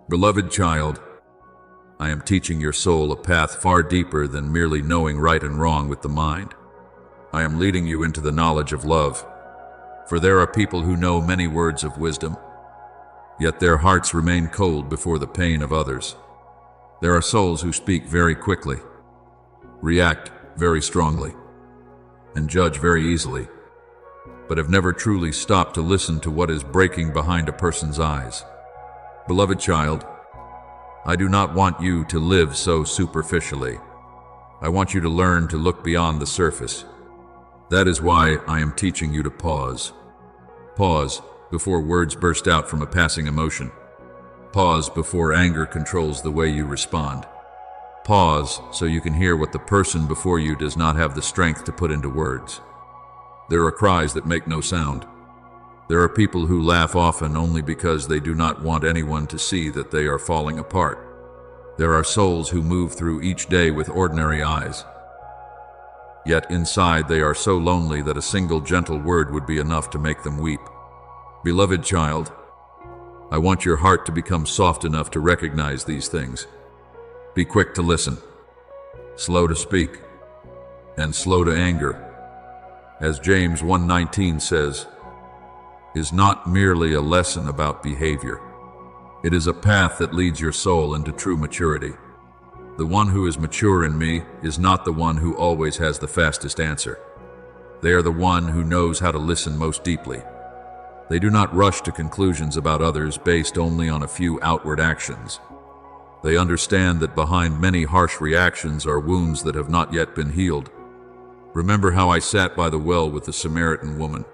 Beloved child, I am teaching your soul a path far deeper than merely knowing right and wrong with the mind. I am leading you into the knowledge of love, for there are people who know many words of wisdom, yet their hearts remain cold before the pain of others. There are souls who speak very quickly, react very strongly, and judge very easily, but have never truly stopped to listen to what is breaking behind a person's eyes. Beloved child, I do not want you to live so superficially. I want you to learn to look beyond the surface. That is why I am teaching you to pause. Pause before words burst out from a passing emotion. Pause before anger controls the way you respond. Pause so you can hear what the person before you does not have the strength to put into words. There are cries that make no sound. There are people who laugh often only because they do not want anyone to see that they are falling apart. There are souls who move through each day with ordinary eyes. Yet inside they are so lonely that a single gentle word would be enough to make them weep. Beloved child, I want your heart to become soft enough to recognize these things. Be quick to listen, slow to speak, and slow to anger. As James 1:19 says, is not merely a lesson about behavior. It is a path that leads your soul into true maturity. The one who is mature in me is not the one who always has the fastest answer. They are the one who knows how to listen most deeply. They do not rush to conclusions about others based only on a few outward actions. They understand that behind many harsh reactions are wounds that have not yet been healed. Remember how I sat by the well with the Samaritan woman.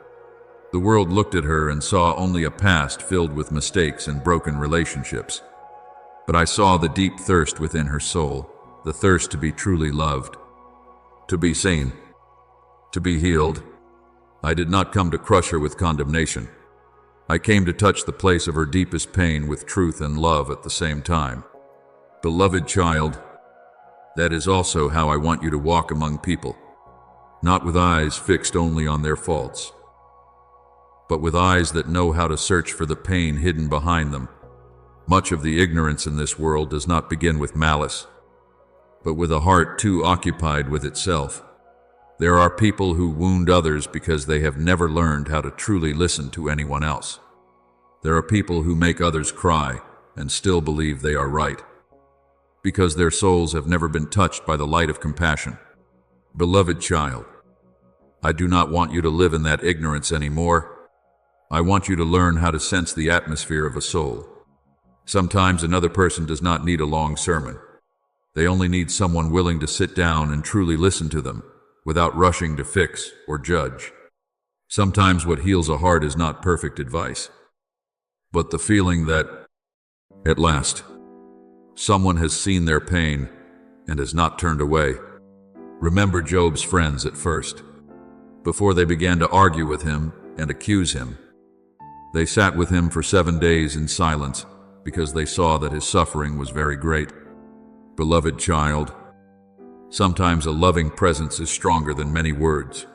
The world looked at her and saw only a past filled with mistakes and broken relationships. But I saw the deep thirst within her soul, the thirst to be truly loved, to be seen, to be healed. I did not come to crush her with condemnation. I came to touch the place of her deepest pain with truth and love at the same time. Beloved child, that is also how I want you to walk among people, not with eyes fixed only on their faults, but with eyes that know how to search for the pain hidden behind them. Much of the ignorance in this world does not begin with malice, but with a heart too occupied with itself. There are people who wound others because they have never learned how to truly listen to anyone else. There are people who make others cry and still believe they are right, because their souls have never been touched by the light of compassion. Beloved child, I do not want you to live in that ignorance anymore. I want you to learn how to sense the atmosphere of a soul. Sometimes another person does not need a long sermon. They only need someone willing to sit down and truly listen to them, without rushing to fix or judge. Sometimes what heals a heart is not perfect advice, but the feeling that, at last, someone has seen their pain and has not turned away. Remember Job's friends at first. Before they began to argue with him and accuse him, they sat with him for 7 days in silence because they saw that his suffering was very great. Beloved child, sometimes a loving presence is stronger than many words.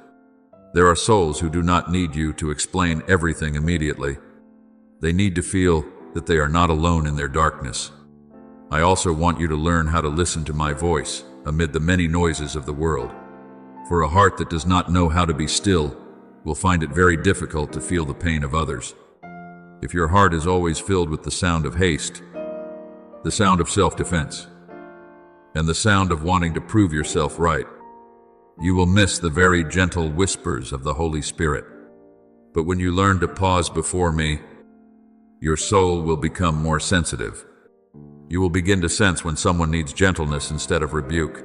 There are souls who do not need you to explain everything immediately. They need to feel that they are not alone in their darkness. I also want you to learn how to listen to my voice amid the many noises of the world. For a heart that does not know how to be still will find it very difficult to feel the pain of others. If your heart is always filled with the sound of haste, the sound of self-defense, and the sound of wanting to prove yourself right, you will miss the very gentle whispers of the Holy Spirit. But when you learn to pause before me, your soul will become more sensitive. You will begin to sense when someone needs gentleness instead of rebuke.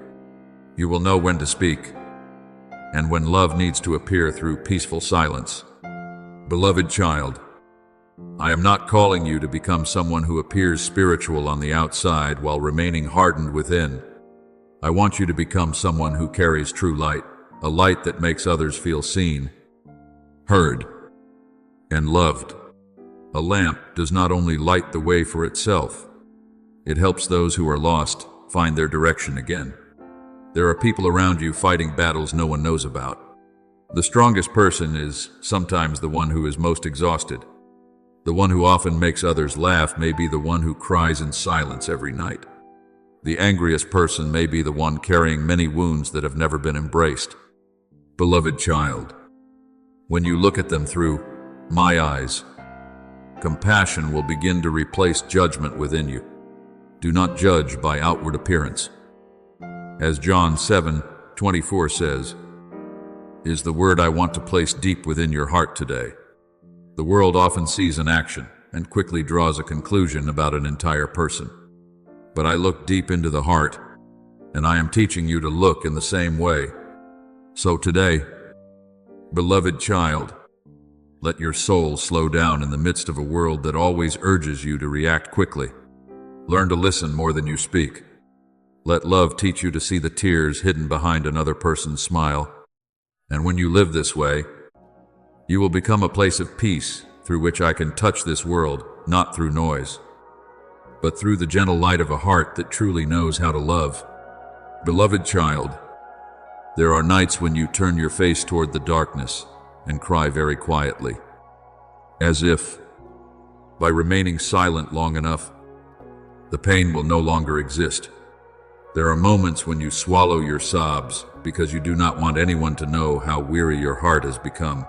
You will know when to speak, and when love needs to appear through peaceful silence. Beloved child, I am not calling you to become someone who appears spiritual on the outside while remaining hardened within. I want you to become someone who carries true light, a light that makes others feel seen, heard, and loved. A lamp does not only light the way for itself, it helps those who are lost find their direction again. There are people around you fighting battles no one knows about. The strongest person is sometimes the one who is most exhausted. The one who often makes others laugh may be the one who cries in silence every night. The angriest person may be the one carrying many wounds that have never been embraced. Beloved child, when you look at them through my eyes, compassion will begin to replace judgment within you. Do not judge by outward appearance. As John 7:24 says, is the word I want to place deep within your heart today. The world often sees an action and quickly draws a conclusion about an entire person. But I look deep into the heart, and I am teaching you to look in the same way. So today, beloved child, let your soul slow down in the midst of a world that always urges you to react quickly. Learn to listen more than you speak. Let love teach you to see the tears hidden behind another person's smile. And when you live this way, you will become a place of peace through which I can touch this world, not through noise, but through the gentle light of a heart that truly knows how to love. Beloved child, there are nights when you turn your face toward the darkness and cry very quietly, as if, by remaining silent long enough, the pain will no longer exist. There are moments when you swallow your sobs because you do not want anyone to know how weary your heart has become.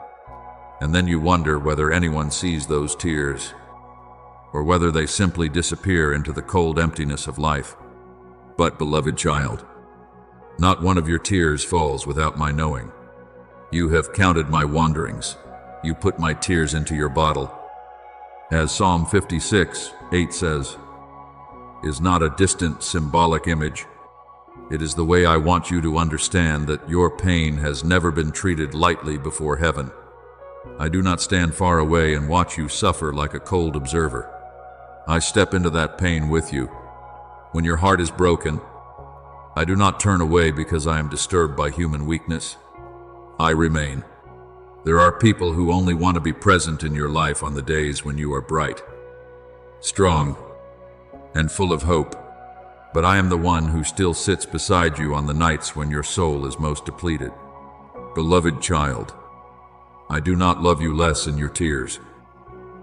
And then you wonder whether anyone sees those tears, or whether they simply disappear into the cold emptiness of life. But, beloved child, not one of your tears falls without my knowing. You have counted my wanderings. You put my tears into your bottle. As Psalm 56:8 says, is not a distant symbolic image. It is the way I want you to understand that your pain has never been treated lightly before heaven. I do not stand far away and watch you suffer like a cold observer. I step into that pain with you. When your heart is broken, I do not turn away because I am disturbed by human weakness. I remain. There are people who only want to be present in your life on the days when you are bright, strong, and full of hope. But I am the one who still sits beside you on the nights when your soul is most depleted. Beloved child, I do not love you less in your tears.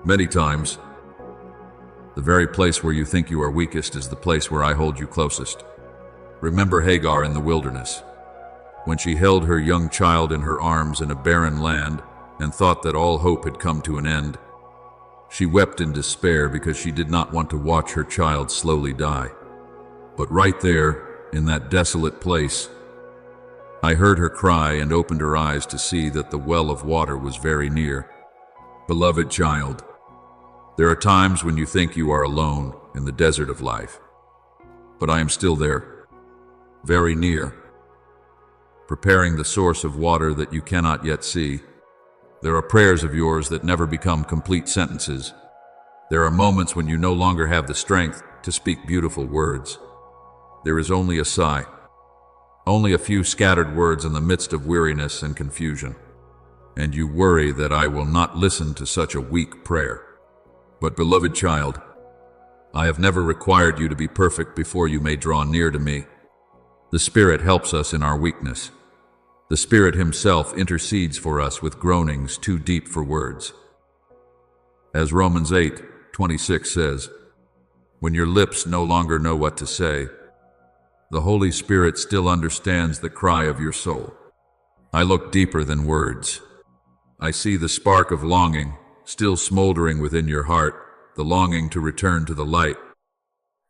Many times, the very place where you think you are weakest is the place where I hold you closest. Remember Hagar in the wilderness, when she held her young child in her arms in a barren land and thought that all hope had come to an end. She wept in despair because she did not want to watch her child slowly die. But right there, in that desolate place, I heard her cry and opened her eyes to see that the well of water was very near. Beloved child, there are times when you think you are alone in the desert of life, but I am still there, very near, preparing the source of water that you cannot yet see. There are prayers of yours that never become complete sentences. There are moments when you no longer have the strength to speak beautiful words. There is only a sigh, only a few scattered words in the midst of weariness and confusion. And you worry that I will not listen to such a weak prayer. But beloved child, I have never required you to be perfect before you may draw near to me. The Spirit helps us in our weakness. The Spirit Himself intercedes for us with groanings too deep for words. As Romans 8:26 says, when your lips no longer know what to say, the Holy Spirit still understands the cry of your soul. I look deeper than words. I see the spark of longing still smoldering within your heart, the longing to return to the light,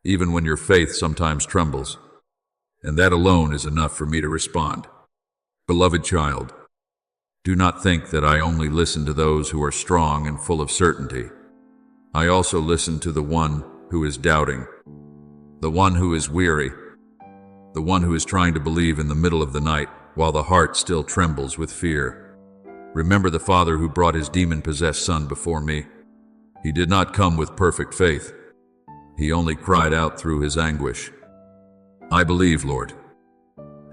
even when your faith sometimes trembles. And that alone is enough for me to respond. Beloved child, do not think that I only listen to those who are strong and full of certainty. I also listen to the one who is doubting, the one who is weary, the one who is trying to believe in the middle of the night while the heart still trembles with fear. Remember the father who brought his demon-possessed son before me. He did not come with perfect faith. He only cried out through his anguish, I believe, Lord.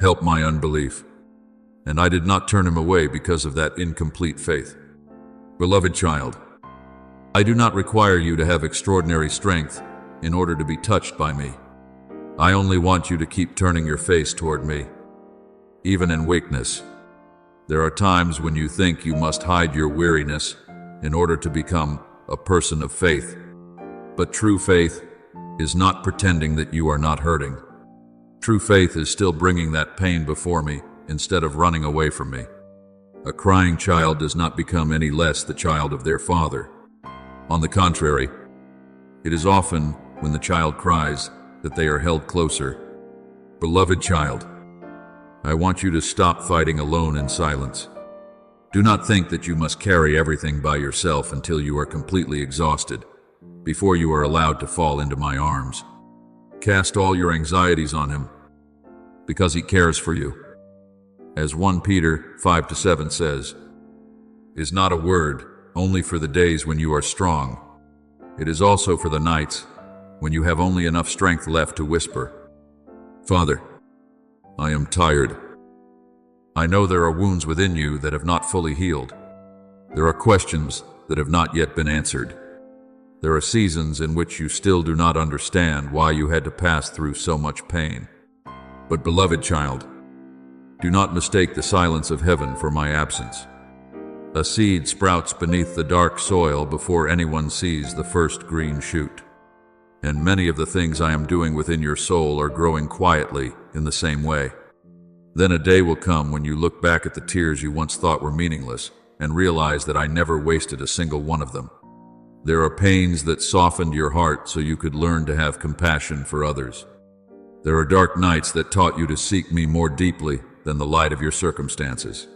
Help my unbelief. And I did not turn him away because of that incomplete faith. Beloved child, I do not require you to have extraordinary strength in order to be touched by me. I only want you to keep turning your face toward me. Even in weakness, there are times when you think you must hide your weariness in order to become a person of faith. But true faith is not pretending that you are not hurting. True faith is still bringing that pain before me instead of running away from me. A crying child does not become any less the child of their father. On the contrary, it is often when the child cries that they are held closer. Beloved child, I want you to stop fighting alone in silence. Do not think that you must carry everything by yourself until you are completely exhausted, before you are allowed to fall into my arms. Cast all your anxieties on him, because he cares for you. As 1 Peter 5-7 says, "Is not a word only for the days when you are strong. It is also for the nights when you have only enough strength left to whisper, 'Father, I am tired.' I know there are wounds within you that have not fully healed. There are questions that have not yet been answered. There are seasons in which you still do not understand why you had to pass through so much pain. But beloved child, do not mistake the silence of heaven for my absence. A seed sprouts beneath the dark soil before anyone sees the first green shoot. And many of the things I am doing within your soul are growing quietly in the same way. Then a day will come when you look back at the tears you once thought were meaningless and realize that I never wasted a single one of them. There are pains that softened your heart so you could learn to have compassion for others. There are dark nights that taught you to seek me more deeply than the light of your circumstances.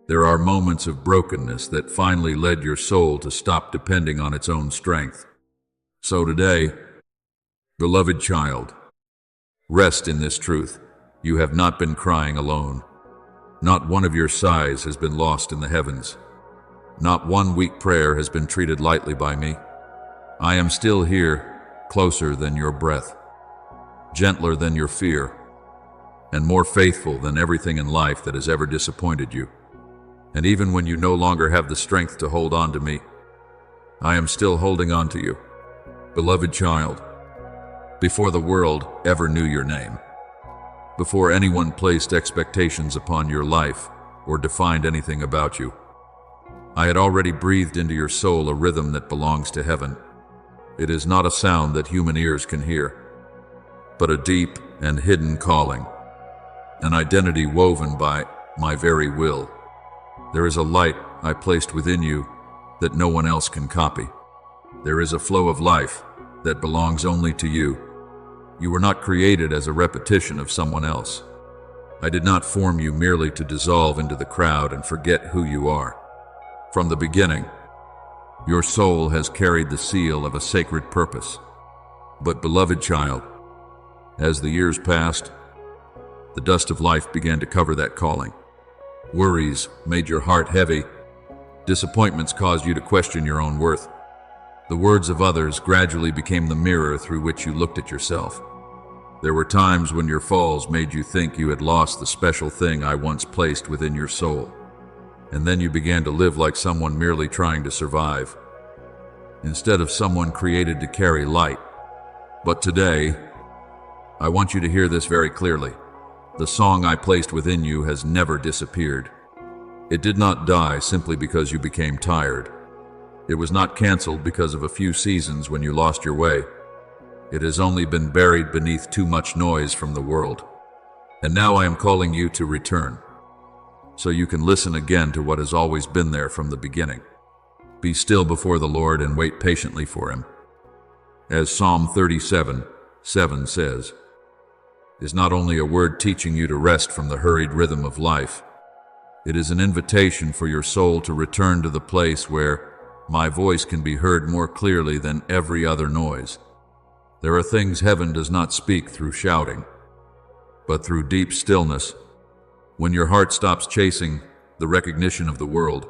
There are moments of brokenness that finally led your soul to stop depending on its own strength. So today, beloved child, rest in this truth. You have not been crying alone. Not one of your sighs has been lost in the heavens. Not one weak prayer has been treated lightly by me. I am still here, closer than your breath, gentler than your fear, and more faithful than everything in life that has ever disappointed you. And even when you no longer have the strength to hold on to me, I am still holding on to you. Beloved child, before the world ever knew your name, before anyone placed expectations upon your life or defined anything about you, I had already breathed into your soul a rhythm that belongs to heaven. It is not a sound that human ears can hear, but a deep and hidden calling, an identity woven by my very will. There is a light I placed within you that no one else can copy. There is a flow of life that belongs only to you. You were not created as a repetition of someone else. I did not form you merely to dissolve into the crowd and forget who you are. From the beginning, your soul has carried the seal of a sacred purpose. But beloved child, as the years passed, the dust of life began to cover that calling. Worries made your heart heavy. Disappointments caused you to question your own worth. The words of others gradually became the mirror through which you looked at yourself. There were times when your falls made you think you had lost the special thing I once placed within your soul. And then you began to live like someone merely trying to survive, instead of someone created to carry light. But today, I want you to hear this very clearly. The song I placed within you has never disappeared. It did not die simply because you became tired. It was not canceled because of a few seasons when you lost your way. It has only been buried beneath too much noise from the world. And now I am calling you to return, so you can listen again to what has always been there from the beginning. Be still before the Lord and wait patiently for Him. As Psalm 37:7 says, is not only a word teaching you to rest from the hurried rhythm of life, it is an invitation for your soul to return to the place where my voice can be heard more clearly than every other noise. There are things heaven does not speak through shouting, but through deep stillness. When your heart stops chasing the recognition of the world,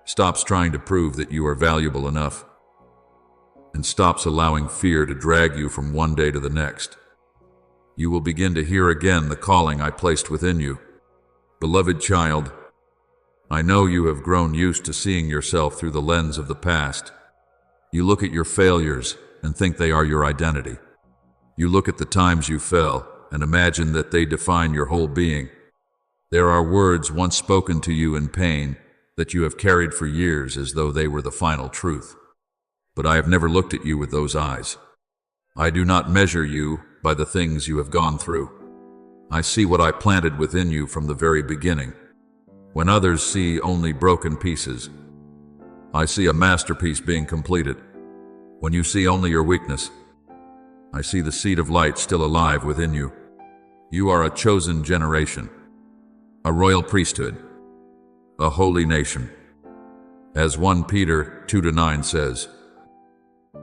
stops trying to prove that you are valuable enough, and stops allowing fear to drag you from one day to the next, you will begin to hear again the calling I placed within you. Beloved child, I know you have grown used to seeing yourself through the lens of the past. You look at your failures and think they are your identity. You look at the times you fell and imagine that they define your whole being. There are words once spoken to you in pain that you have carried for years as though they were the final truth. but I have never looked at you with those eyes. I do not measure you by the things you have gone through. I see what I planted within you from the very beginning. When others see only broken pieces, I see a masterpiece being completed. When you see only your weakness, I see the seed of light still alive within you. You are a chosen generation, a royal priesthood, a holy nation. As 1 Peter 2-9 says,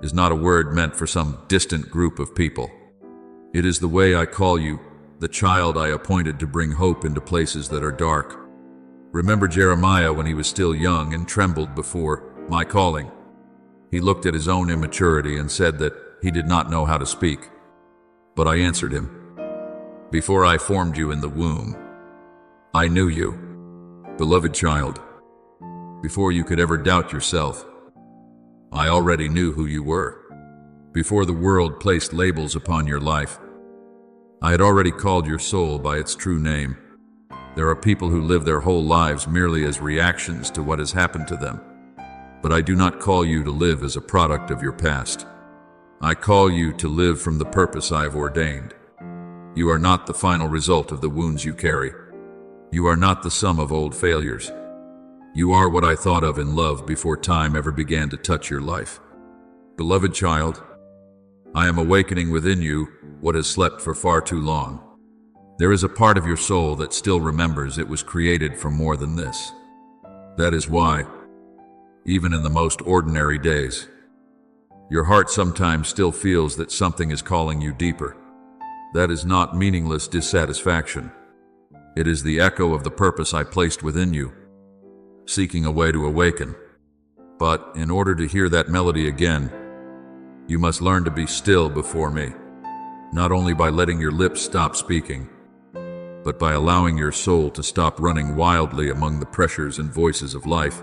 is not a word meant for some distant group of people. It is the way I call you, the child I appointed to bring hope into places that are dark. Remember Jeremiah when he was still young and trembled before my calling. He looked at his own immaturity and said that he did not know how to speak. But I answered him, before I formed you in the womb, I knew you, beloved child. Before you could ever doubt yourself, I already knew who you were. Before the world placed labels upon your life, I had already called your soul by its true name. There are people who live their whole lives merely as reactions to what has happened to them. But I do not call you to live as a product of your past. I call you to live from the purpose I have ordained. You are not the final result of the wounds you carry. You are not the sum of old failures. You are what I thought of in love before time ever began to touch your life. Beloved child, I am awakening within you what has slept for far too long. There is a part of your soul that still remembers it was created for more than this. That is why, even in the most ordinary days, your heart sometimes still feels that something is calling you deeper. That is not meaningless dissatisfaction. It is the echo of the purpose I placed within you, seeking a way to awaken. But in order to hear that melody again, you must learn to be still before me, not only by letting your lips stop speaking, but by allowing your soul to stop running wildly among the pressures and voices of life.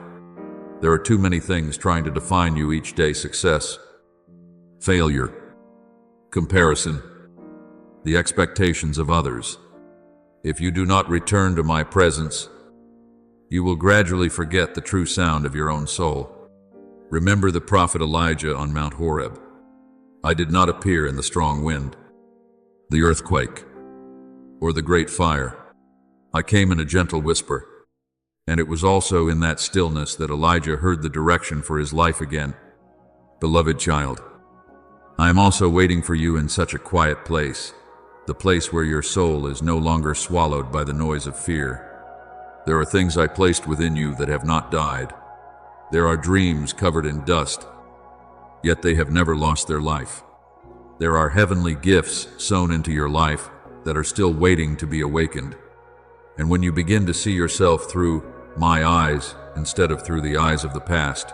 There are too many things trying to define you each day: success, failure, comparison, the expectations of others. If you do not return to my presence, you will gradually forget the true sound of your own soul. Remember the prophet Elijah on Mount Horeb. I did not appear in the strong wind, the earthquake, or the great fire. I came in a gentle whisper, and it was also in that stillness that Elijah heard the direction for his life again. Beloved child, I am also waiting for you in such a quiet place, the place where your soul is no longer swallowed by the noise of fear. There are things I placed within you that have not died. There are dreams covered in dust, yet they have never lost their life. There are heavenly gifts sown into your life that are still waiting to be awakened. And when you begin to see yourself through my eyes instead of through the eyes of the past,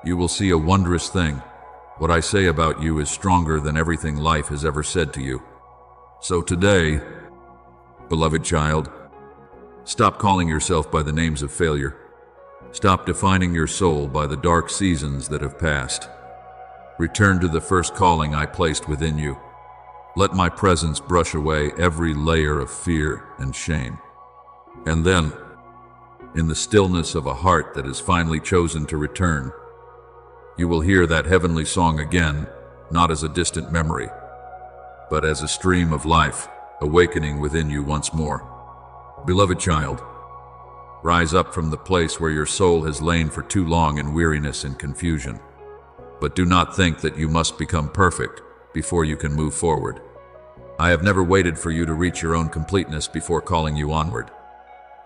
you will see a wondrous thing. What I say about you is stronger than everything life has ever said to you. So today, beloved child, stop calling yourself by the names of failure. Stop defining your soul by the dark seasons that have passed. Return to the first calling I placed within you. Let my presence brush away every layer of fear and shame. And then, in the stillness of a heart that has finally chosen to return, you will hear that heavenly song again, not as a distant memory, but as a stream of life awakening within you once more. Beloved child, rise up from the place where your soul has lain for too long in weariness and confusion. But do not think that you must become perfect before you can move forward. I have never waited for you to reach your own completeness before calling you onward.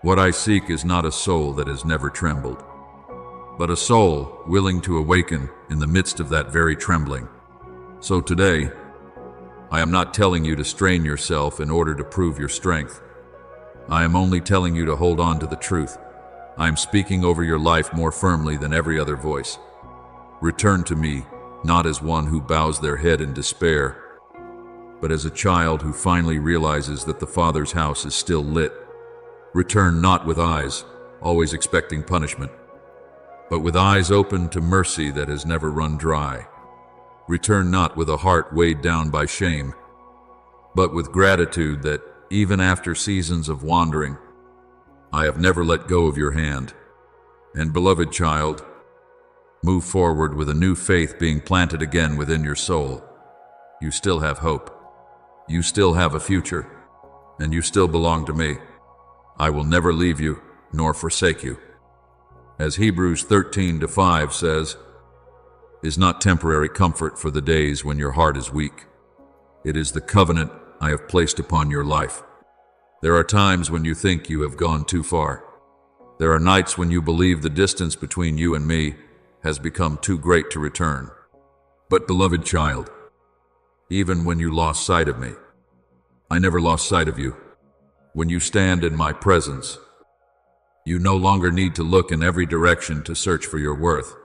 What I seek is not a soul that has never trembled, but a soul willing to awaken in the midst of that very trembling. So today, I am not telling you to strain yourself in order to prove your strength. I am only telling you to hold on to the truth. I am speaking over your life more firmly than every other voice. Return to me, not as one who bows their head in despair, but as a child who finally realizes that the Father's house is still lit. Return not with eyes, always expecting punishment, but with eyes open to mercy that has never run dry. Return not with a heart weighed down by shame, but with gratitude that, even after seasons of wandering, I have never let go of your hand. And beloved child, Move forward with a new faith being planted again within your soul. You still have hope. You still have a future. And you still belong to me. I will never leave you, nor forsake you. As Hebrews 13:5 says, "Is not temporary comfort for the days when your heart is weak. It is the covenant I have placed upon your life." There are times when you think you have gone too far. There are nights when you believe the distance between you and me has become too great to return. But beloved child, even when you lost sight of me, I never lost sight of you. When you stand in my presence, you no longer need to look in every direction to search for your worth.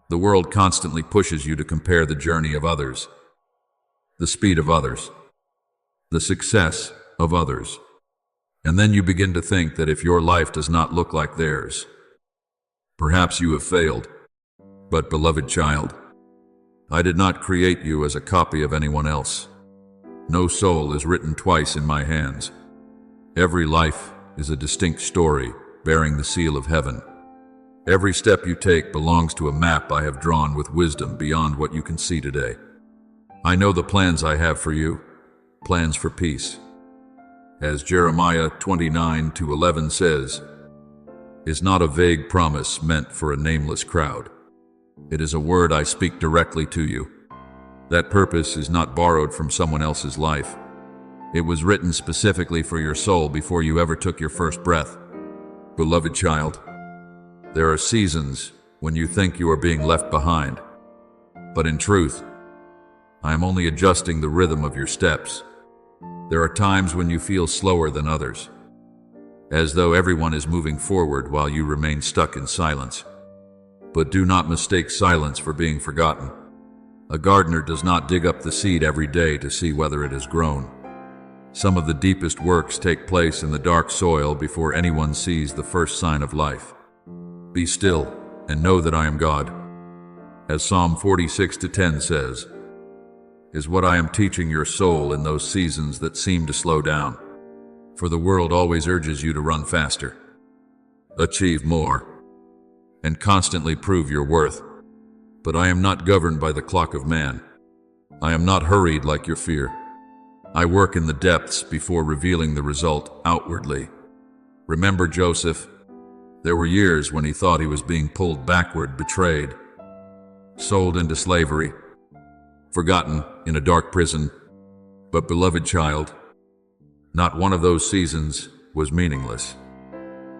The world constantly pushes you to compare the journey of others, the speed of others, the success of others. And then you begin to think that if your life does not look like theirs, perhaps you have failed. But beloved child, I did not create you as a copy of anyone else. No soul is written twice in my hands. Every life is a distinct story bearing the seal of heaven. Every step you take belongs to a map I have drawn with wisdom beyond what you can see today. I know the plans I have for you, plans for peace. As Jeremiah 29:11 says, "Is not a vague promise meant for a nameless crowd. It is a word I speak directly to you." That purpose is not borrowed from someone else's life. It was written specifically for your soul before you ever took your first breath. Beloved child, there are seasons when you think you are being left behind. But in truth, I am only adjusting the rhythm of your steps. There are times when you feel slower than others, as though everyone is moving forward while you remain stuck in silence. But do not mistake silence for being forgotten. A gardener does not dig up the seed every day to see whether it has grown. Some of the deepest works take place in the dark soil before anyone sees the first sign of life. Be still and know that I am God. As Psalm 46:10 says, "Is what I am teaching your soul in those seasons that seem to slow down. For the world always urges you to run faster, achieve more, and constantly prove your worth. But I am not governed by the clock of man. I am not hurried like your fear. I work in the depths before revealing the result outwardly." Remember Joseph? There were years when he thought he was being pulled backward, betrayed, sold into slavery, forgotten in a dark prison. But beloved child, not one of those seasons was meaningless.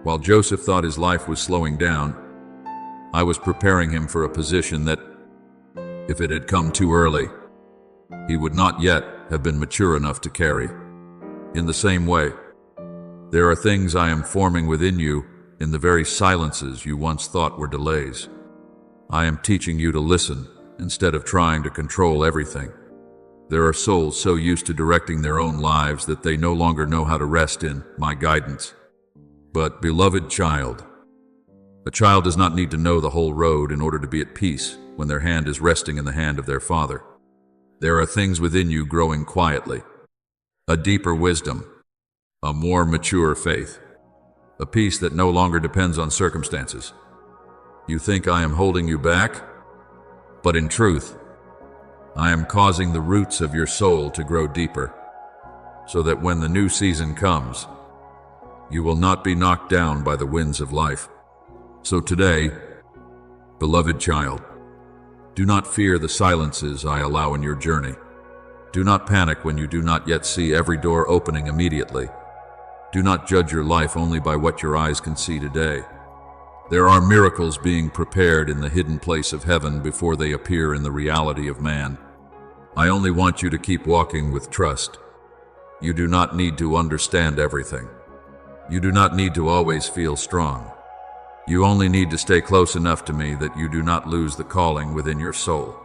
While Joseph thought his life was slowing down, I was preparing him for a position that, if it had come too early, he would not yet have been mature enough to carry. In the same way, there are things I am forming within you in the very silences you once thought were delays. I am teaching you to listen instead of trying to control everything. There are souls so used to directing their own lives that they no longer know how to rest in my guidance. But, beloved child, a child does not need to know the whole road in order to be at peace when their hand is resting in the hand of their Father. There are things within you growing quietly, a deeper wisdom, a more mature faith, a peace that no longer depends on circumstances. You think I am holding you back? But in truth, I am causing the roots of your soul to grow deeper, so that when the new season comes, you will not be knocked down by the winds of life. So today, beloved child, do not fear the silences I allow in your journey. Do not panic when you do not yet see every door opening immediately. Do not judge your life only by what your eyes can see today. There are miracles being prepared in the hidden place of heaven before they appear in the reality of man. I only want you to keep walking with trust. You do not need to understand everything. You do not need to always feel strong. You only need to stay close enough to me that you do not lose the calling within your soul.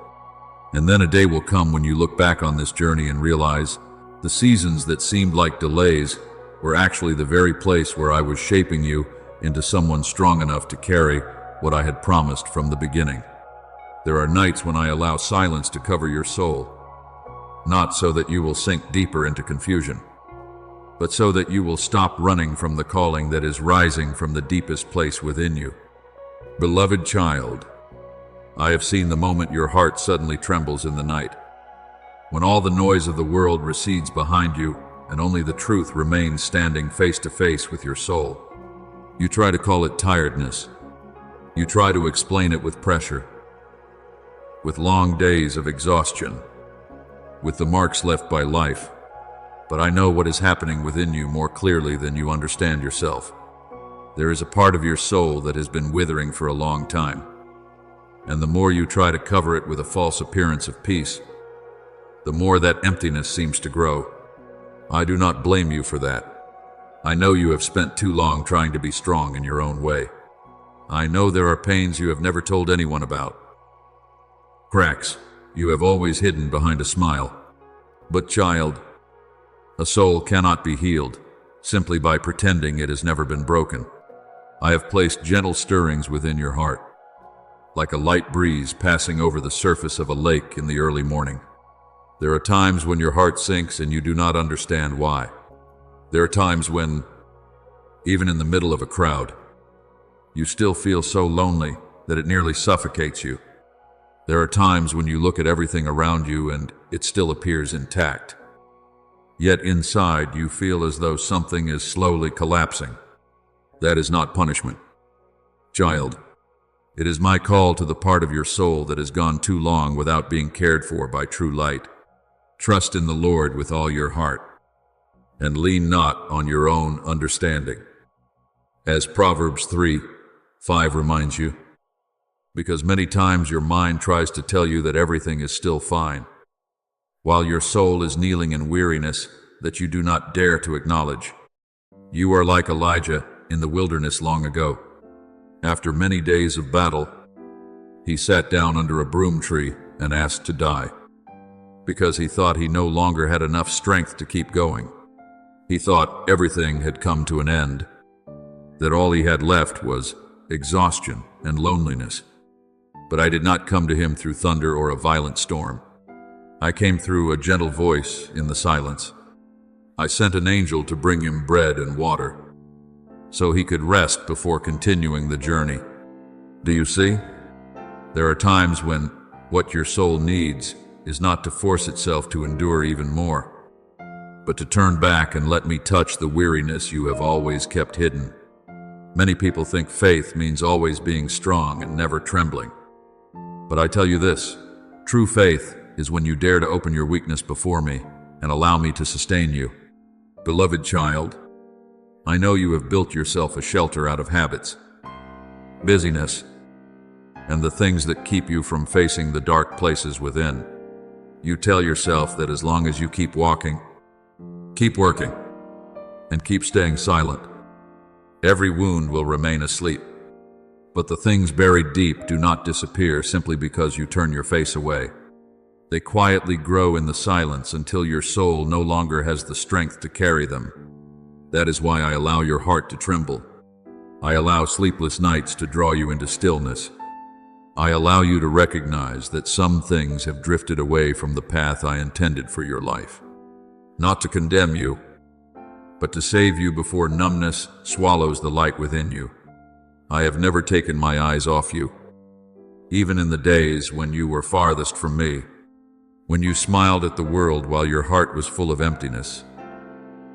And then a day will come when you look back on this journey and realize the seasons that seemed like delays were actually the very place where I was shaping you into someone strong enough to carry what I had promised from the beginning. There are nights when I allow silence to cover your soul, not so that you will sink deeper into confusion, but so that you will stop running from the calling that is rising from the deepest place within you. Beloved child, I have seen the moment your heart suddenly trembles in the night, when all the noise of the world recedes behind you and only the truth remains standing face to face with your soul. You try to call it tiredness. You try to explain it with pressure, with long days of exhaustion, with the marks left by life. But I know what is happening within you more clearly than you understand yourself. There is a part of your soul that has been withering for a long time, and the more you try to cover it with a false appearance of peace, the more that emptiness seems to grow. I do not blame you for that. I know you have spent too long trying to be strong in your own way. I know there are pains you have never told anyone about, cracks you have always hidden behind a smile. But child, a soul cannot be healed simply by pretending it has never been broken. I have placed gentle stirrings within your heart, like a light breeze passing over the surface of a lake in the early morning. There are times when your heart sinks and you do not understand why. There are times when, even in the middle of a crowd, you still feel so lonely that it nearly suffocates you. There are times when you look at everything around you and it still appears intact. Yet inside you feel as though something is slowly collapsing. That is not punishment. Child, it is my call to the part of your soul that has gone too long without being cared for by true light. Trust in the Lord with all your heart, and lean not on your own understanding. As Proverbs 3:5 reminds you, because many times your mind tries to tell you that everything is still fine, while your soul is kneeling in weariness that you do not dare to acknowledge. You are like Elijah in the wilderness long ago. After many days of battle, he sat down under a broom tree and asked to die, because he thought he no longer had enough strength to keep going. He thought everything had come to an end, that all he had left was exhaustion and loneliness. But I did not come to him through thunder or a violent storm. I came through a gentle voice in the silence. I sent an angel to bring him bread and water, so he could rest before continuing the journey. Do you see? There are times when what your soul needs is not to force itself to endure even more, but to turn back and let me touch the weariness you have always kept hidden. Many people think faith means always being strong and never trembling. But I tell you this, true faith is when you dare to open your weakness before me and allow me to sustain you. Beloved child, I know you have built yourself a shelter out of habits, busyness, and the things that keep you from facing the dark places within. You tell yourself that as long as you keep walking, keep working, and keep staying silent, every wound will remain asleep. But the things buried deep do not disappear simply because you turn your face away. They quietly grow in the silence until your soul no longer has the strength to carry them. That is why I allow your heart to tremble. I allow sleepless nights to draw you into stillness. I allow you to recognize that some things have drifted away from the path I intended for your life. Not to condemn you, but to save you before numbness swallows the light within you. I have never taken my eyes off you. Even in the days when you were farthest from me, when you smiled at the world while your heart was full of emptiness,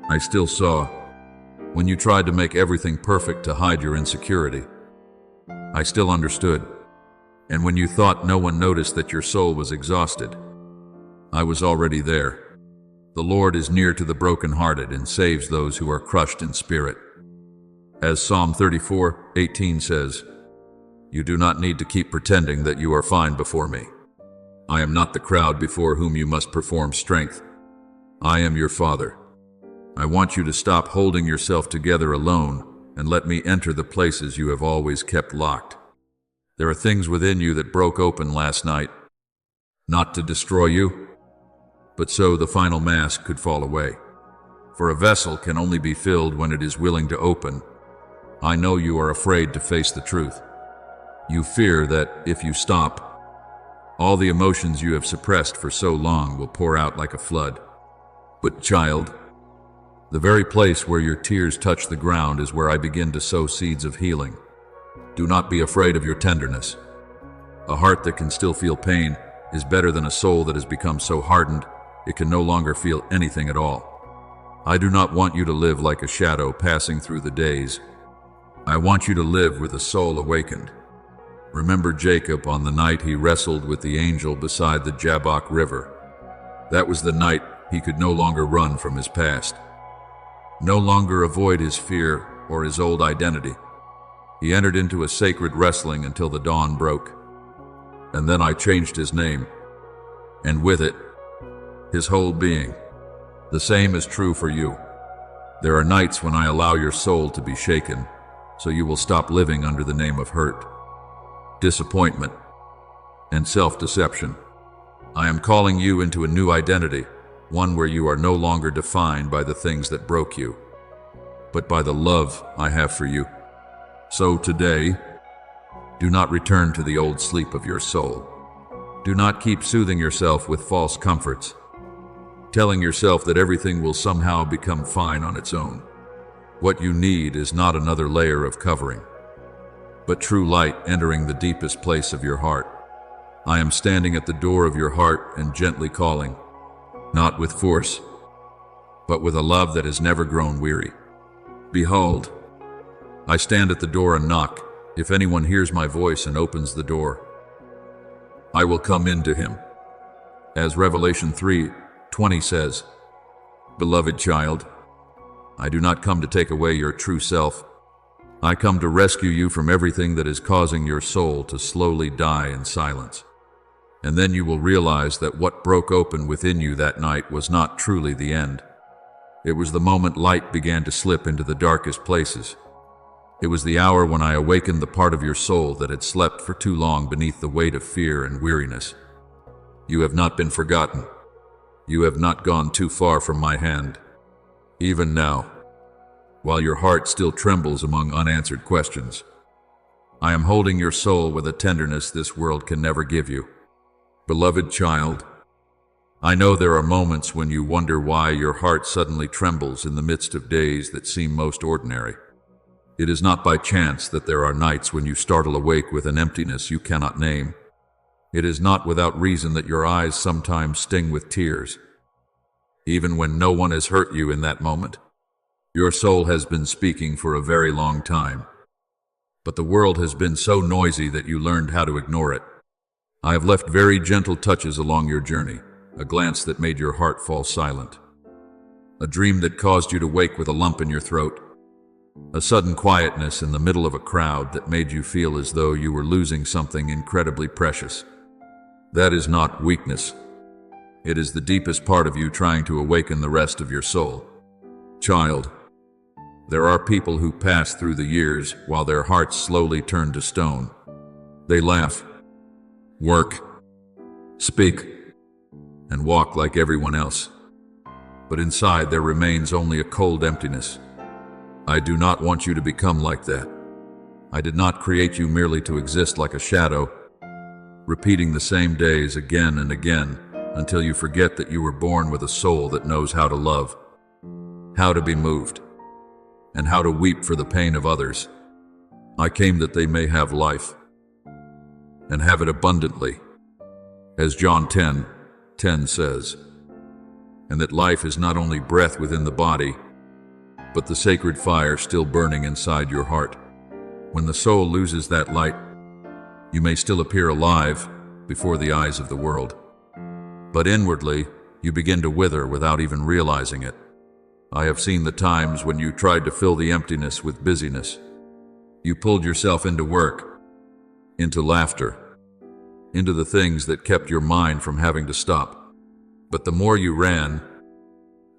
I still saw. When you tried to make everything perfect to hide your insecurity, I still understood. And when you thought no one noticed that your soul was exhausted, I was already there. The Lord is near to the brokenhearted and saves those who are crushed in spirit. As Psalm 34:18 says, you do not need to keep pretending that you are fine before me. I am not the crowd before whom you must perform strength. I am your Father. I want you to stop holding yourself together alone and let me enter the places you have always kept locked. There are things within you that broke open last night, not to destroy you, but so the final mask could fall away. For a vessel can only be filled when it is willing to open. I know you are afraid to face the truth. You fear that if you stop, all the emotions you have suppressed for so long will pour out like a flood. But child, the very place where your tears touch the ground is where I begin to sow seeds of healing. Do not be afraid of your tenderness. A heart that can still feel pain is better than a soul that has become so hardened it can no longer feel anything at all. I do not want you to live like a shadow passing through the days. I want you to live with a soul awakened. Remember Jacob on the night he wrestled with the angel beside the Jabbok River. That was the night he could no longer run from his past, no longer avoid his fear or his old identity. He entered into a sacred wrestling until the dawn broke. And then I changed his name, and with it, his whole being. The same is true for you. There are nights when I allow your soul to be shaken, so you will stop living under the name of hurt, disappointment, and self-deception. I am calling you into a new identity, one where you are no longer defined by the things that broke you, but by the love I have for you. So today, do not return to the old sleep of your soul. Do not keep soothing yourself with false comforts, telling yourself that everything will somehow become fine on its own. What you need is not another layer of covering, but true light entering the deepest place of your heart. I am standing at the door of your heart and gently calling, not with force, but with a love that has never grown weary. Behold, I stand at the door and knock. If anyone hears my voice and opens the door, I will come into him. As Revelation 3:20 says, Beloved child, I do not come to take away your true self. I come to rescue you from everything that is causing your soul to slowly die in silence. And then you will realize that what broke open within you that night was not truly the end. It was the moment light began to slip into the darkest places. It was the hour when I awakened the part of your soul that had slept for too long beneath the weight of fear and weariness. You have not been forgotten. You have not gone too far from my hand. Even now, while your heart still trembles among unanswered questions, I am holding your soul with a tenderness this world can never give you. Beloved child, I know there are moments when you wonder why your heart suddenly trembles in the midst of days that seem most ordinary. It is not by chance that there are nights when you startle awake with an emptiness you cannot name. It is not without reason that your eyes sometimes sting with tears. Even when no one has hurt you in that moment, your soul has been speaking for a very long time. But the world has been so noisy that you learned how to ignore it. I have left very gentle touches along your journey, a glance that made your heart fall silent, a dream that caused you to wake with a lump in your throat, a sudden quietness in the middle of a crowd that made you feel as though you were losing something incredibly precious. That is not weakness. It is the deepest part of you trying to awaken the rest of your soul. Child, there are people who pass through the years while their hearts slowly turn to stone. They laugh, work, speak, and walk like everyone else. But inside there remains only a cold emptiness. I do not want you to become like that. I did not create you merely to exist like a shadow, repeating the same days again and again until you forget that you were born with a soul that knows how to love, how to be moved, and how to weep for the pain of others. I came that they may have life, and have it abundantly, as John 10:10 says, and that life is not only breath within the body, but the sacred fire still burning inside your heart. When the soul loses that light, you may still appear alive before the eyes of the world, but inwardly you begin to wither without even realizing it. I have seen the times when you tried to fill the emptiness with busyness. You pulled yourself into work, into laughter, into the things that kept your mind from having to stop. But the more you ran,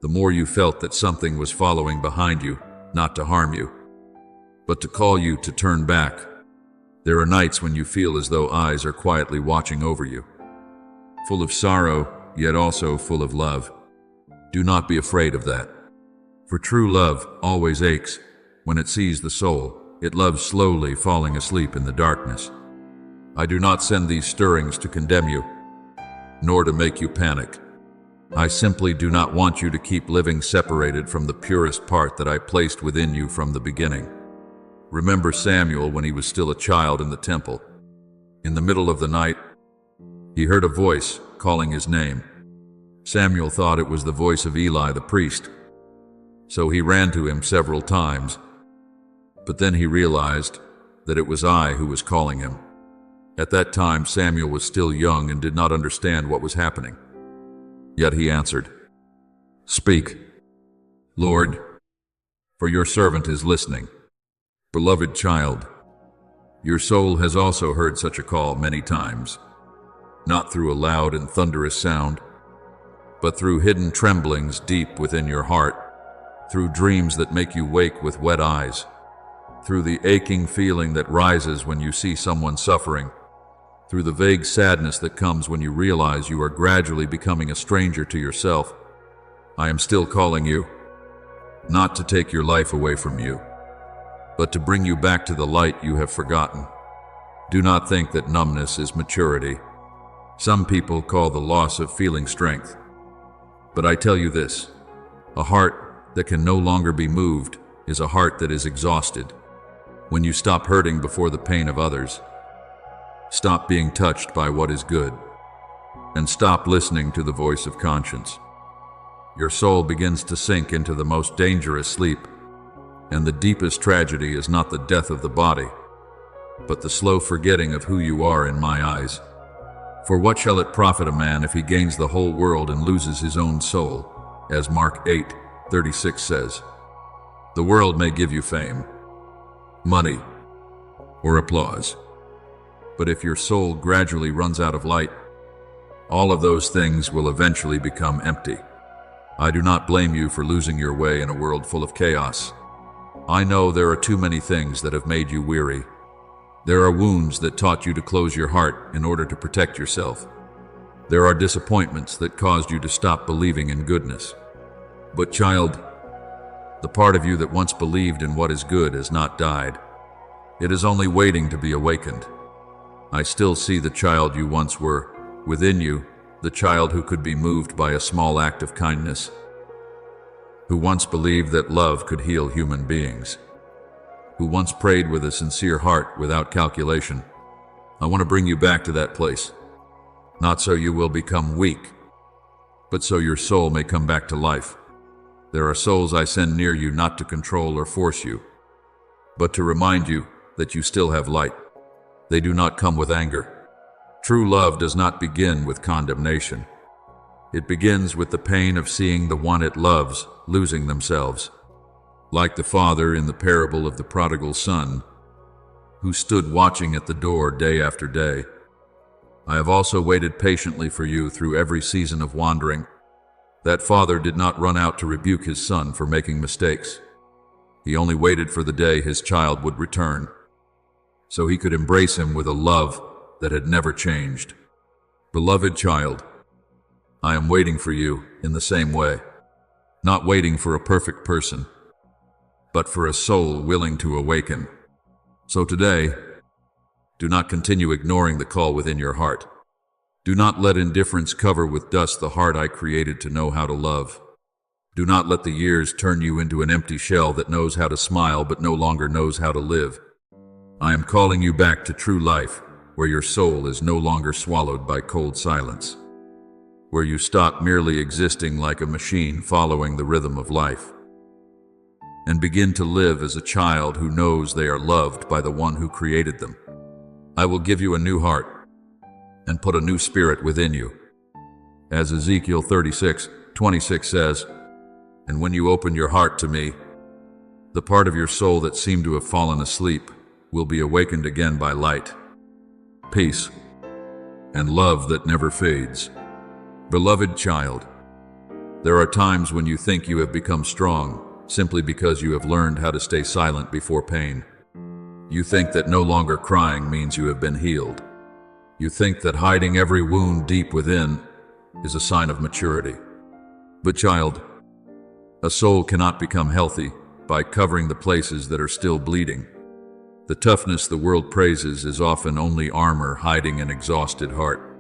the more you felt that something was following behind you, not to harm you, but to call you to turn back. There are nights when you feel as though eyes are quietly watching over you, full of sorrow, yet also full of love. Do not be afraid of that, for true love always aches. When it sees the soul, it loves slowly falling asleep in the darkness. I do not send these stirrings to condemn you, nor to make you panic. I simply do not want you to keep living separated from the purest part that I placed within you from the beginning. Remember Samuel when he was still a child in the temple. In the middle of the night, he heard a voice calling his name. Samuel thought it was the voice of Eli the priest, so he ran to him several times, but then he realized that it was I who was calling him. At that time, Samuel was still young and did not understand what was happening. Yet he answered, "Speak, Lord, for your servant is listening." Beloved child, your soul has also heard such a call many times, not through a loud and thunderous sound, but through hidden tremblings deep within your heart, through dreams that make you wake with wet eyes, through the aching feeling that rises when you see someone suffering, through the vague sadness that comes when you realize you are gradually becoming a stranger to yourself. I am still calling you, not to take your life away from you, but to bring you back to the light you have forgotten. Do not think that numbness is maturity. Some people call the loss of feeling strength. But I tell you this, a heart that can no longer be moved is a heart that is exhausted. When you stop hurting before the pain of others, stop being touched by what is good, and stop listening to the voice of conscience, your soul begins to sink into the most dangerous sleep, and the deepest tragedy is not the death of the body, but the slow forgetting of who you are in my eyes. For what shall it profit a man if he gains the whole world and loses his own soul, as Mark 8:36 says? The world may give you fame, money, or applause, but if your soul gradually runs out of light, all of those things will eventually become empty. I do not blame you for losing your way in a world full of chaos. I know there are too many things that have made you weary. There are wounds that taught you to close your heart in order to protect yourself. There are disappointments that caused you to stop believing in goodness. But child, the part of you that once believed in what is good has not died. It is only waiting to be awakened. I still see the child you once were within you, the child who could be moved by a small act of kindness, who once believed that love could heal human beings, who once prayed with a sincere heart without calculation. I want to bring you back to that place, not so you will become weak, but so your soul may come back to life. There are souls I send near you not to control or force you, but to remind you that you still have light. They do not come with anger. True love does not begin with condemnation. It begins with the pain of seeing the one it loves losing themselves. Like the father in the parable of the prodigal son, who stood watching at the door day after day. I have also waited patiently for you through every season of wandering. That father did not run out to rebuke his son for making mistakes. He only waited for the day his child would return, so he could embrace him with a love that had never changed. Beloved child, I am waiting for you in the same way, not waiting for a perfect person, but for a soul willing to awaken. So today, do not continue ignoring the call within your heart. Do not let indifference cover with dust the heart I created to know how to love. Do not let the years turn you into an empty shell that knows how to smile but no longer knows how to live. I am calling you back to true life, where your soul is no longer swallowed by cold silence, where you stop merely existing like a machine following the rhythm of life, and begin to live as a child who knows they are loved by the one who created them. I will give you a new heart and put a new spirit within you. As Ezekiel 36:26 says, and when you open your heart to me, the part of your soul that seemed to have fallen asleep will be awakened again by light, peace, and love that never fades. Beloved child, there are times when you think you have become strong simply because you have learned how to stay silent before pain. You think that no longer crying means you have been healed. You think that hiding every wound deep within is a sign of maturity. But child, a soul cannot become healthy by covering the places that are still bleeding. The toughness the world praises is often only armor hiding an exhausted heart.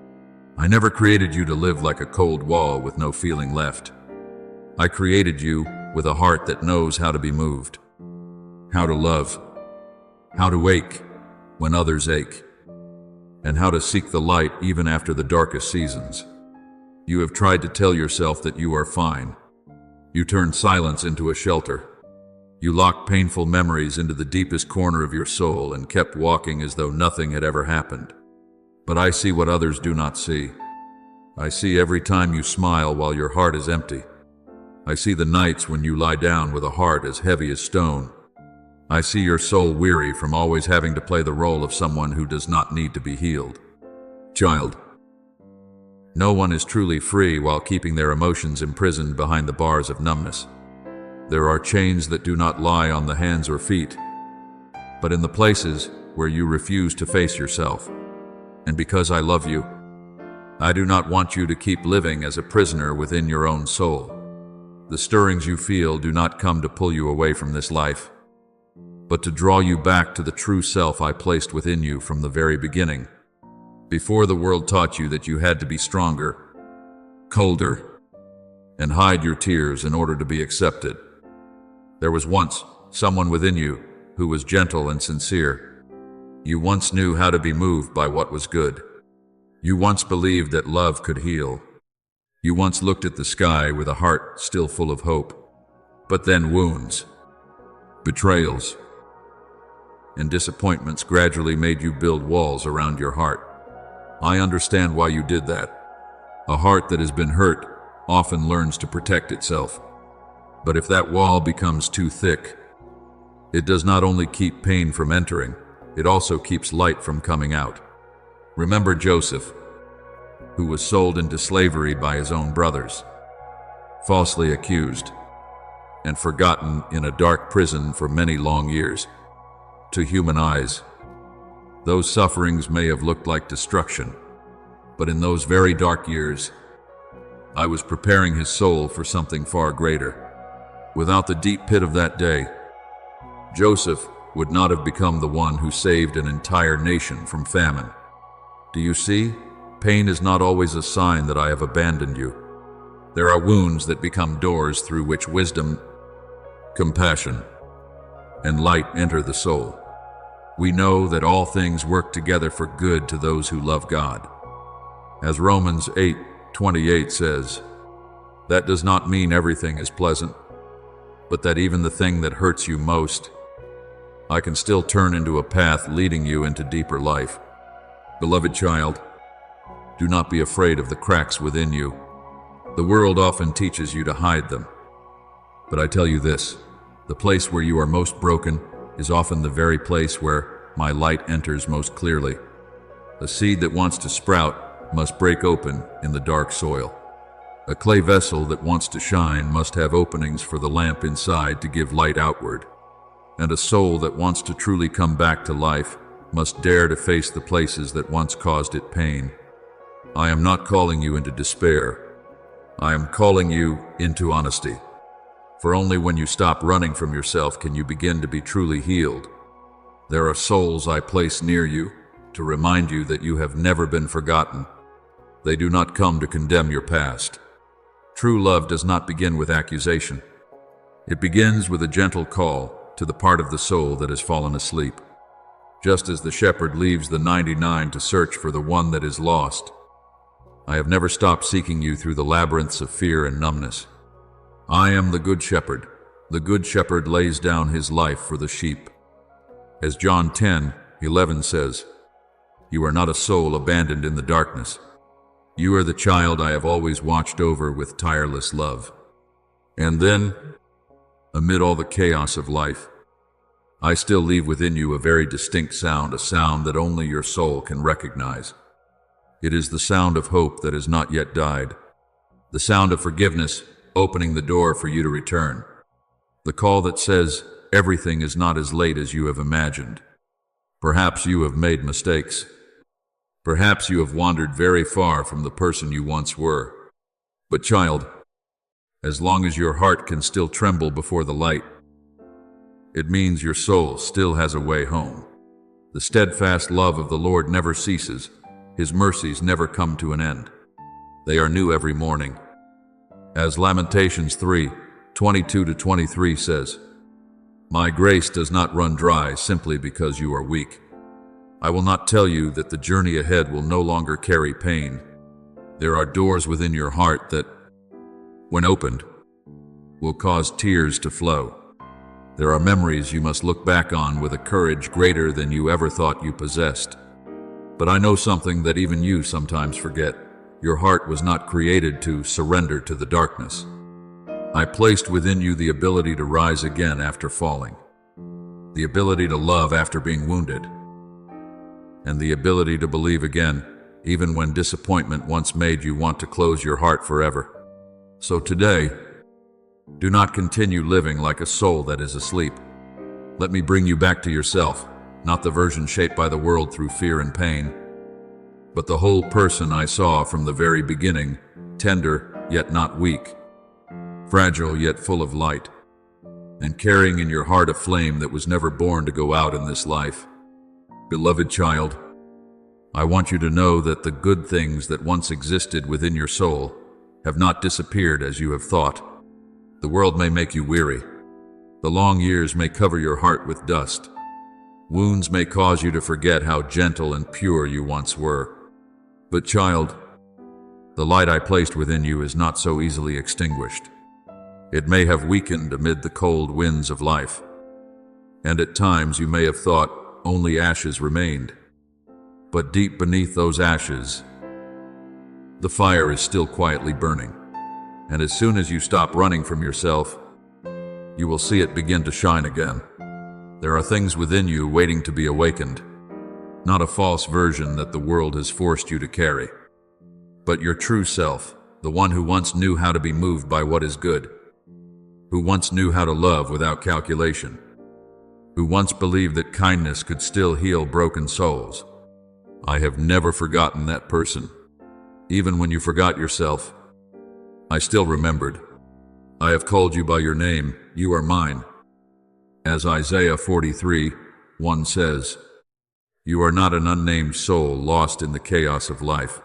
I never created you to live like a cold wall with no feeling left. I created you with a heart that knows how to be moved, how to love, how to wake when others ache, and how to seek the light even after the darkest seasons. You have tried to tell yourself that you are fine. You turned silence into a shelter. You locked painful memories into the deepest corner of your soul and kept walking as though nothing had ever happened. But I see what others do not see. I see every time you smile while your heart is empty. I see the nights when you lie down with a heart as heavy as stone. I see your soul weary from always having to play the role of someone who does not need to be healed. Child, no one is truly free while keeping their emotions imprisoned behind the bars of numbness. There are chains that do not lie on the hands or feet, but in the places where you refuse to face yourself. And because I love you, I do not want you to keep living as a prisoner within your own soul. The stirrings you feel do not come to pull you away from this life, but to draw you back to the true self I placed within you from the very beginning, before the world taught you that you had to be stronger, colder, and hide your tears in order to be accepted. There was once someone within you who was gentle and sincere. You once knew how to be moved by what was good. You once believed that love could heal. You once looked at the sky with a heart still full of hope. But then wounds, betrayals, and disappointments gradually made you build walls around your heart. I understand why you did that. A heart that has been hurt often learns to protect itself. But if that wall becomes too thick, it does not only keep pain from entering, it also keeps light from coming out. Remember Joseph, who was sold into slavery by his own brothers, falsely accused, and forgotten in a dark prison for many long years. To human eyes, those sufferings may have looked like destruction, but in those very dark years, I was preparing his soul for something far greater. Without the deep pit of that day, Joseph would not have become the one who saved an entire nation from famine. Do you see? Pain is not always a sign that I have abandoned you. There are wounds that become doors through which wisdom, compassion, and light enter the soul. We know that all things work together for good to those who love God. As Romans 8:28 says, that does not mean everything is pleasant, but that even the thing that hurts you most, I can still turn into a path leading you into deeper life. Beloved child, do not be afraid of the cracks within you. The world often teaches you to hide them. But I tell you this, the place where you are most broken is often the very place where my light enters most clearly. A seed that wants to sprout must break open in the dark soil. A clay vessel that wants to shine must have openings for the lamp inside to give light outward. And a soul that wants to truly come back to life must dare to face the places that once caused it pain. I am not calling you into despair. I am calling you into honesty. For only when you stop running from yourself can you begin to be truly healed. There are souls I place near you to remind you that you have never been forgotten. They do not come to condemn your past. True love does not begin with accusation. It begins with a gentle call to the part of the soul that has fallen asleep. Just as the shepherd leaves the 99 to search for the one that is lost, I have never stopped seeking you through the labyrinths of fear and numbness. I am the good shepherd. The good shepherd lays down his life for the sheep. As John 10:11 says, you are not a soul abandoned in the darkness. You are the child I have always watched over with tireless love. And then, amid all the chaos of life, I still leave within you a very distinct sound, a sound that only your soul can recognize. It is the sound of hope that has not yet died, the sound of forgiveness opening the door for you to return, the call that says everything is not as late as you have imagined. Perhaps you have made mistakes. Perhaps you have wandered very far from the person you once were. But child, as long as your heart can still tremble before the light, it means your soul still has a way home. The steadfast love of the Lord never ceases. His mercies never come to an end. They are new every morning. As Lamentations 3:22-23 says, my grace does not run dry simply because you are weak. I will not tell you that the journey ahead will no longer carry pain. There are doors within your heart that, when opened, will cause tears to flow. There are memories you must look back on with a courage greater than you ever thought you possessed. But I know something that even you sometimes forget. Your heart was not created to surrender to the darkness. I placed within you the ability to rise again after falling, the ability to love after being wounded, and the ability to believe again, even when disappointment once made you want to close your heart forever. So today, do not continue living like a soul that is asleep. Let me bring you back to yourself, not the version shaped by the world through fear and pain, but the whole person I saw from the very beginning, tender yet not weak, fragile yet full of light, and carrying in your heart a flame that was never born to go out in this life. Beloved child, I want you to know that the good things that once existed within your soul have not disappeared as you have thought. The world may make you weary. The long years may cover your heart with dust. Wounds may cause you to forget how gentle and pure you once were. But child, the light I placed within you is not so easily extinguished. It may have weakened amid the cold winds of life, and at times you may have thought only ashes remained. But deep beneath those ashes, the fire is still quietly burning. And as soon as you stop running from yourself, you will see it begin to shine again. There are things within you waiting to be awakened, not a false version that the world has forced you to carry, but your true self, the one who once knew how to be moved by what is good, who once knew how to love without calculation, who once believed that kindness could still heal broken souls. I have never forgotten that person. Even when you forgot yourself, I still remembered. I have called you by your name. You are mine. As Isaiah 43:1 says, you are not an unnamed soul lost in the chaos of life.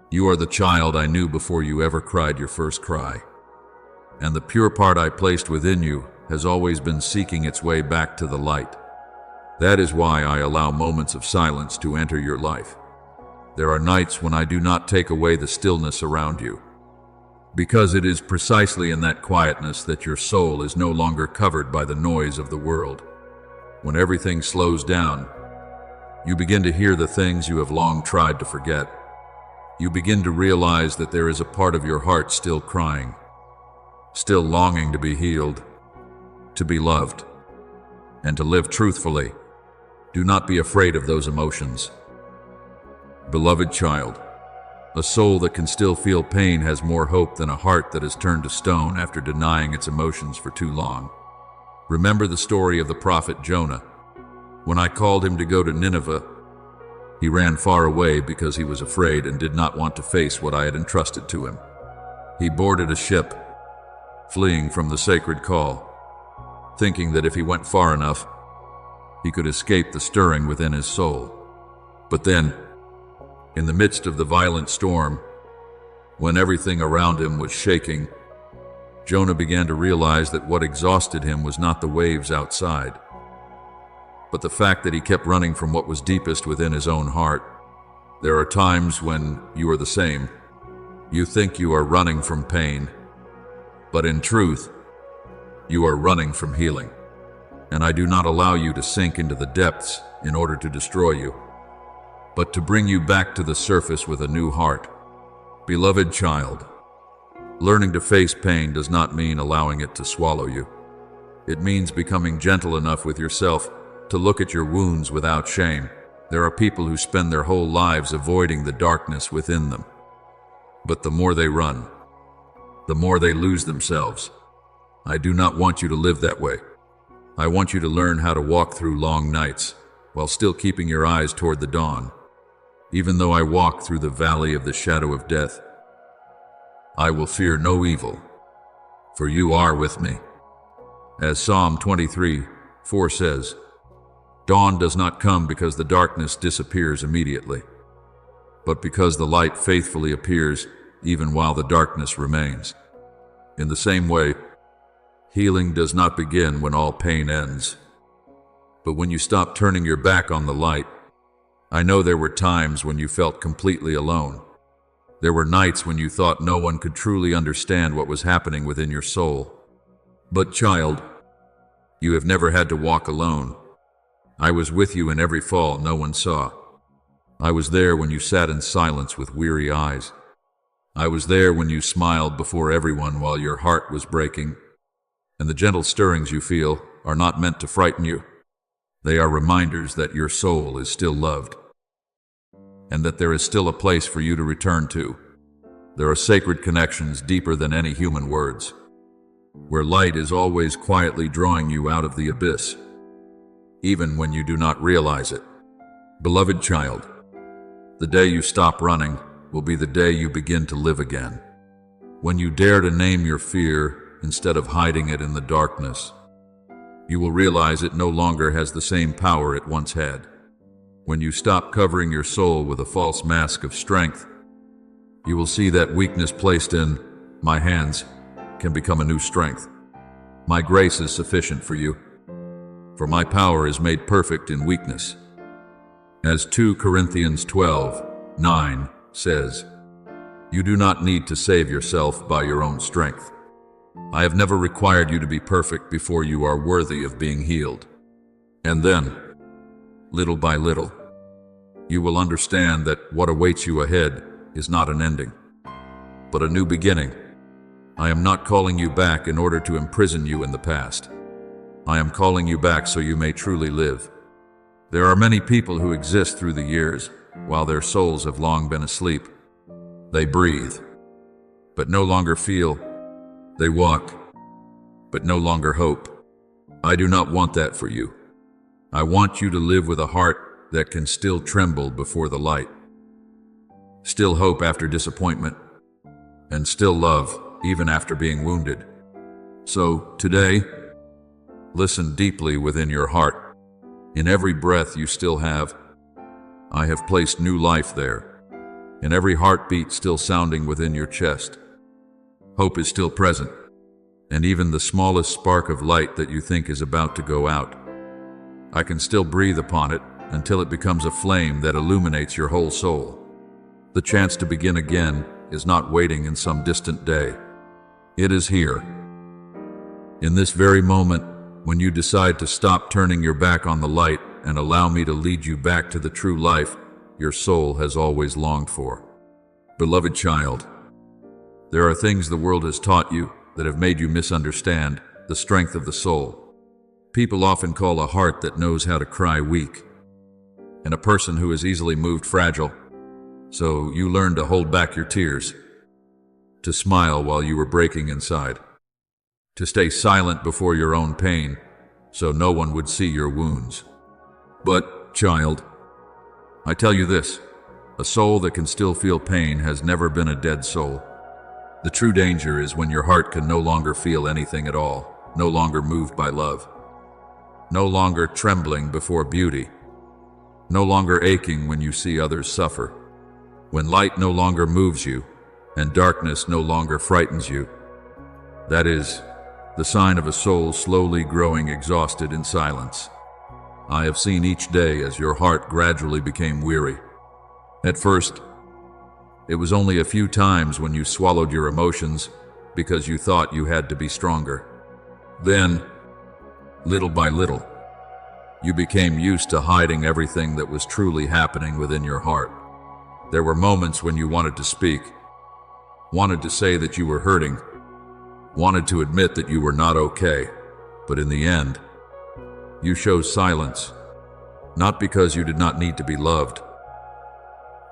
You are the child I knew before you ever cried your first cry. And the pure part I placed within you has always been seeking its way back to the light. That is why I allow moments of silence to enter your life. There are nights when I do not take away the stillness around you, because it is precisely in that quietness that your soul is no longer covered by the noise of the world. When everything slows down, you begin to hear the things you have long tried to forget. You begin to realize that there is a part of your heart still crying, still longing to be healed, to be loved, and to live truthfully. Do not be afraid of those emotions. Beloved child, a soul that can still feel pain has more hope than a heart that has turned to stone after denying its emotions for too long. Remember the story of the prophet Jonah. When I called him to go to Nineveh, he ran far away because he was afraid and did not want to face what I had entrusted to him. He boarded a ship, fleeing from the sacred call, thinking that if he went far enough, he could escape the stirring within his soul. But then, in the midst of the violent storm, when everything around him was shaking, Jonah began to realize that what exhausted him was not the waves outside, but the fact that he kept running from what was deepest within his own heart. There are times when you are the same. You think you are running from pain, but in truth, you are running from healing. And I do not allow you to sink into the depths in order to destroy you, but to bring you back to the surface with a new heart. Beloved child, learning to face pain does not mean allowing it to swallow you. It means becoming gentle enough with yourself to look at your wounds without shame. There are people who spend their whole lives avoiding the darkness within them. But the more they run, the more they lose themselves. I do not want you to live that way. I want you to learn how to walk through long nights while still keeping your eyes toward the dawn. Even though I walk through the valley of the shadow of death, I will fear no evil, for you are with me. As Psalm 23:4 says, dawn does not come because the darkness disappears immediately, but because the light faithfully appears even while the darkness remains. In the same way, healing does not begin when all pain ends, but when you stop turning your back on the light I know there were times when you felt completely alone. There were nights when you thought no one could truly understand what was happening within your soul. But child, you have never had to walk alone. I was with you in every fall no one saw. I was there when you sat in silence with weary eyes. I was there when you smiled before everyone while your heart was breaking. And the gentle stirrings you feel are not meant to frighten you. They are reminders that your soul is still loved, and that there is still a place for you to return to. There are sacred connections deeper than any human words, where light is always quietly drawing you out of the abyss, even when you do not realize it. Beloved child, the day you stop running will be the day you begin to live again. When you dare to name your fear instead of hiding it in the darkness, you will realize it no longer has the same power it once had. When you stop covering your soul with a false mask of strength, you will see that weakness placed in my hands can become a new strength. My grace is sufficient for you, for my power is made perfect in weakness. As 2 Corinthians 12:9 says, you do not need to save yourself by your own strength. I have never required you to be perfect before you are worthy of being healed. And then, little by little, you will understand that what awaits you ahead is not an ending, but a new beginning. I am not calling you back in order to imprison you in the past. I am calling you back so you may truly live. There are many people who exist through the years while their souls have long been asleep. They breathe, but no longer feel. They walk, but no longer hope. I do not want that for you. I want you to live with a heart that can still tremble before the light, still hope after disappointment, and still love even after being wounded. So today, listen deeply within your heart. In every breath you still have, I have placed new life there. In every heartbeat still sounding within your chest, hope is still present, and even the smallest spark of light that you think is about to go out, I can still breathe upon it until it becomes a flame that illuminates your whole soul. The chance to begin again is not waiting in some distant day. It is here. In this very moment, when you decide to stop turning your back on the light and allow me to lead you back to the true life your soul has always longed for. Beloved child, there are things the world has taught you that have made you misunderstand the strength of the soul. People often call a heart that knows how to cry weak, and a person who is easily moved fragile. So you learn to hold back your tears, to smile while you were breaking inside, to stay silent before your own pain so no one would see your wounds. But, child, I tell you this, a soul that can still feel pain has never been a dead soul. The true danger is when your heart can no longer feel anything at all, no longer moved by love, no longer trembling before beauty, no longer aching when you see others suffer, when light no longer moves you and darkness no longer frightens you. That is the sign of a soul slowly growing exhausted in silence. I have seen each day as your heart gradually became weary. At first, it was only a few times when you swallowed your emotions because you thought you had to be stronger. Then, little by little, you became used to hiding everything that was truly happening within your heart. There were moments when you wanted to speak, wanted to say that you were hurting, wanted to admit that you were not okay, but in the end, you chose silence, not because you did not need to be loved,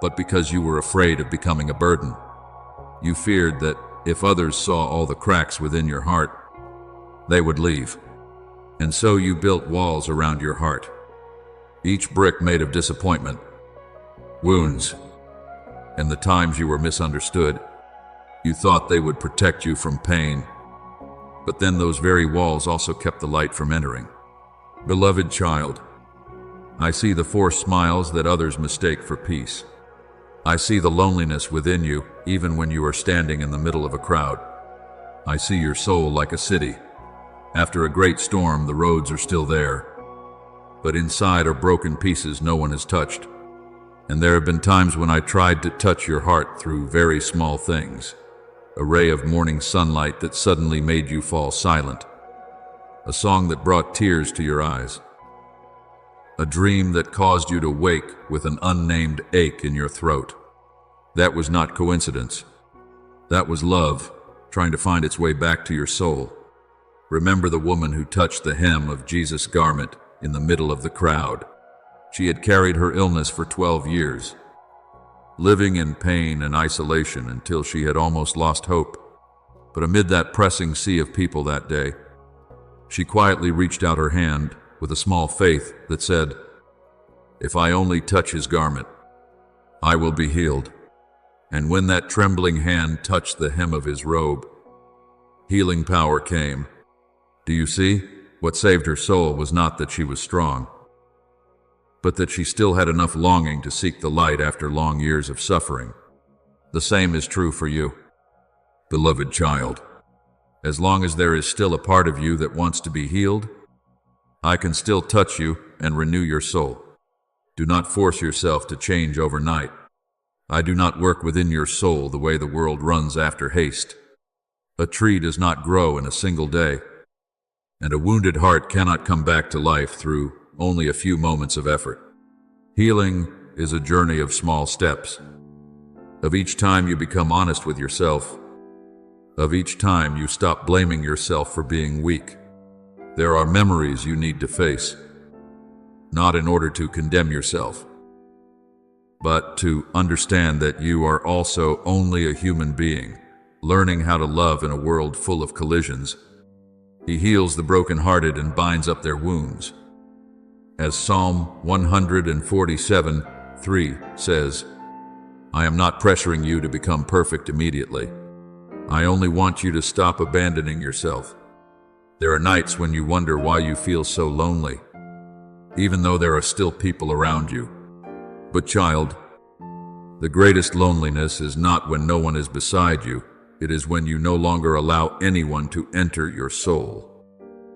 but because you were afraid of becoming a burden. You feared that if others saw all the cracks within your heart, they would leave. And so you built walls around your heart, each brick made of disappointment, wounds, and the times you were misunderstood. You thought they would protect you from pain, but then those very walls also kept the light from entering. Beloved child, I see the forced smiles that others mistake for peace. I see the loneliness within you, even when you are standing in the middle of a crowd. I see your soul like a city. After a great storm, the roads are still there, but inside are broken pieces no one has touched. And there have been times when I tried to touch your heart through very small things. A ray of morning sunlight that suddenly made you fall silent. A song that brought tears to your eyes. A dream that caused you to wake with an unnamed ache in your throat. That was not coincidence. That was love, trying to find its way back to your soul. Remember the woman who touched the hem of Jesus' garment in the middle of the crowd. She had carried her illness for 12 years, living in pain and isolation until she had almost lost hope. But amid that pressing sea of people that day, she quietly reached out her hand with a small faith that said, "If I only touch his garment, I will be healed." And when that trembling hand touched the hem of his robe, healing power came. Do you see? What saved her soul was not that she was strong, but that she still had enough longing to seek the light after long years of suffering. The same is true for you, beloved child. As long as there is still a part of you that wants to be healed, I can still touch you and renew your soul. Do not force yourself to change overnight. I do not work within your soul the way the world runs after haste. A tree does not grow in a single day, and a wounded heart cannot come back to life through only a few moments of effort. Healing is a journey of small steps, of each time you become honest with yourself, of each time you stop blaming yourself for being weak. There are memories you need to face, not in order to condemn yourself, but to understand that you are also only a human being, learning how to love in a world full of collisions. He heals the brokenhearted and binds up their wounds. As Psalm 147:3 says, I am not pressuring you to become perfect immediately. I only want you to stop abandoning yourself. There are nights when you wonder why you feel so lonely, even though there are still people around you. But child, the greatest loneliness is not when no one is beside you. It is when you no longer allow anyone to enter your soul.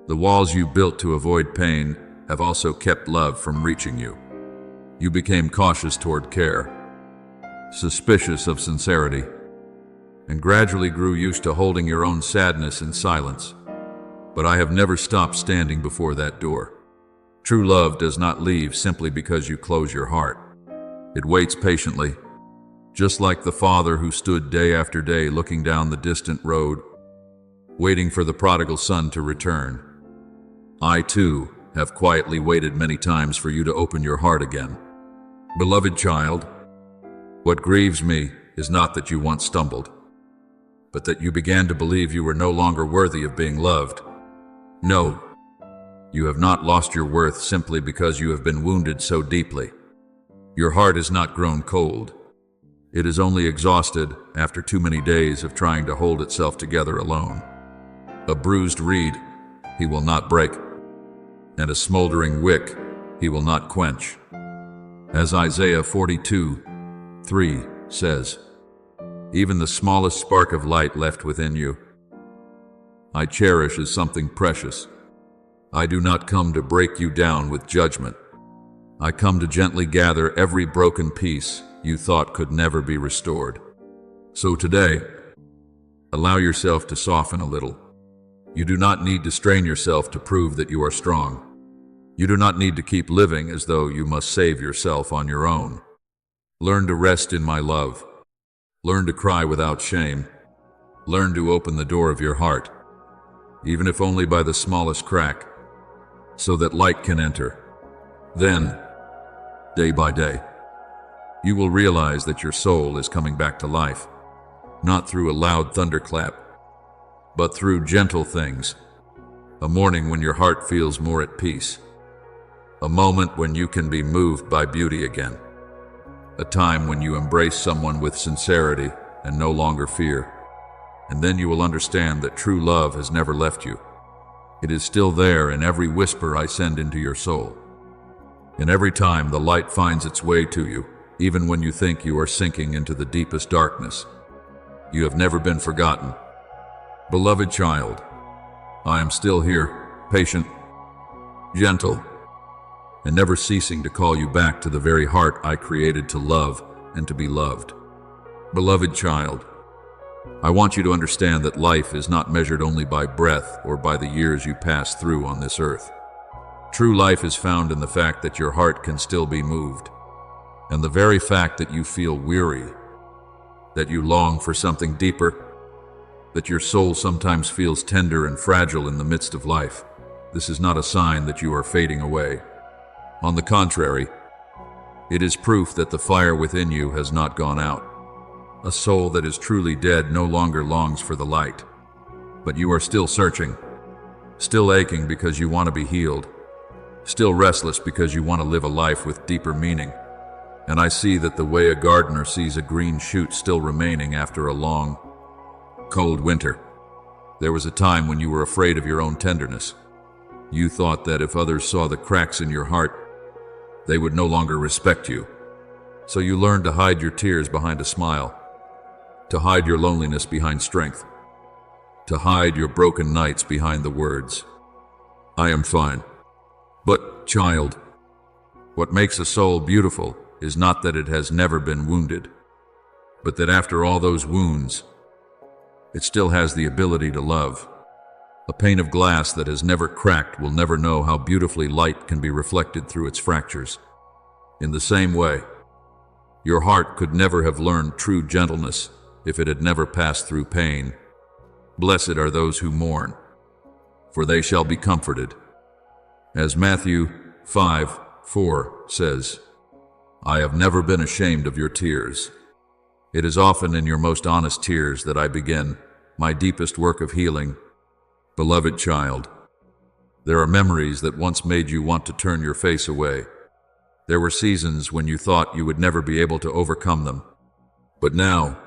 The walls you built to avoid pain have also kept love from reaching you. You became cautious toward care, suspicious of sincerity, and gradually grew used to holding your own sadness in silence. But I have never stopped standing before that door. True love does not leave simply because you close your heart. It waits patiently, just like the father who stood day after day looking down the distant road, waiting for the prodigal son to return. I, too, have quietly waited many times for you to open your heart again. Beloved child, what grieves me is not that you once stumbled, but that you began to believe you were no longer worthy of being loved. No, you have not lost your worth simply because you have been wounded so deeply. Your heart has not grown cold. It is only exhausted after too many days of trying to hold itself together alone. A bruised reed he will not break, and a smoldering wick he will not quench. As Isaiah 42:3 says, even the smallest spark of light left within you, I cherish as something precious. I do not come to break you down with judgment. I come to gently gather every broken piece you thought could never be restored. So today, allow yourself to soften a little. You do not need to strain yourself to prove that you are strong. You do not need to keep living as though you must save yourself on your own. Learn to rest in my love. Learn to cry without shame. Learn to open the door of your heart, even if only by the smallest crack, so that light can enter. Then, day by day, you will realize that your soul is coming back to life, not through a loud thunderclap, but through gentle things. A morning when your heart feels more at peace. A moment when you can be moved by beauty again. A time when you embrace someone with sincerity and no longer fear. And then you will understand that true love has never left you. It is still there in every whisper I send into your soul. And every time the light finds its way to you, even when you think you are sinking into the deepest darkness. You have never been forgotten. Beloved child, I am still here, patient, gentle, and never ceasing to call you back to the very heart I created to love and to be loved. Beloved child, I want you to understand that life is not measured only by breath or by the years you pass through on this earth. True life is found in the fact that your heart can still be moved, and the very fact that you feel weary, that you long for something deeper, that your soul sometimes feels tender and fragile in the midst of life. This is not a sign that you are fading away. On the contrary, it is proof that the fire within you has not gone out. A soul that is truly dead no longer longs for the light, but you are still searching, still aching because you want to be healed, still restless because you want to live a life with deeper meaning. And I see that the way a gardener sees a green shoot still remaining after a long, cold winter. There was a time when you were afraid of your own tenderness. You thought that if others saw the cracks in your heart, they would no longer respect you. So you learned to hide your tears behind a smile, to hide your loneliness behind strength, to hide your broken nights behind the words, "I am fine." But, child, what makes a soul beautiful is not that it has never been wounded, but that after all those wounds, it still has the ability to love. A pane of glass that has never cracked will never know how beautifully light can be reflected through its fractures. In the same way, your heart could never have learned true gentleness if it had never passed through pain. Blessed are those who mourn, for they shall be comforted. As Matthew 5:4 says, "I have never been ashamed of your tears." It is often in your most honest tears that I begin my deepest work of healing. Beloved child, there are memories that once made you want to turn your face away. There were seasons when you thought you would never be able to overcome them. But now,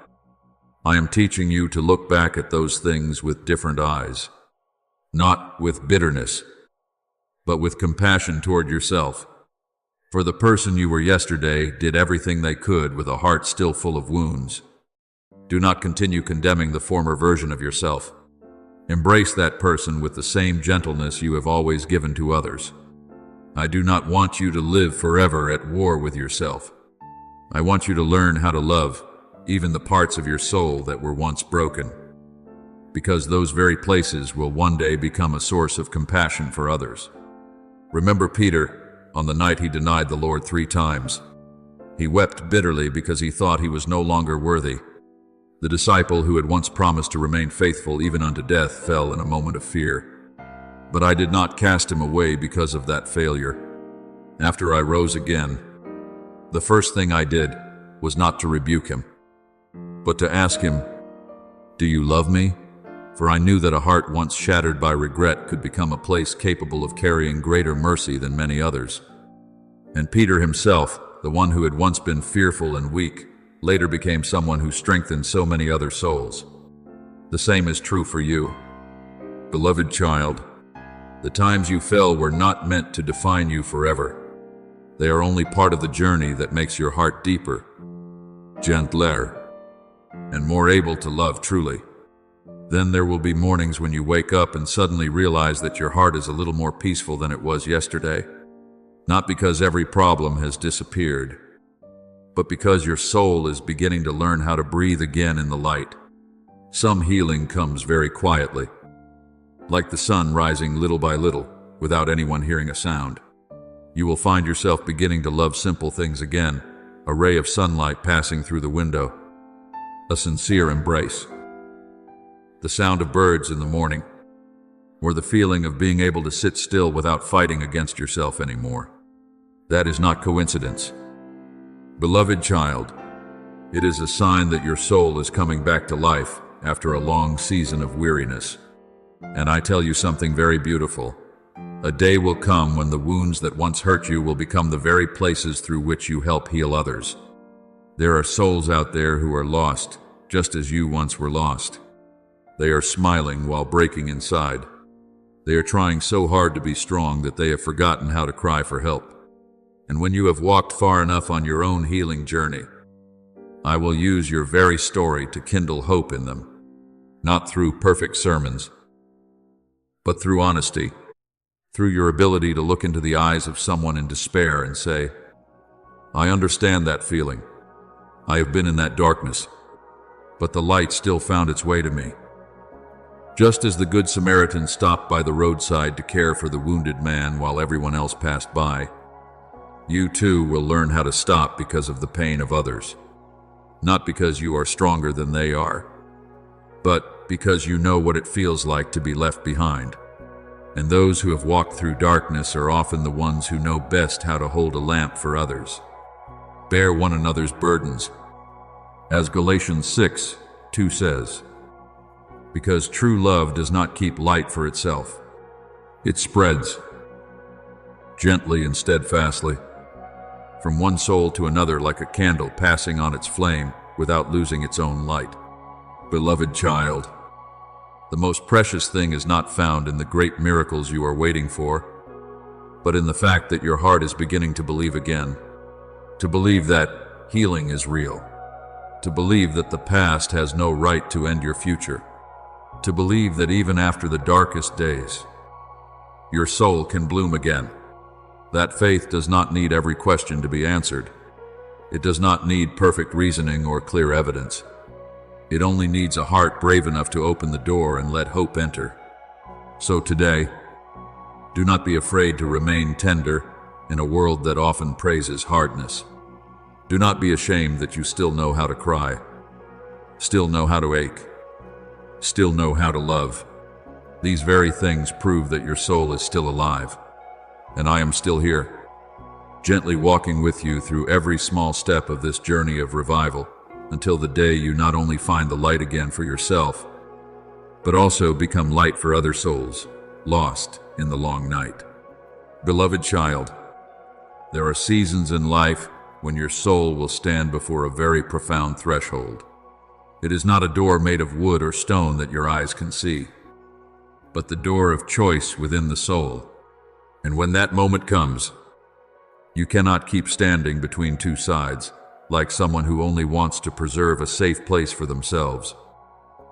I am teaching you to look back at those things with different eyes, not with bitterness, but with compassion toward yourself. For the person you were yesterday did everything they could with a heart still full of wounds. Do not continue condemning the former version of yourself. Embrace that person with the same gentleness you have always given to others. I do not want you to live forever at war with yourself. I want you to learn how to love even the parts of your soul that were once broken, because those very places will one day become a source of compassion for others. Remember Peter, on the night he denied the Lord 3 times. He wept bitterly because he thought he was no longer worthy. The disciple who had once promised to remain faithful even unto death fell in a moment of fear. But I did not cast him away because of that failure. After I rose again, the first thing I did was not to rebuke him, but to ask him, "Do you love me?" For I knew that a heart once shattered by regret could become a place capable of carrying greater mercy than many others. And Peter himself, the one who had once been fearful and weak, later became someone who strengthened so many other souls. The same is true for you. Beloved child, the times you fell were not meant to define you forever. They are only part of the journey that makes your heart deeper, gentler, and more able to love truly. Then there will be mornings when you wake up and suddenly realize that your heart is a little more peaceful than it was yesterday. Not because every problem has disappeared, but because your soul is beginning to learn how to breathe again in the light. Some healing comes very quietly, like the sun rising little by little without anyone hearing a sound. You will find yourself beginning to love simple things again, a ray of sunlight passing through the window, a sincere embrace, the sound of birds in the morning, or the feeling of being able to sit still without fighting against yourself anymore. That is not coincidence. Beloved child, it is a sign that your soul is coming back to life after a long season of weariness. And I tell you something very beautiful. A day will come when the wounds that once hurt you will become the very places through which you help heal others. There are souls out there who are lost, just as you once were lost. They are smiling while breaking inside. They are trying so hard to be strong that they have forgotten how to cry for help. And when you have walked far enough on your own healing journey, I will use your very story to kindle hope in them, not through perfect sermons, but through honesty, through your ability to look into the eyes of someone in despair and say, "I understand that feeling. I have been in that darkness, but the light still found its way to me." Just as the Good Samaritan stopped by the roadside to care for the wounded man while everyone else passed by, you too will learn how to stop because of the pain of others. Not because you are stronger than they are, but because you know what it feels like to be left behind. And those who have walked through darkness are often the ones who know best how to hold a lamp for others. Bear one another's burdens. As Galatians 6:2 says, because true love does not keep light for itself. It spreads gently and steadfastly from one soul to another like a candle passing on its flame without losing its own light. Beloved child, the most precious thing is not found in the great miracles you are waiting for, but in the fact that your heart is beginning to believe again, to believe that healing is real, to believe that the past has no right to end your future, to believe that even after the darkest days, your soul can bloom again. That faith does not need every question to be answered. It does not need perfect reasoning or clear evidence. It only needs a heart brave enough to open the door and let hope enter. So today, do not be afraid to remain tender in a world that often praises hardness. Do not be ashamed that you still know how to cry, still know how to ache, still know how to love. These very things prove that your soul is still alive, and I am still here, gently walking with you through every small step of this journey of revival, until the day you not only find the light again for yourself, but also become light for other souls lost in the long night. Beloved child, there are seasons in life when your soul will stand before a very profound threshold. It is not a door made of wood or stone that your eyes can see, but the door of choice within the soul. And when that moment comes, you cannot keep standing between two sides, like someone who only wants to preserve a safe place for themselves.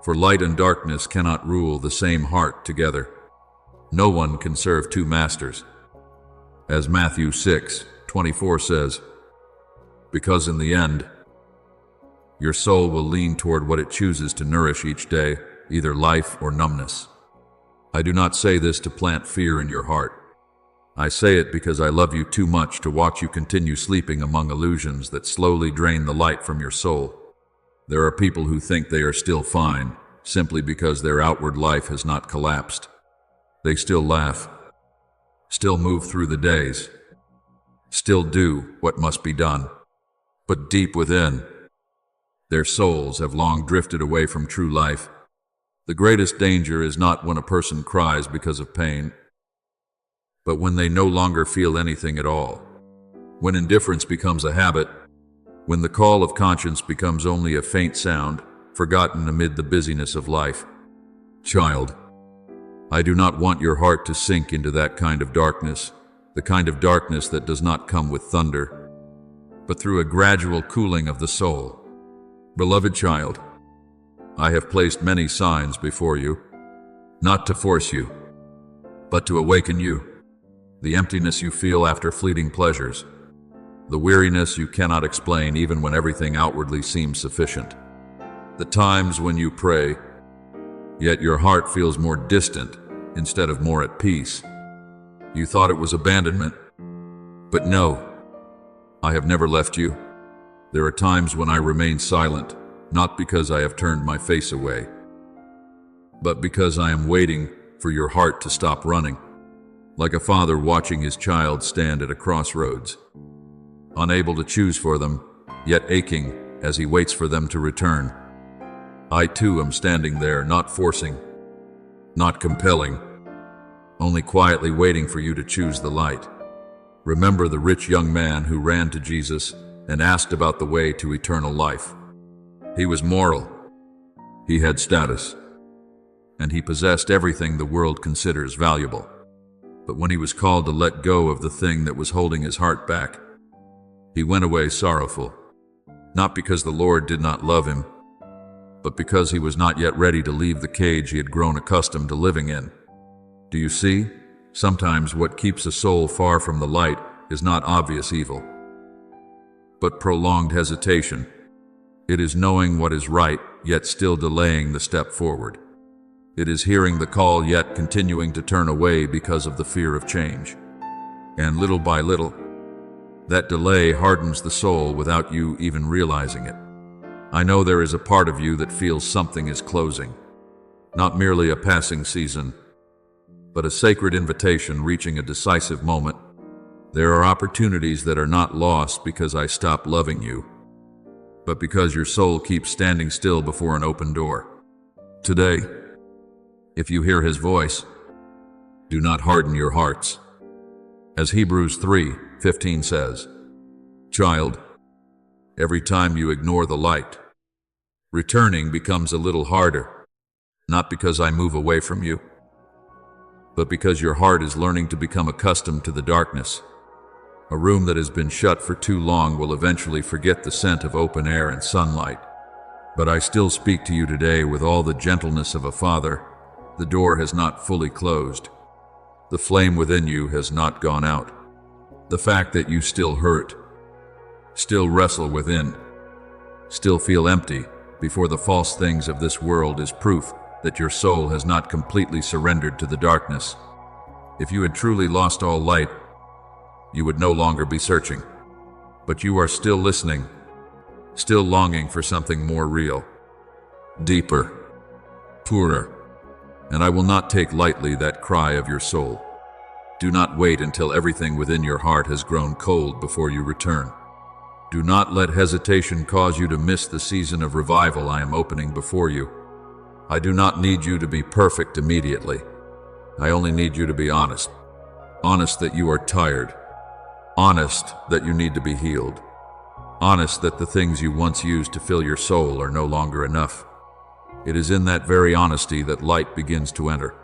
For light and darkness cannot rule the same heart together. No one can serve two masters. As Matthew 6:24 says, because in the end, your soul will lean toward what it chooses to nourish each day, either life or numbness. I do not say this to plant fear in your heart. I say it because I love you too much to watch you continue sleeping among illusions that slowly drain the light from your soul. There are people who think they are still fine, simply because their outward life has not collapsed. They still laugh, still move through the days, still do what must be done. But deep within, their souls have long drifted away from true life. The greatest danger is not when a person cries because of pain, but when they no longer feel anything at all. When indifference becomes a habit, when the call of conscience becomes only a faint sound, forgotten amid the busyness of life. Child, I do not want your heart to sink into that kind of darkness, the kind of darkness that does not come with thunder, but through a gradual cooling of the soul. Beloved child, I have placed many signs before you, not to force you, but to awaken you. The emptiness you feel after fleeting pleasures, the weariness you cannot explain even when everything outwardly seems sufficient, the times when you pray, yet your heart feels more distant instead of more at peace. You thought it was abandonment, but no, I have never left you. There are times when I remain silent, not because I have turned my face away, but because I am waiting for your heart to stop running, like a father watching his child stand at a crossroads, unable to choose for them, yet aching as he waits for them to return. I too am standing there, not forcing, not compelling, only quietly waiting for you to choose the light. Remember the rich young man who ran to Jesus and asked about the way to eternal life. He was moral, he had status, and he possessed everything the world considers valuable. But when he was called to let go of the thing that was holding his heart back, he went away sorrowful, not because the Lord did not love him, but because he was not yet ready to leave the cage he had grown accustomed to living in. Do you see? Sometimes what keeps a soul far from the light is not obvious evil, but prolonged hesitation. It is knowing what is right, yet still delaying the step forward. It is hearing the call, yet continuing to turn away because of the fear of change. And little by little, that delay hardens the soul without you even realizing it. I know there is a part of you that feels something is closing, not merely a passing season, but a sacred invitation reaching a decisive moment. There are opportunities that are not lost because I stopped loving you, but because your soul keeps standing still before an open door. Today, if you hear his voice, do not harden your hearts. As Hebrews 3:15 says, "Child, every time you ignore the light, returning becomes a little harder, not because I move away from you, but because your heart is learning to become accustomed to the darkness. A room that has been shut for too long will eventually forget the scent of open air and sunlight. But I still speak to you today with all the gentleness of a father. The door has not fully closed. The flame within you has not gone out. The fact that you still hurt, still wrestle within, still feel empty before the false things of this world is proof that your soul has not completely surrendered to the darkness. If you had truly lost all light, you would no longer be searching. But you are still listening, still longing for something more real, deeper, purer. And I will not take lightly that cry of your soul. Do not wait until everything within your heart has grown cold before you return. Do not let hesitation cause you to miss the season of revival I am opening before you. I do not need you to be perfect immediately. I only need you to be honest. Honest that you are tired. Honest that you need to be healed. Honest that the things you once used to fill your soul are no longer enough. It is in that very honesty that light begins to enter.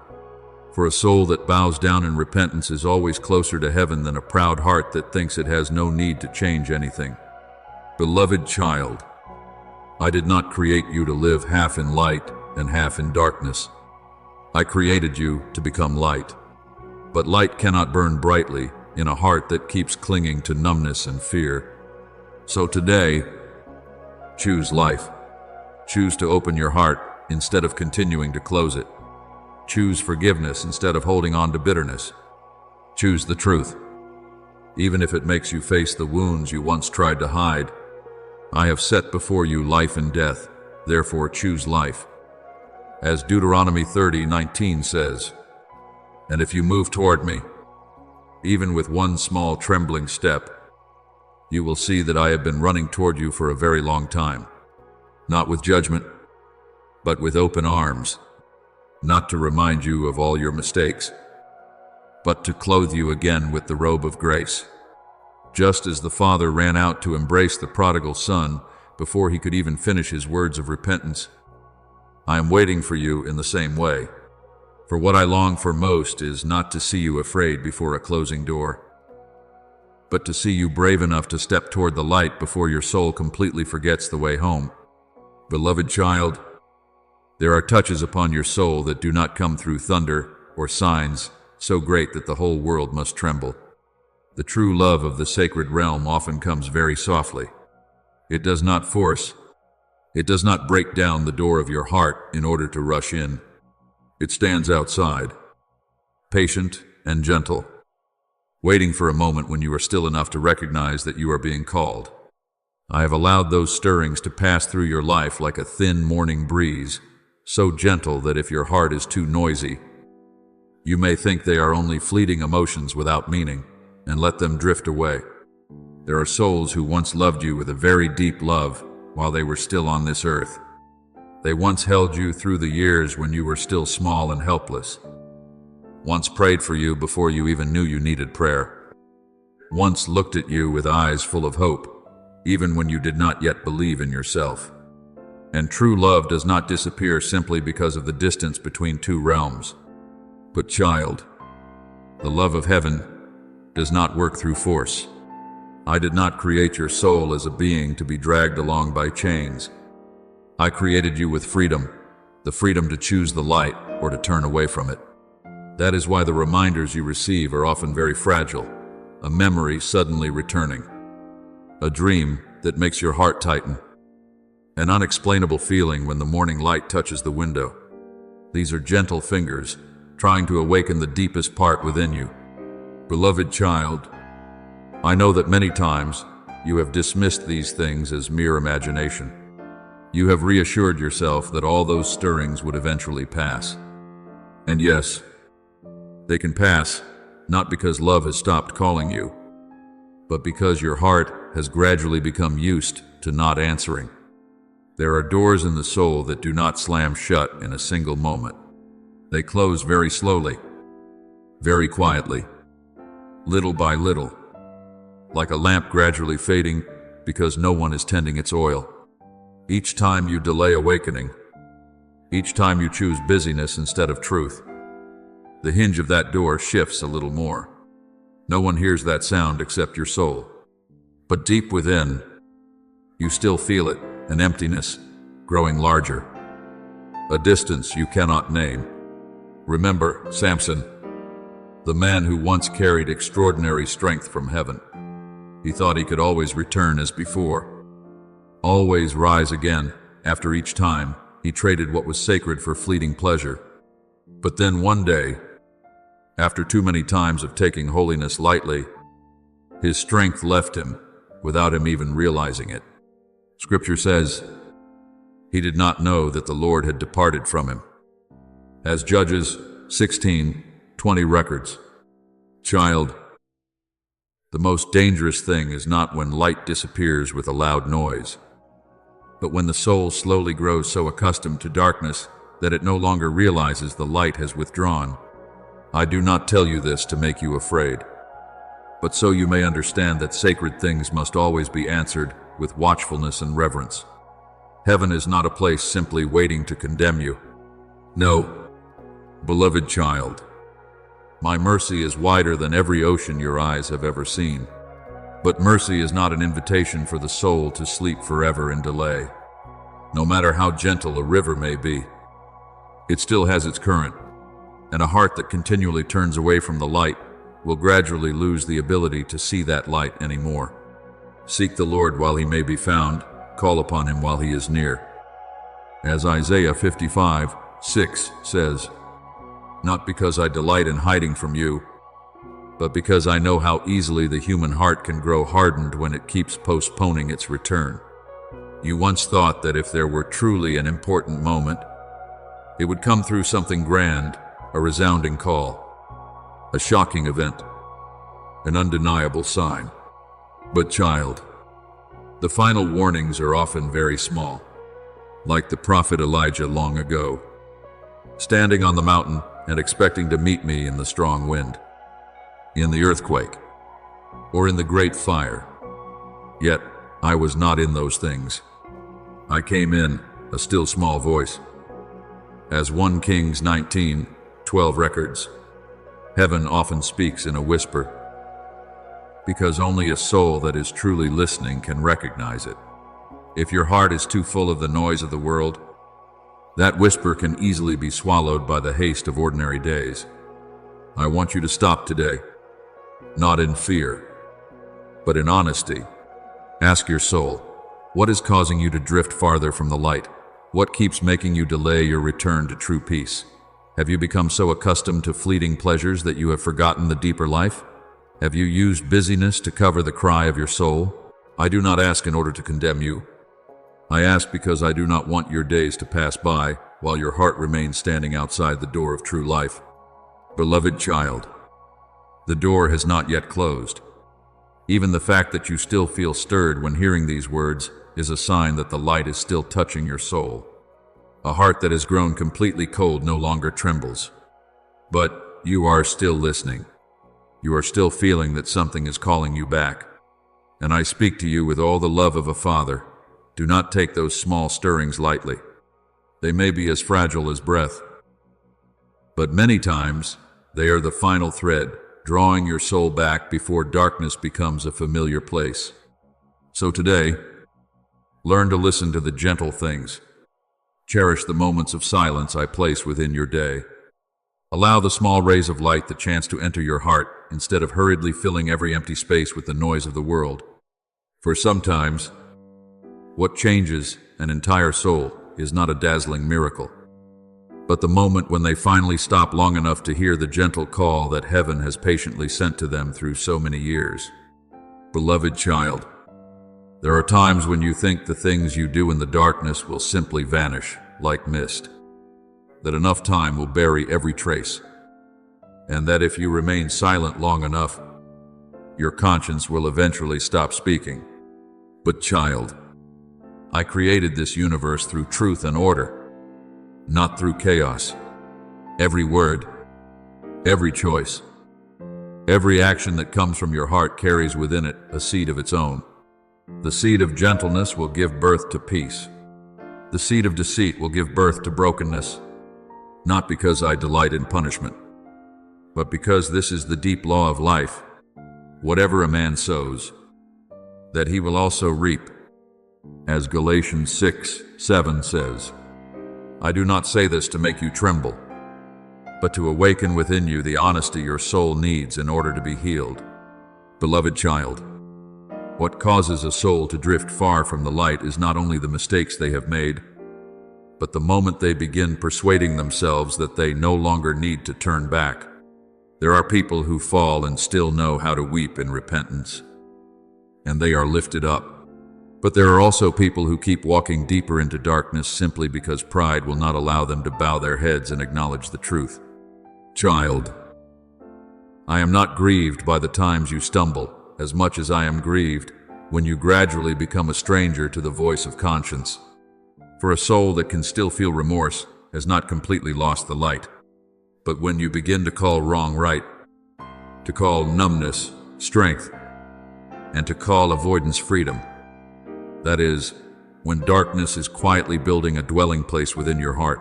For a soul that bows down in repentance is always closer to heaven than a proud heart that thinks it has no need to change anything. Beloved child, I did not create you to live half in light and half in darkness. I created you to become light. But light cannot burn brightly in a heart that keeps clinging to numbness and fear. So today, choose life. Choose to open your heart instead of continuing to close it. Choose forgiveness instead of holding on to bitterness. Choose the truth, even if it makes you face the wounds you once tried to hide. I have set before you life and death, therefore choose life. As Deuteronomy 30:19 says, "And if you move toward me, even with one small trembling step, you will see that I have been running toward you for a very long time, not with judgment, but with open arms, not to remind you of all your mistakes, but to clothe you again with the robe of grace." Just as the father ran out to embrace the prodigal son before he could even finish his words of repentance, I am waiting for you in the same way. For what I long for most is not to see you afraid before a closing door, but to see you brave enough to step toward the light before your soul completely forgets the way home. Beloved child, there are touches upon your soul that do not come through thunder or signs so great that the whole world must tremble. The true love of the sacred realm often comes very softly. It does not force. It does not break down the door of your heart in order to rush in. It stands outside, patient and gentle, waiting for a moment when you are still enough to recognize that you are being called. I have allowed those stirrings to pass through your life like a thin morning breeze, so gentle that if your heart is too noisy, you may think they are only fleeting emotions without meaning, and let them drift away. There are souls who once loved you with a very deep love while they were still on this earth. They once held you through the years when you were still small and helpless. Once prayed for you before you even knew you needed prayer. Once looked at you with eyes full of hope, even when you did not yet believe in yourself. And true love does not disappear simply because of the distance between two realms. But child, the love of heaven does not work through force. I did not create your soul as a being to be dragged along by chains. I created you with freedom, the freedom to choose the light or to turn away from it. That is why the reminders you receive are often very fragile. A memory suddenly returning. A dream that makes your heart tighten. An unexplainable feeling when the morning light touches the window. These are gentle fingers trying to awaken the deepest part within you. Beloved child, I know that many times you have dismissed these things as mere imagination. You have reassured yourself that all those stirrings would eventually pass. And yes, they can pass, not because love has stopped calling you, but because your heart has gradually become used to not answering. There are doors in the soul that do not slam shut in a single moment. They close very slowly, very quietly, little by little, like a lamp gradually fading because no one is tending its oil. Each time you delay awakening, each time you choose busyness instead of truth, the hinge of that door shifts a little more. No one hears that sound except your soul. But deep within, you still feel it, an emptiness growing larger, a distance you cannot name. Remember Samson, the man who once carried extraordinary strength from heaven. He thought he could always return as before, always rise again. After each time, he traded what was sacred for fleeting pleasure. But then one day, after too many times of taking holiness lightly, his strength left him without him even realizing it. Scripture says, he did not know that the Lord had departed from him. As Judges 16:20 records, child, the most dangerous thing is not when light disappears with a loud noise, but when the soul slowly grows so accustomed to darkness that it no longer realizes the light has withdrawn. I do not tell you this to make you afraid, but so you may understand that sacred things must always be answered with watchfulness and reverence. Heaven is not a place simply waiting to condemn you. No, beloved child, my mercy is wider than every ocean your eyes have ever seen. But mercy is not an invitation for the soul to sleep forever in delay. No matter how gentle a river may be, it still has its current, and a heart that continually turns away from the light will gradually lose the ability to see that light anymore. Seek the Lord while he may be found, call upon him while he is near. As Isaiah 55:6 says, not because I delight in hiding from you, but because I know how easily the human heart can grow hardened when it keeps postponing its return. You once thought that if there were truly an important moment, it would come through something grand, a resounding call, a shocking event, an undeniable sign. But child, the final warnings are often very small, like the prophet Elijah long ago, standing on the mountain and expecting to meet me in the strong wind, in the earthquake, or in the great fire. Yet I was not in those things. I came in a still small voice. As 1 Kings 19:12 records, heaven often speaks in a whisper, because only a soul that is truly listening can recognize it. If your heart is too full of the noise of the world, that whisper can easily be swallowed by the haste of ordinary days. I want you to stop today, not in fear, but in honesty. Ask your soul, what is causing you to drift farther from the light? What keeps making you delay your return to true peace? Have you become so accustomed to fleeting pleasures that you have forgotten the deeper life? Have you used busyness to cover the cry of your soul? I do not ask in order to condemn you. I ask because I do not want your days to pass by while your heart remains standing outside the door of true life. Beloved child, the door has not yet closed. Even the fact that you still feel stirred when hearing these words is a sign that the light is still touching your soul. A heart that has grown completely cold no longer trembles. But you are still listening. You are still feeling that something is calling you back. And I speak to you with all the love of a father. Do not take those small stirrings lightly. They may be as fragile as breath, but many times they are the final thread, drawing your soul back before darkness becomes a familiar place. So today, learn to listen to the gentle things. Cherish the moments of silence I place within your day. Allow the small rays of light the chance to enter your heart instead of hurriedly filling every empty space with the noise of the world. For sometimes, what changes an entire soul is not a dazzling miracle, but the moment when they finally stop long enough to hear the gentle call that heaven has patiently sent to them through so many years. Beloved child, there are times when you think the things you do in the darkness will simply vanish like mist, that enough time will bury every trace, and that if you remain silent long enough, your conscience will eventually stop speaking. But child, I created this universe through truth and order, not through chaos. Every word, every choice, every action that comes from your heart carries within it a seed of its own. The seed of gentleness will give birth to peace. The seed of deceit will give birth to brokenness, not because I delight in punishment, but because this is the deep law of life. Whatever a man sows, that he will also reap. As Galatians 6:7 says, I do not say this to make you tremble, but to awaken within you the honesty your soul needs in order to be healed. Beloved child, what causes a soul to drift far from the light is not only the mistakes they have made, but the moment they begin persuading themselves that they no longer need to turn back. There are people who fall and still know how to weep in repentance, and they are lifted up. But there are also people who keep walking deeper into darkness simply because pride will not allow them to bow their heads and acknowledge the truth. Child, I am not grieved by the times you stumble as much as I am grieved when you gradually become a stranger to the voice of conscience. For a soul that can still feel remorse has not completely lost the light. But when you begin to call wrong right, to call numbness strength, and to call avoidance freedom, that is, when darkness is quietly building a dwelling place within your heart,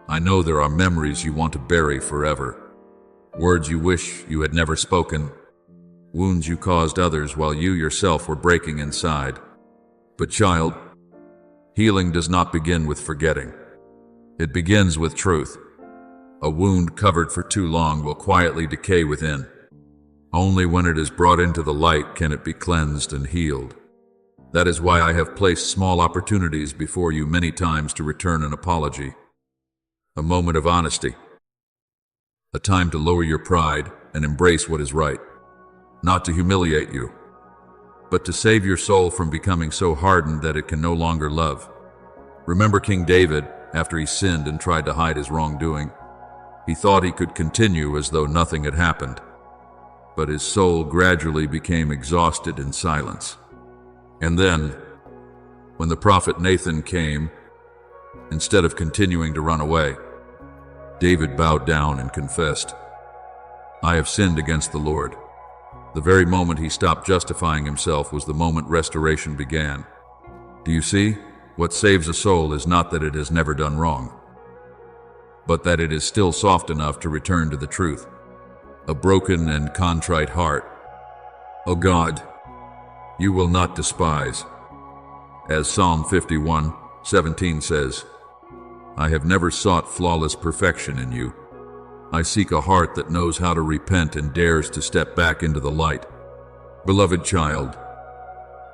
I know there are memories you want to bury forever, words you wish you had never spoken, wounds you caused others while you yourself were breaking inside. But child, healing does not begin with forgetting. It begins with truth. A wound covered for too long will quietly decay within. Only when it is brought into the light can it be cleansed and healed. That is why I have placed small opportunities before you many times to return an apology, a moment of honesty, a time to lower your pride and embrace what is right, not to humiliate you, but to save your soul from becoming so hardened that it can no longer love. Remember King David, after he sinned and tried to hide his wrongdoing. He thought he could continue as though nothing had happened, but his soul gradually became exhausted in silence. And then, when the prophet Nathan came, instead of continuing to run away, David bowed down and confessed, I have sinned against the Lord. The very moment he stopped justifying himself was the moment restoration began. Do you see? What saves a soul is not that it has never done wrong, but that it is still soft enough to return to the truth. A broken and contrite heart, O God, you will not despise. As Psalm 51:17 says, I have never sought flawless perfection in you. I seek a heart that knows how to repent and dares to step back into the light. Beloved child,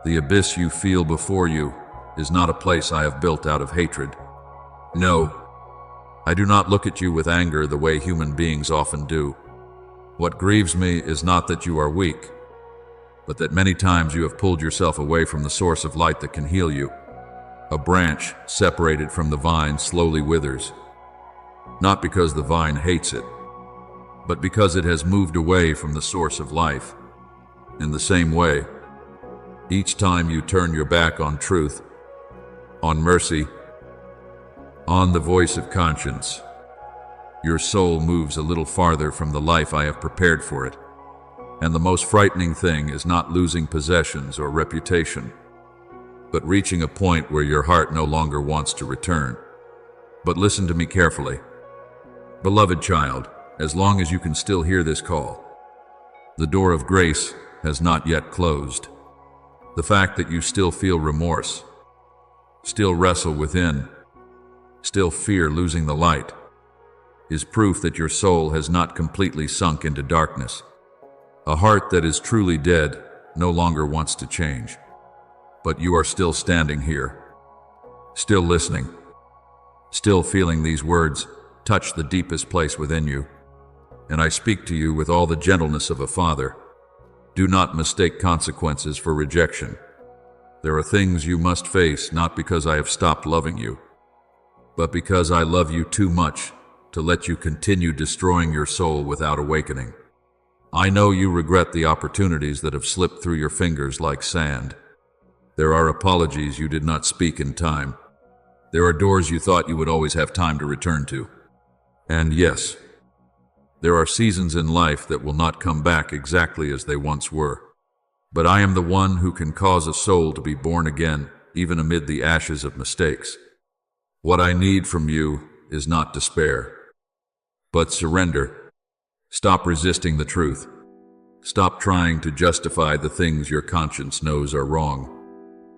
the abyss you feel before you is not a place I have built out of hatred. No, I do not look at you with anger the way human beings often do. What grieves me is not that you are weak, but that many times you have pulled yourself away from the source of light that can heal you. A branch separated from the vine slowly withers, not because the vine hates it, but because it has moved away from the source of life. In the same way, each time you turn your back on truth, on mercy, on the voice of conscience, your soul moves a little farther from the life I have prepared for it. And the most frightening thing is not losing possessions or reputation, but reaching a point where your heart no longer wants to return. But listen to me carefully. Beloved child, as long as you can still hear this call, the door of grace has not yet closed. The fact that you still feel remorse, still wrestle within, still fear losing the light, is proof that your soul has not completely sunk into darkness. A heart that is truly dead no longer wants to change. But you are still standing here, still listening, still feeling these words touch the deepest place within you. And I speak to you with all the gentleness of a father. Do not mistake consequences for rejection. There are things you must face not because I have stopped loving you, but because I love you too much to let you continue destroying your soul without awakening. I know you regret the opportunities that have slipped through your fingers like sand. There are apologies you did not speak in time. There are doors you thought you would always have time to return to. And yes, there are seasons in life that will not come back exactly as they once were. But I am the one who can cause a soul to be born again, even amid the ashes of mistakes. What I need from you is not despair, but surrender. Stop resisting the truth. Stop trying to justify the things your conscience knows are wrong.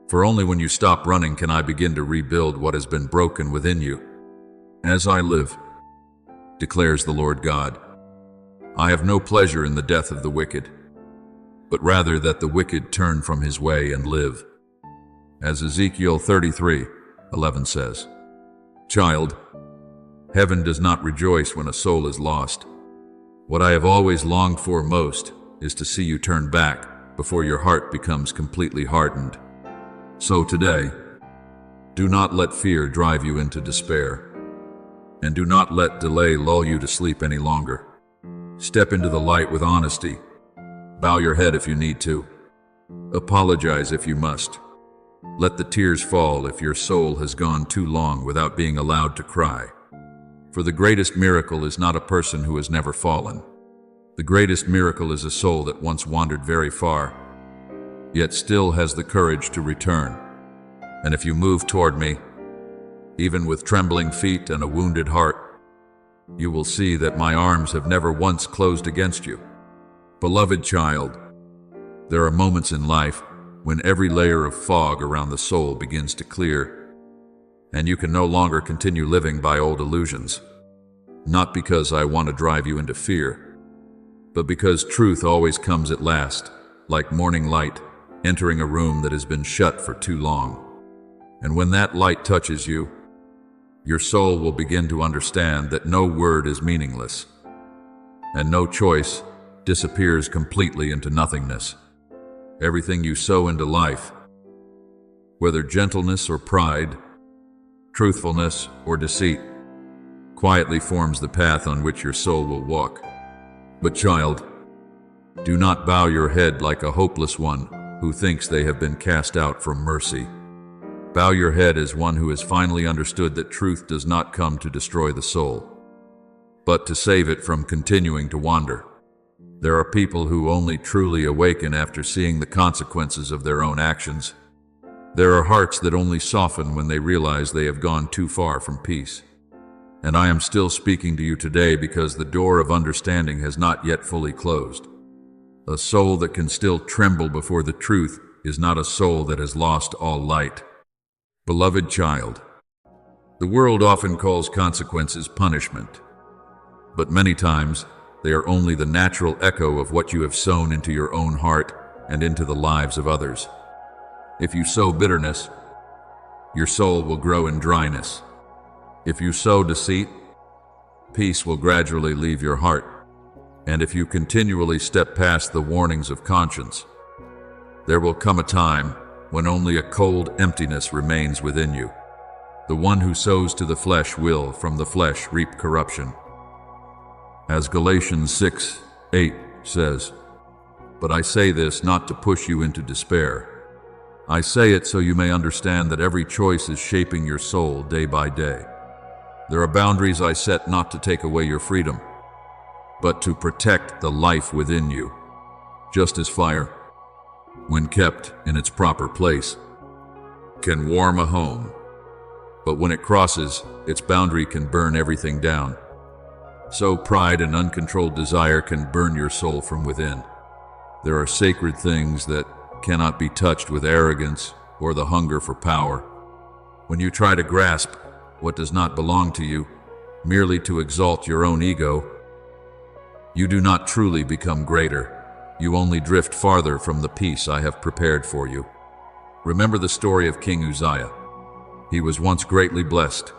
For only when you stop running can I begin to rebuild what has been broken within you. As I live, declares the Lord God, I have no pleasure in the death of the wicked, but rather that the wicked turn from his way and live. As Ezekiel 33:11 says, Child, heaven does not rejoice when a soul is lost. What I have always longed for most is to see you turn back before your heart becomes completely hardened. So today, do not let fear drive you into despair, and do not let delay lull you to sleep any longer. Step into the light with honesty. Bow your head if you need to. Apologize if you must. Let the tears fall if your soul has gone too long without being allowed to cry. For the greatest miracle is not a person who has never fallen. The greatest miracle is a soul that once wandered very far, yet still has the courage to return. And if you move toward me, even with trembling feet and a wounded heart, you will see that my arms have never once closed against you. Beloved child, there are moments in life when every layer of fog around the soul begins to clear, and you can no longer continue living by old illusions. Not because I want to drive you into fear, but because truth always comes at last, like morning light entering a room that has been shut for too long. And when that light touches you, your soul will begin to understand that no word is meaningless, and no choice disappears completely into nothingness. Everything you sow into life, whether gentleness or pride, truthfulness or deceit, quietly forms the path on which your soul will walk. But child, do not bow your head like a hopeless one who thinks they have been cast out from mercy. Bow your head as one who has finally understood that truth does not come to destroy the soul, but to save it from continuing to wander. There are people who only truly awaken after seeing the consequences of their own actions. There are hearts that only soften when they realize they have gone too far from peace. And I am still speaking to you today because the door of understanding has not yet fully closed. A soul that can still tremble before the truth is not a soul that has lost all light. Beloved child, the world often calls consequences punishment, but many times they are only the natural echo of what you have sown into your own heart and into the lives of others. If you sow bitterness, your soul will grow in dryness. If you sow deceit, peace will gradually leave your heart. And if you continually step past the warnings of conscience, there will come a time when only a cold emptiness remains within you. The one who sows to the flesh will, from the flesh, reap corruption. As Galatians 6:8 says, But I say this not to push you into despair. I say it so you may understand that every choice is shaping your soul day by day. There are boundaries I set not to take away your freedom, but to protect the life within you. Just as fire, when kept in its proper place, can warm a home, but when it crosses its boundary can burn everything down. So pride and uncontrolled desire can burn your soul from within. There are sacred things that cannot be touched with arrogance or the hunger for power. When you try to grasp what does not belong to you, merely to exalt your own ego, you do not truly become greater. You only drift farther from the peace I have prepared for you. Remember the story of King Uzziah. He was once greatly blessed,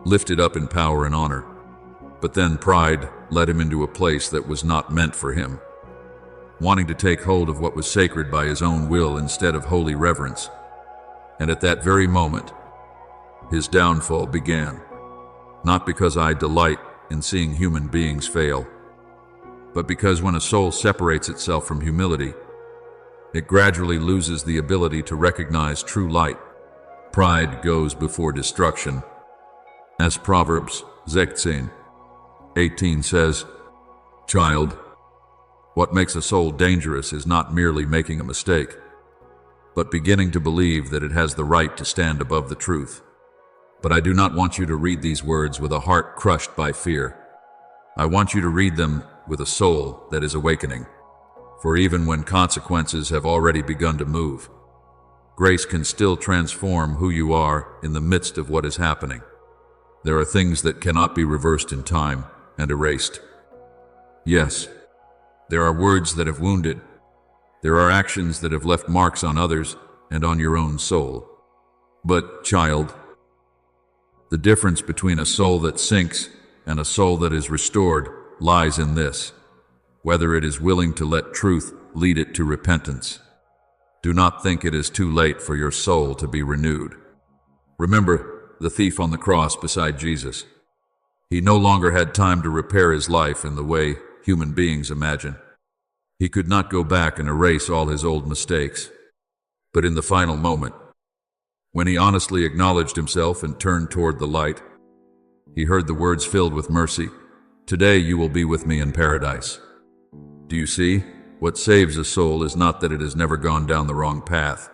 lifted up in power and honor, but then pride led him into a place that was not meant for him, wanting to take hold of what was sacred by his own will instead of holy reverence. And at that very moment, his downfall began. Not because I delight in seeing human beings fail, but because when a soul separates itself from humility, it gradually loses the ability to recognize true light. Pride goes before destruction. As Proverbs 16:18 says, "Child, what makes a soul dangerous is not merely making a mistake, but beginning to believe that it has the right to stand above the truth." But I do not want you to read these words with a heart crushed by fear. I want you to read them with a soul that is awakening. For even when consequences have already begun to move, grace can still transform who you are in the midst of what is happening. There are things that cannot be reversed in time and erased. Yes, there are words that have wounded. There are actions that have left marks on others and on your own soul. But, child, the difference between a soul that sinks and a soul that is restored lies in this: whether it is willing to let truth lead it to repentance. Do not think it is too late for your soul to be renewed. Remember the thief on the cross beside Jesus. He no longer had time to repair his life in the way human beings imagine. He could not go back and erase all his old mistakes. But in the final moment, when he honestly acknowledged himself and turned toward the light, he heard the words filled with mercy, "Today you will be with me in paradise." Do you see? What saves a soul is not that it has never gone down the wrong path,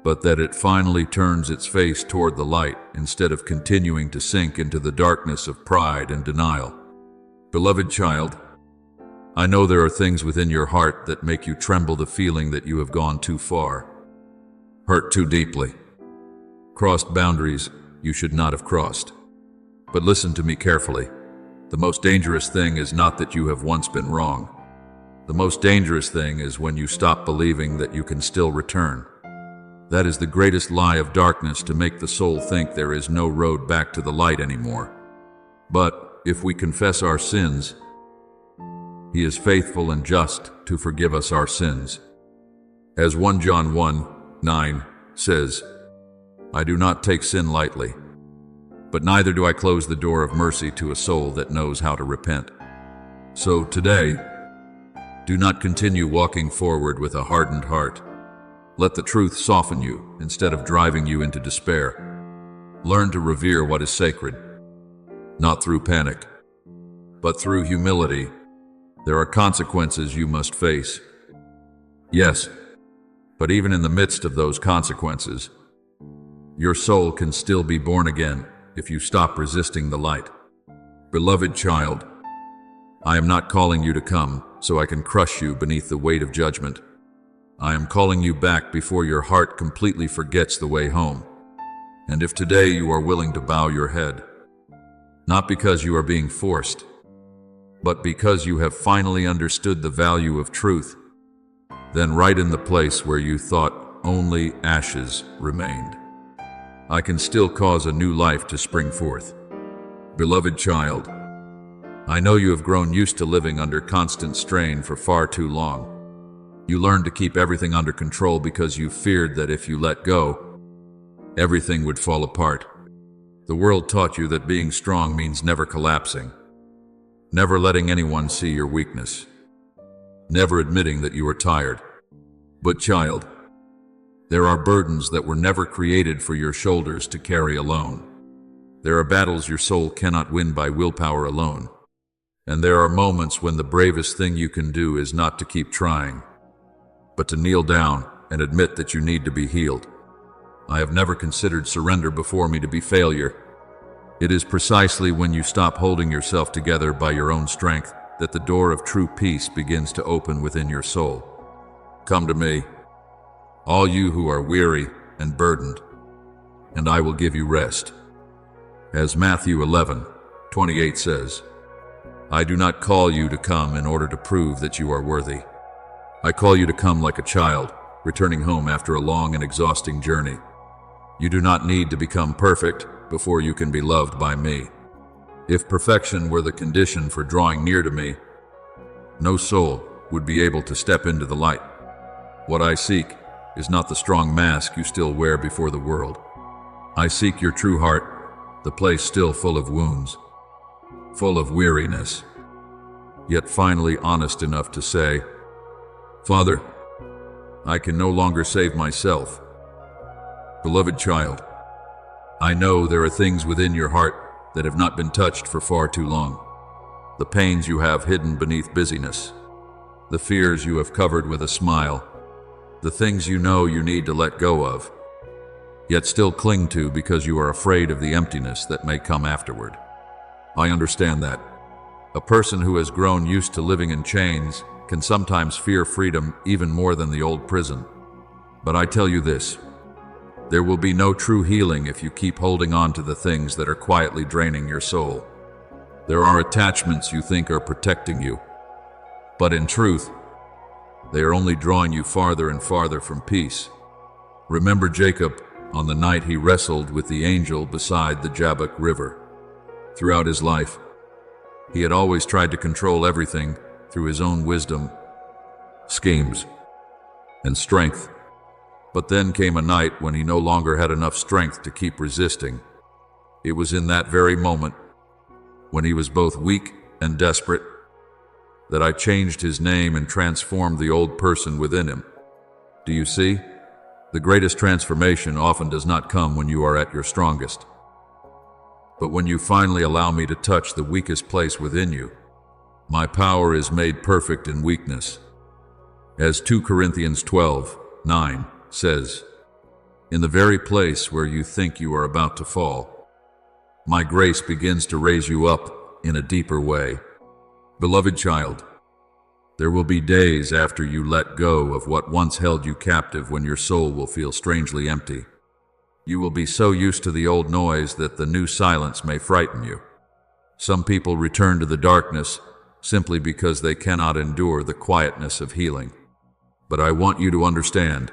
but that it finally turns its face toward the light instead of continuing to sink into the darkness of pride and denial. Beloved child, I know there are things within your heart that make you tremble, the feeling that you have gone too far, hurt too deeply, crossed boundaries you should not have crossed. But listen to me carefully. The most dangerous thing is not that you have once been wrong. The most dangerous thing is when you stop believing that you can still return. That is the greatest lie of darkness, to make the soul think there is no road back to the light anymore. But if we confess our sins, He is faithful and just to forgive us our sins. As 1 John 1:9 says, "I do not take sin lightly, but neither do I close the door of mercy to a soul that knows how to repent." So today, do not continue walking forward with a hardened heart. Let the truth soften you instead of driving you into despair. Learn to revere what is sacred, not through panic, but through humility. There are consequences you must face. Yes, but even in the midst of those consequences, your soul can still be born again if you stop resisting the light. Beloved child, I am not calling you to come so I can crush you beneath the weight of judgment. I am calling you back before your heart completely forgets the way home. And if today you are willing to bow your head, not because you are being forced, but because you have finally understood the value of truth, then right in the place where you thought only ashes remained, I can still cause a new life to spring forth. Beloved child, I know you have grown used to living under constant strain for far too long. You learned to keep everything under control because you feared that if you let go, everything would fall apart. The world taught you that being strong means never collapsing, never letting anyone see your weakness, never admitting that you are tired. But child, there are burdens that were never created for your shoulders to carry alone. There are battles your soul cannot win by willpower alone. And there are moments when the bravest thing you can do is not to keep trying, but to kneel down and admit that you need to be healed. I have never considered surrender before me to be failure. It is precisely when you stop holding yourself together by your own strength that the door of true peace begins to open within your soul. Come to me, all you who are weary and burdened, and I will give you rest. As Matthew 11:28 says, I do not call you to come in order to prove that you are worthy. I call you to come like a child, returning home after a long and exhausting journey. You do not need to become perfect before you can be loved by me. If perfection were the condition for drawing near to me, no soul would be able to step into the light. What I seek is not the strong mask you still wear before the world. I seek your true heart, the place still full of wounds, full of weariness, yet finally honest enough to say, Father, I can no longer save myself. Beloved child, I know there are things within your heart that have not been touched for far too long. The pains you have hidden beneath busyness, the fears you have covered with a smile, the things you know you need to let go of, yet still cling to because you are afraid of the emptiness that may come afterward. I understand that. A person who has grown used to living in chains can sometimes fear freedom even more than the old prison. But I tell you this, there will be no true healing if you keep holding on to the things that are quietly draining your soul. There are attachments you think are protecting you, but in truth, they are only drawing you farther and farther from peace. Remember Jacob on the night he wrestled with the angel beside the Jabbok River. Throughout his life, he had always tried to control everything through his own wisdom, schemes, and strength. But then came a night when he no longer had enough strength to keep resisting. It was in that very moment, when he was both weak and desperate, that I changed his name and transformed the old person within him. Do you see? The greatest transformation often does not come when you are at your strongest, but when you finally allow me to touch the weakest place within you. My power is made perfect in weakness. As 2 Corinthians 12:9 says, in the very place where you think you are about to fall, my grace begins to raise you up in a deeper way. Beloved child, there will be days after you let go of what once held you captive when your soul will feel strangely empty. You will be so used to the old noise that the new silence may frighten you. Some people return to the darkness simply because they cannot endure the quietness of healing. But I want you to understand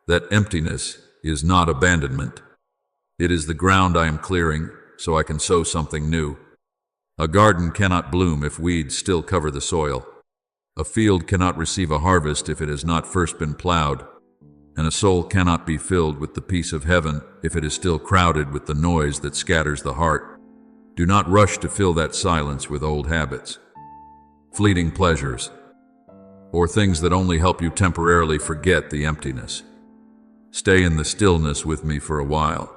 that emptiness is not abandonment. It is the ground I am clearing so I can sow something new. A garden cannot bloom if weeds still cover the soil. A field cannot receive a harvest if it has not first been plowed. And a soul cannot be filled with the peace of heaven if it is still crowded with the noise that scatters the heart. Do not rush to fill that silence with old habits, fleeting pleasures, or things that only help you temporarily forget the emptiness. Stay in the stillness with me for a while.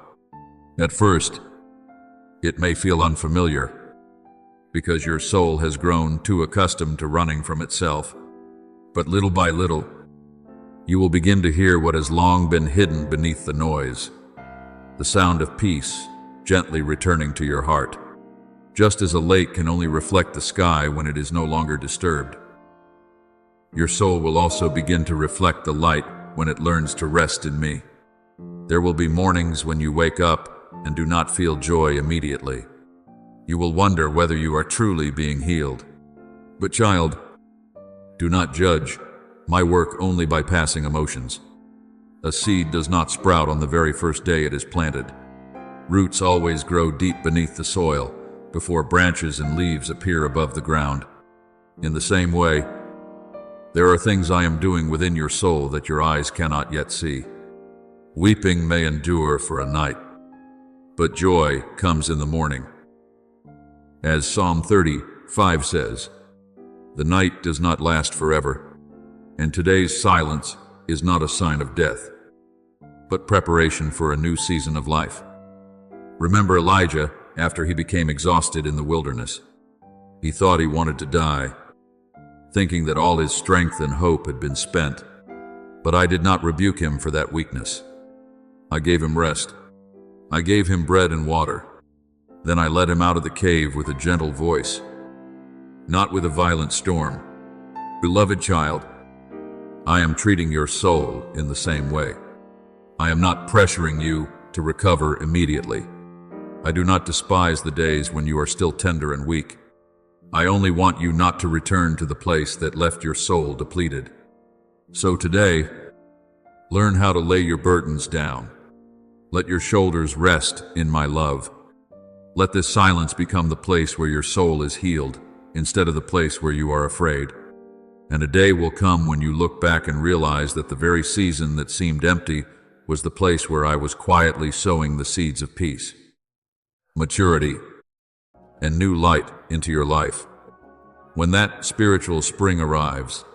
At first, it may feel unfamiliar, because your soul has grown too accustomed to running from itself. But little by little, you will begin to hear what has long been hidden beneath the noise, the sound of peace gently returning to your heart, just as a lake can only reflect the sky when it is no longer disturbed. Your soul will also begin to reflect the light when it learns to rest in me. There will be mornings when you wake up and do not feel joy immediately. You will wonder whether you are truly being healed. But child, do not judge my work only by passing emotions. A seed does not sprout on the very first day it is planted. Roots always grow deep beneath the soil before branches and leaves appear above the ground. In the same way, there are things I am doing within your soul that your eyes cannot yet see. Weeping may endure for a night, but joy comes in the morning. As Psalm 35 says, the night does not last forever, and today's silence is not a sign of death, but preparation for a new season of life. Remember Elijah after he became exhausted in the wilderness. He thought he wanted to die, thinking that all his strength and hope had been spent. But I did not rebuke him for that weakness. I gave him rest. I gave him bread and water. Then I led him out of the cave with a gentle voice, not with a violent storm. Beloved child, I am treating your soul in the same way. I am not pressuring you to recover immediately. I do not despise the days when you are still tender and weak. I only want you not to return to the place that left your soul depleted. So today, learn how to lay your burdens down. Let your shoulders rest in my love. Let this silence become the place where your soul is healed, instead of the place where you are afraid. And a day will come when you look back and realize that the very season that seemed empty was the place where I was quietly sowing the seeds of peace, maturity, and new light into your life. When that spiritual spring arrives,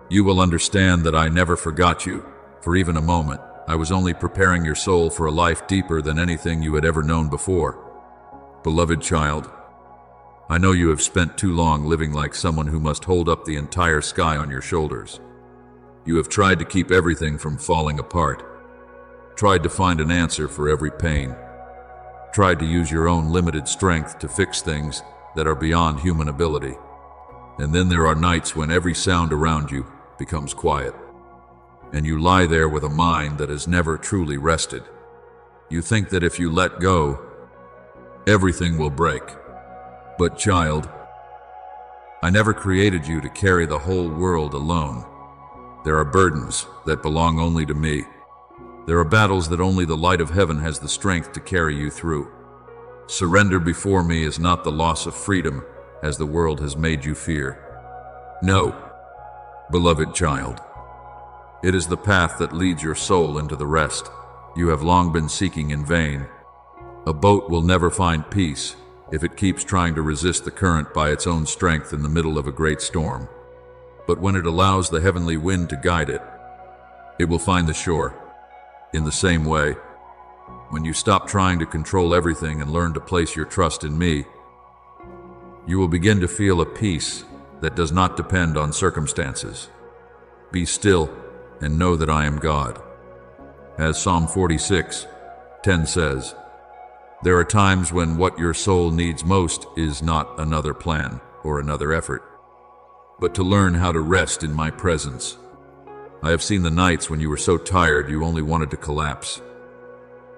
you will understand that I never forgot you for even a moment. I was only preparing your soul for a life deeper than anything you had ever known before. Beloved child, I know you have spent too long living like someone who must hold up the entire sky on your shoulders. You have tried to keep everything from falling apart, tried to find an answer for every pain, tried to use your own limited strength to fix things that are beyond human ability. And then there are nights when every sound around you becomes quiet, and you lie there with a mind that has never truly rested. You think that if you let go, everything will break. But child, I never created you to carry the whole world alone. There are burdens that belong only to me. There are battles that only the light of heaven has the strength to carry you through. Surrender before me is not the loss of freedom, as the world has made you fear. No, beloved child. It is the path that leads your soul into the rest you have long been seeking in vain. A boat will never find peace if it keeps trying to resist the current by its own strength in the middle of a great storm. But when it allows the heavenly wind to guide it, it will find the shore. In the same way, when you stop trying to control everything and learn to place your trust in me, you will begin to feel a peace that does not depend on circumstances. Be still and know that I am God. As Psalm 46:10 says, there are times when what your soul needs most is not another plan or another effort, but to learn how to rest in my presence. I have seen the nights when you were so tired you only wanted to collapse,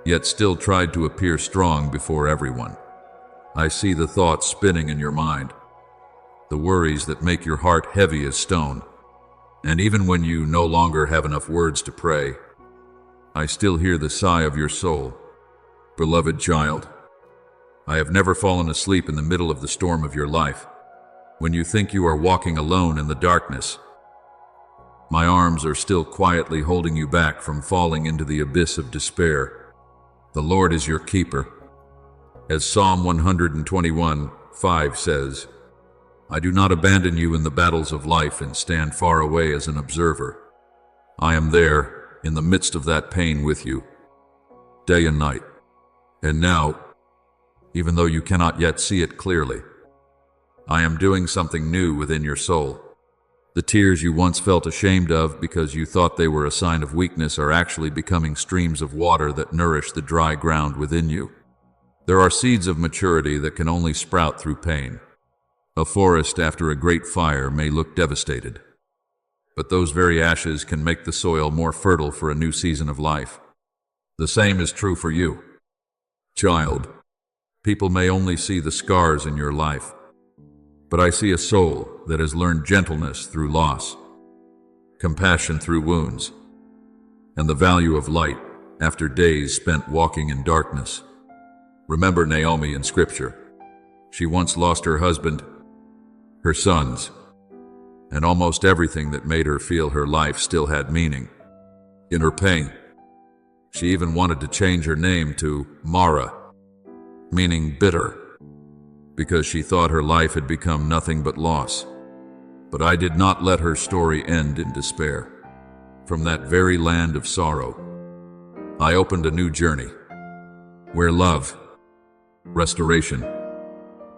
yet still tried to appear strong before everyone. I see the thoughts spinning in your mind, the worries that make your heart heavy as stone. And even when you no longer have enough words to pray, I still hear the sigh of your soul. Beloved child, I have never fallen asleep in the middle of the storm of your life. When you think you are walking alone in the darkness, my arms are still quietly holding you back from falling into the abyss of despair. The Lord is your keeper. As Psalm 121:5 says, I do not abandon you in the battles of life and stand far away as an observer. I am there in the midst of that pain with you, day and night. And now, even though you cannot yet see it clearly, I am doing something new within your soul. The tears you once felt ashamed of because you thought they were a sign of weakness are actually becoming streams of water that nourish the dry ground within you. There are seeds of maturity that can only sprout through pain. A forest after a great fire may look devastated, but those very ashes can make the soil more fertile for a new season of life. The same is true for you. Child, people may only see the scars in your life, but I see a soul that has learned gentleness through loss, compassion through wounds, and the value of light after days spent walking in darkness. Remember Naomi in Scripture. She once lost her husband, her sons, and almost everything that made her feel her life still had meaning. In her pain, she even wanted to change her name to Mara, meaning bitter, because she thought her life had become nothing but loss. But I did not let her story end in despair. From that very land of sorrow, I opened a new journey, where love, restoration,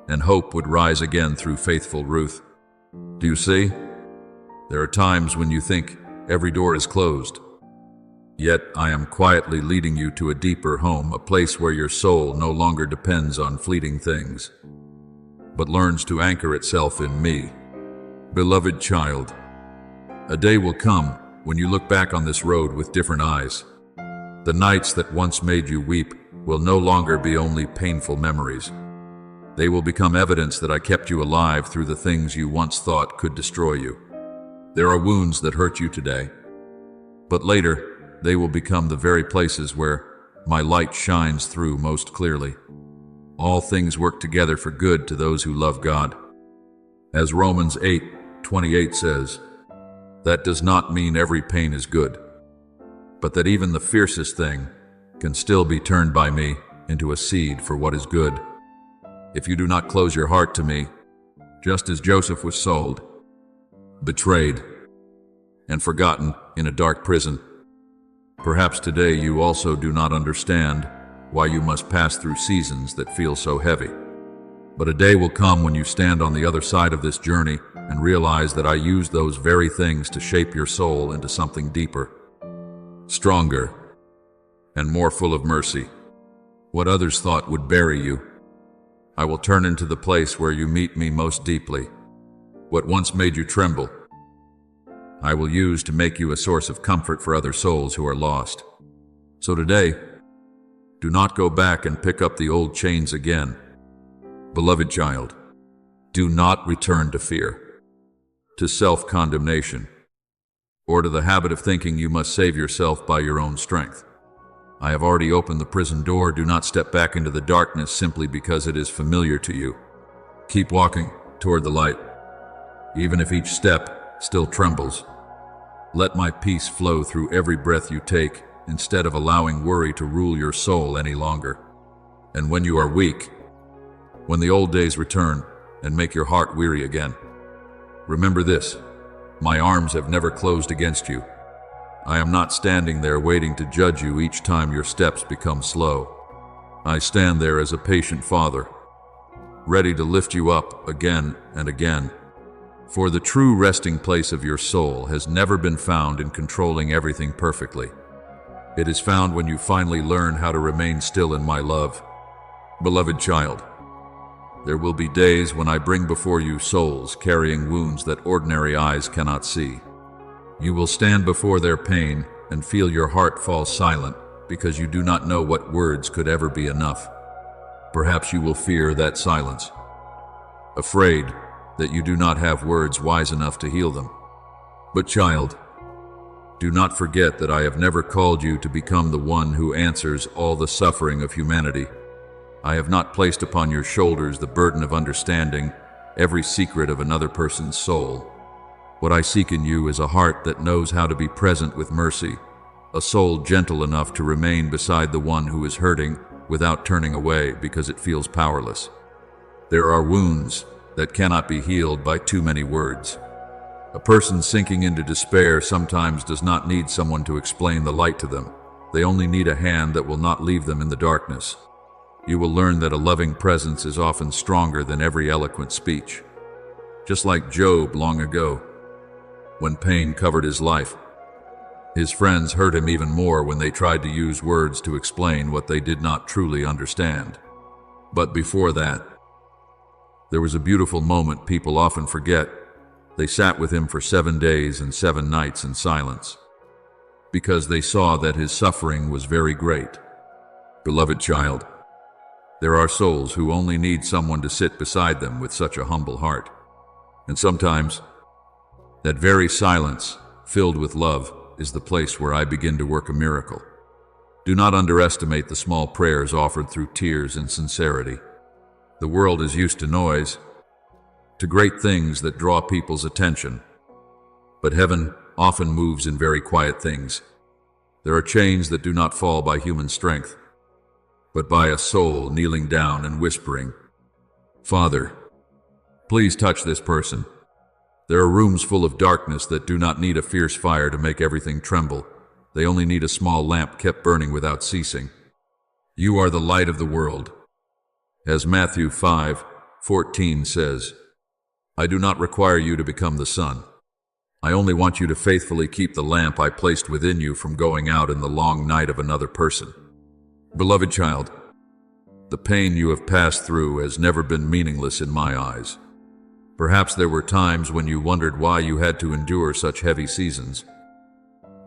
and hope would rise again through faithful Ruth. Do you see? There are times when you think every door is closed, yet I am quietly leading you to a deeper home, a place where your soul no longer depends on fleeting things, but learns to anchor itself in me. Beloved child, a day will come when you look back on this road with different eyes. The nights that once made you weep will no longer be only painful memories. They will become evidence that I kept you alive through the things you once thought could destroy you. There are wounds that hurt you today, but later they will become the very places where my light shines through most clearly. All things work together for good to those who love God. As Romans 8:28 says, that does not mean every pain is good, but that even the fiercest thing can still be turned by me into a seed for what is good. If you do not close your heart to me, just as Joseph was sold, betrayed, and forgotten in a dark prison, perhaps today you also do not understand why you must pass through seasons that feel so heavy. But a day will come when you stand on the other side of this journey and realize that I used those very things to shape your soul into something deeper, stronger, and more full of mercy. What others thought would bury you, I will turn into the place where you meet me most deeply. What once made you tremble, I will use to make you a source of comfort for other souls who are lost. So today, do not go back and pick up the old chains again. Beloved child, do not return to fear, to self-condemnation, or to the habit of thinking you must save yourself by your own strength. I have already opened the prison door. Do not step back into the darkness simply because it is familiar to you. Keep walking toward the light, even if each step still trembles. Let my peace flow through every breath you take, instead of allowing worry to rule your soul any longer. And when you are weak, when the old days return and make your heart weary again, remember this: my arms have never closed against you. I am not standing there waiting to judge you each time your steps become slow. I stand there as a patient father, ready to lift you up again and again. For the true resting place of your soul has never been found in controlling everything perfectly. It is found when you finally learn how to remain still in my love. Beloved child, there will be days when I bring before you souls carrying wounds that ordinary eyes cannot see. You will stand before their pain and feel your heart fall silent because you do not know what words could ever be enough. Perhaps you will fear that silence, afraid that you do not have words wise enough to heal them. But child, do not forget that I have never called you to become the one who answers all the suffering of humanity. I have not placed upon your shoulders the burden of understanding every secret of another person's soul. What I seek in you is a heart that knows how to be present with mercy, a soul gentle enough to remain beside the one who is hurting without turning away because it feels powerless. There are wounds that cannot be healed by too many words. A person sinking into despair sometimes does not need someone to explain the light to them. They only need a hand that will not leave them in the darkness. You will learn that a loving presence is often stronger than every eloquent speech. Just like Job long ago, when pain covered his life, his friends hurt him even more when they tried to use words to explain what they did not truly understand. But before that, there was a beautiful moment people often forget. They sat with him for 7 days and 7 nights in silence, because they saw that his suffering was very great. Beloved child, there are souls who only need someone to sit beside them with such a humble heart. And sometimes, that very silence, filled with love, is the place where I begin to work a miracle. Do not underestimate the small prayers offered through tears and sincerity. The world is used to noise, to great things that draw people's attention. But heaven often moves in very quiet things. There are chains that do not fall by human strength, but by a soul kneeling down and whispering, "Father, please touch this person." There are rooms full of darkness that do not need a fierce fire to make everything tremble. They only need a small lamp kept burning without ceasing. You are the light of the world. As Matthew 5:14 says, I do not require you to become the sun. I only want you to faithfully keep the lamp I placed within you from going out in the long night of another person. Beloved child, the pain you have passed through has never been meaningless in my eyes. Perhaps there were times when you wondered why you had to endure such heavy seasons,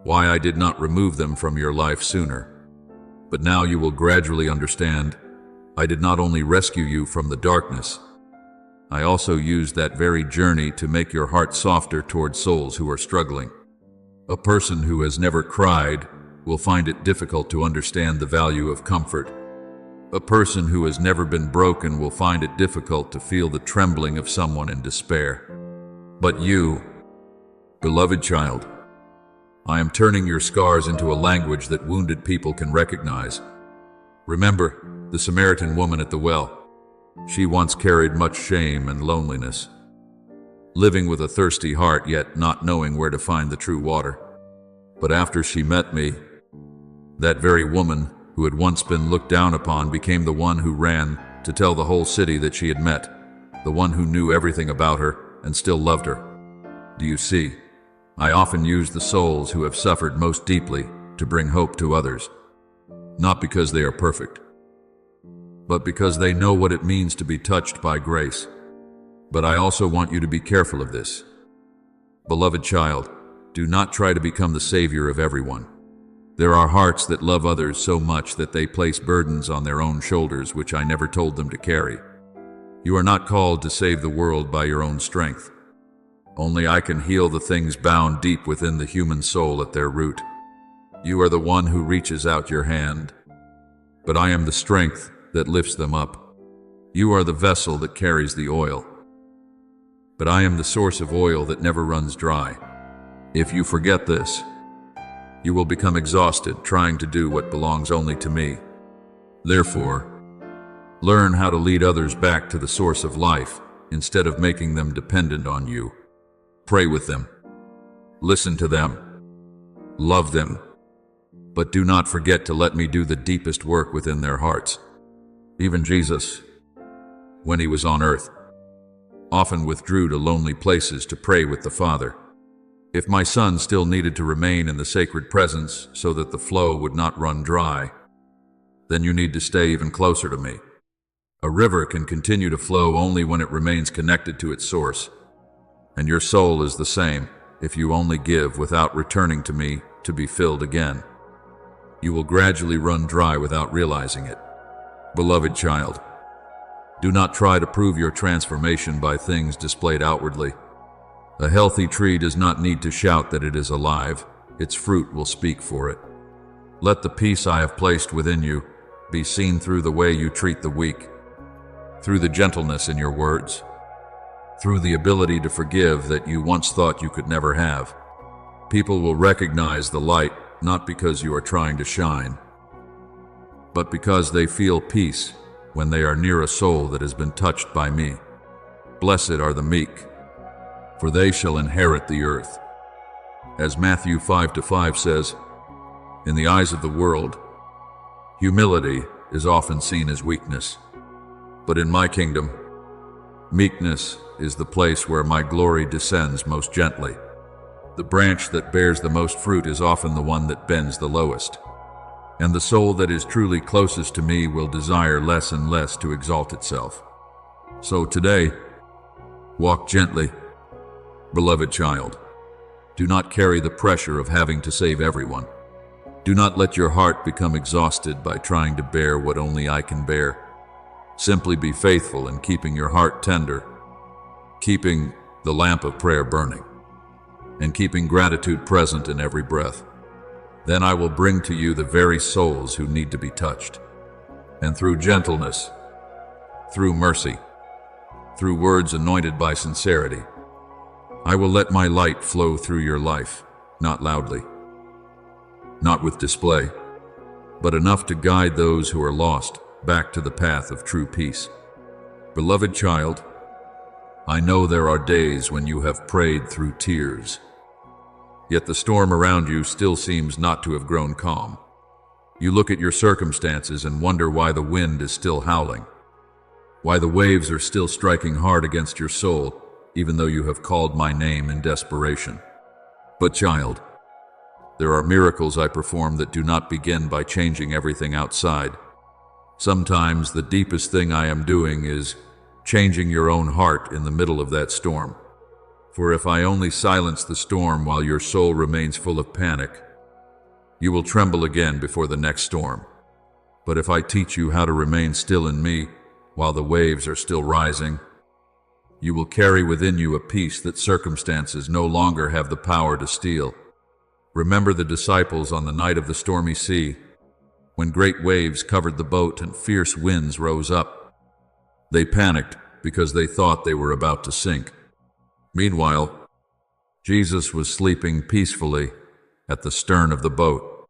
why I did not remove them from your life sooner. But now you will gradually understand, I did not only rescue you from the darkness, I also used that very journey to make your heart softer toward souls who are struggling. A person who has never cried will find it difficult to understand the value of comfort. A person who has never been broken will find it difficult to feel the trembling of someone in despair. But you, beloved child, I am turning your scars into a language that wounded people can recognize. Remember the Samaritan woman at the well. She once carried much shame and loneliness, living with a thirsty heart yet not knowing where to find the true water. But after she met me, that very woman who had once been looked down upon became the one who ran to tell the whole city that she had met, the one who knew everything about her and still loved her. Do you see? I often use the souls who have suffered most deeply to bring hope to others, not because they are perfect, but because they know what it means to be touched by grace. But I also want you to be careful of this. Beloved child, do not try to become the savior of everyone. There are hearts that love others so much that they place burdens on their own shoulders which I never told them to carry. You are not called to save the world by your own strength. Only I can heal the things bound deep within the human soul at their root. You are the one who reaches out your hand, but I am the strength that lifts them up. You are the vessel that carries the oil, but I am the source of oil that never runs dry. If you forget this, you will become exhausted trying to do what belongs only to me. Therefore, learn how to lead others back to the source of life instead of making them dependent on you. Pray with them, listen to them, love them, but do not forget to let me do the deepest work within their hearts. Even Jesus, when he was on earth, often withdrew to lonely places to pray with the Father. If my son still needed to remain in the sacred presence so that the flow would not run dry, then you need to stay even closer to me. A river can continue to flow only when it remains connected to its source. And your soul is the same if you only give without returning to me to be filled again. You will gradually run dry without realizing it. Beloved child, do not try to prove your transformation by things displayed outwardly. A healthy tree does not need to shout that it is alive. Its fruit will speak for it. Let the peace I have placed within you be seen through the way you treat the weak, through the gentleness in your words, through the ability to forgive that you once thought you could never have. People will recognize the light not because you are trying to shine, but because they feel peace when they are near a soul that has been touched by me. Blessed are the meek, for they shall inherit the earth. As Matthew 5:5 says, in the eyes of the world, humility is often seen as weakness, but in my kingdom, meekness is the place where my glory descends most gently. The branch that bears the most fruit is often the one that bends the lowest. And the soul that is truly closest to me will desire less and less to exalt itself. So today, walk gently, beloved child. Do not carry the pressure of having to save everyone. Do not let your heart become exhausted by trying to bear what only I can bear. Simply be faithful in keeping your heart tender, keeping the lamp of prayer burning, and keeping gratitude present in every breath. Then I will bring to you the very souls who need to be touched. And through gentleness, through mercy, through words anointed by sincerity, I will let my light flow through your life, not loudly, not with display, but enough to guide those who are lost back to the path of true peace. Beloved child, I know there are days when you have prayed through tears, yet the storm around you still seems not to have grown calm. You look at your circumstances and wonder why the wind is still howling, why the waves are still striking hard against your soul, even though you have called my name in desperation. But child, there are miracles I perform that do not begin by changing everything outside. Sometimes the deepest thing I am doing is changing your own heart in the middle of that storm. For if I only silence the storm while your soul remains full of panic, you will tremble again before the next storm. But if I teach you how to remain still in me while the waves are still rising, you will carry within you a peace that circumstances no longer have the power to steal. Remember the disciples on the night of the stormy sea, when great waves covered the boat and fierce winds rose up. They panicked because they thought they were about to sink. Meanwhile, Jesus was sleeping peacefully at the stern of the boat,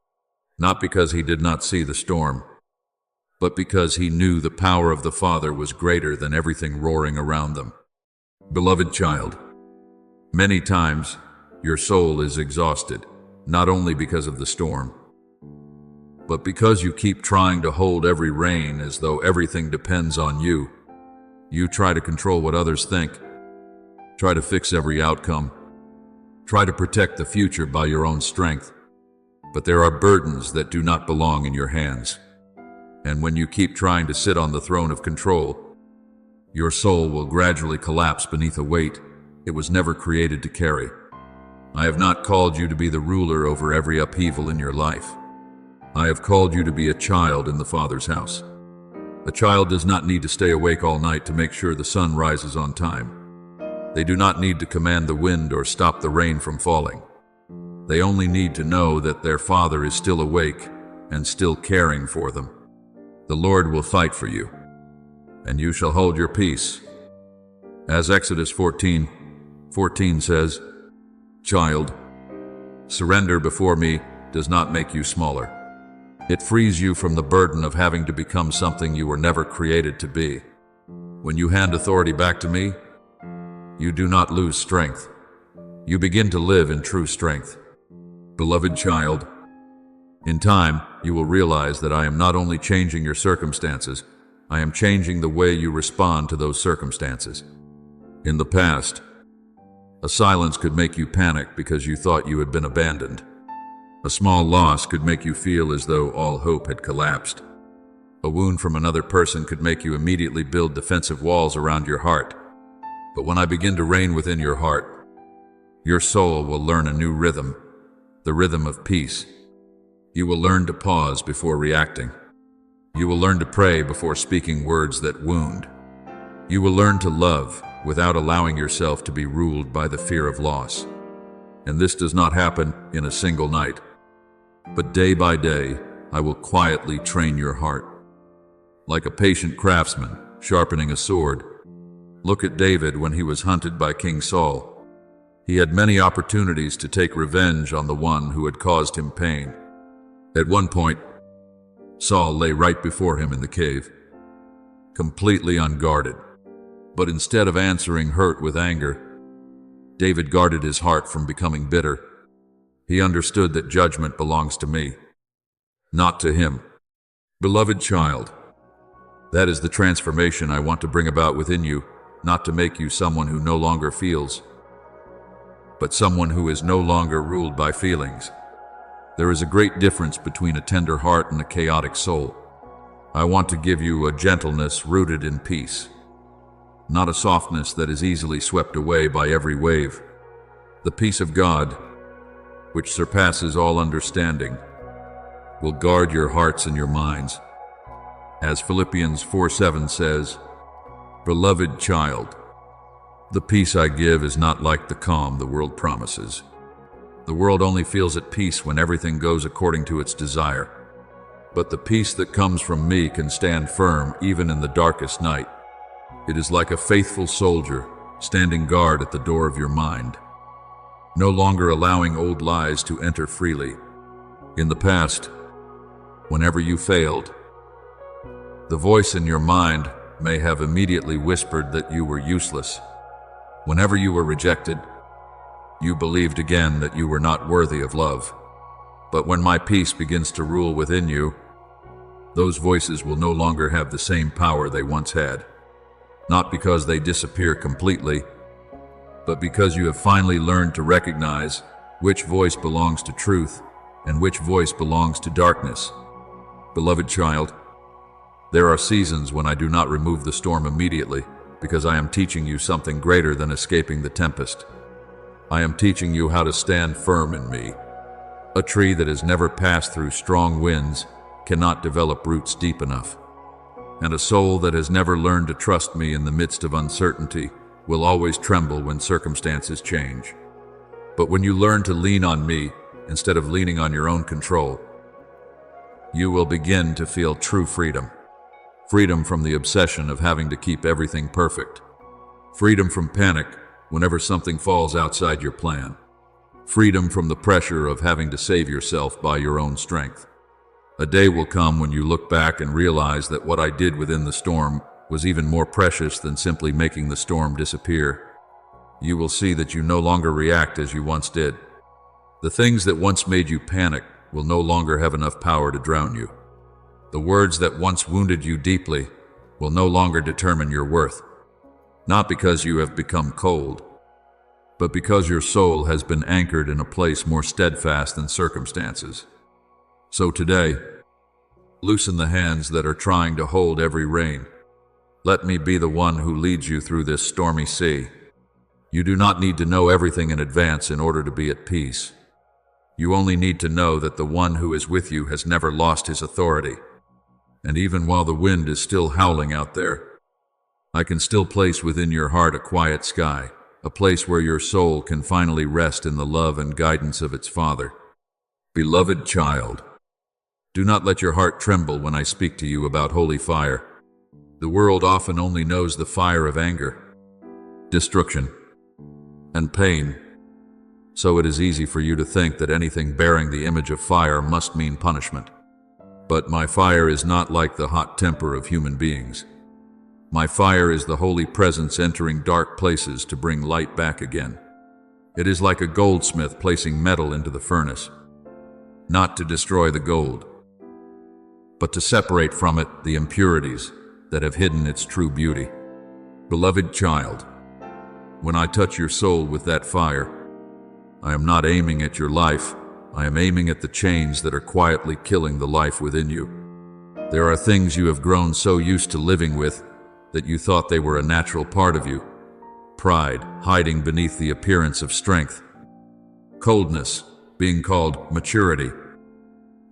not because he did not see the storm, but because he knew the power of the Father was greater than everything roaring around them. Beloved child, many times your soul is exhausted, not only because of the storm, but because you keep trying to hold every rein as though everything depends on you. You try to control what others think, try to fix every outcome, try to protect the future by your own strength. But there are burdens that do not belong in your hands. And when you keep trying to sit on the throne of control, your soul will gradually collapse beneath a weight it was never created to carry. I have not called you to be the ruler over every upheaval in your life. I have called you to be a child in the Father's house. A child does not need to stay awake all night to make sure the sun rises on time. They do not need to command the wind or stop the rain from falling. They only need to know that their Father is still awake and still caring for them. The Lord will fight for you, and you shall hold your peace. As Exodus 14:14 says, "Child, surrender before me does not make you smaller. It frees you from the burden of having to become something you were never created to be. When you hand authority back to me, you do not lose strength. You begin to live in true strength. Beloved child, in time, you will realize that I am not only changing your circumstances, I am changing the way you respond to those circumstances. In the past, a silence could make you panic because you thought you had been abandoned. A small loss could make you feel as though all hope had collapsed. A wound from another person could make you immediately build defensive walls around your heart. But when I begin to reign within your heart, your soul will learn a new rhythm, the rhythm of peace. You will learn to pause before reacting. You will learn to pray before speaking words that wound. You will learn to love without allowing yourself to be ruled by the fear of loss. And this does not happen in a single night. But day by day, I will quietly train your heart. Like a patient craftsman sharpening a sword. Look at David when he was hunted by King Saul. He had many opportunities to take revenge on the one who had caused him pain. At one point, Saul lay right before him in the cave, completely unguarded. But instead of answering hurt with anger, David guarded his heart from becoming bitter. He understood that judgment belongs to me, not to him. Beloved child, that is the transformation I want to bring about within you, not to make you someone who no longer feels, but someone who is no longer ruled by feelings. There is a great difference between a tender heart and a chaotic soul. I want to give you a gentleness rooted in peace, not a softness that is easily swept away by every wave. The peace of God, which surpasses all understanding, will guard your hearts and your minds. As Philippians 4:7 says, "Beloved child, the peace I give is not like the calm the world promises. The world only feels at peace when everything goes according to its desire. But the peace that comes from me can stand firm even in the darkest night. It is like a faithful soldier standing guard at the door of your mind, no longer allowing old lies to enter freely. In the past, whenever you failed, the voice in your mind may have immediately whispered that you were useless. Whenever you were rejected, you believed again that you were not worthy of love. But when my peace begins to rule within you, those voices will no longer have the same power they once had. Not because they disappear completely, but because you have finally learned to recognize which voice belongs to truth and which voice belongs to darkness. Beloved child, there are seasons when I do not remove the storm immediately because I am teaching you something greater than escaping the tempest. I am teaching you how to stand firm in me. A tree that has never passed through strong winds cannot develop roots deep enough. And a soul that has never learned to trust me in the midst of uncertainty will always tremble when circumstances change. But when you learn to lean on me instead of leaning on your own control, you will begin to feel true freedom. Freedom from the obsession of having to keep everything perfect. Freedom from panic whenever something falls outside your plan. Freedom from the pressure of having to save yourself by your own strength. A day will come when you look back and realize that what I did within the storm was even more precious than simply making the storm disappear. You will see that you no longer react as you once did. The things that once made you panic will no longer have enough power to drown you. The words that once wounded you deeply will no longer determine your worth. Not because you have become cold, but because your soul has been anchored in a place more steadfast than circumstances. So today, loosen the hands that are trying to hold every rein. Let me be the one who leads you through this stormy sea. You do not need to know everything in advance in order to be at peace. You only need to know that the one who is with you has never lost his authority. And even while the wind is still howling out there, I can still place within your heart a quiet sky, a place where your soul can finally rest in the love and guidance of its Father. Beloved child, do not let your heart tremble when I speak to you about holy fire. The world often only knows the fire of anger, destruction, and pain. So it is easy for you to think that anything bearing the image of fire must mean punishment. But my fire is not like the hot temper of human beings. My fire is the holy presence entering dark places to bring light back again. It is like a goldsmith placing metal into the furnace, not to destroy the gold, but to separate from it the impurities that have hidden its true beauty. Beloved child, when I touch your soul with that fire, I am not aiming at your life. I am aiming at the chains that are quietly killing the life within you. There are things you have grown so used to living with that you thought they were a natural part of you. Pride, hiding beneath the appearance of strength. Coldness, being called maturity.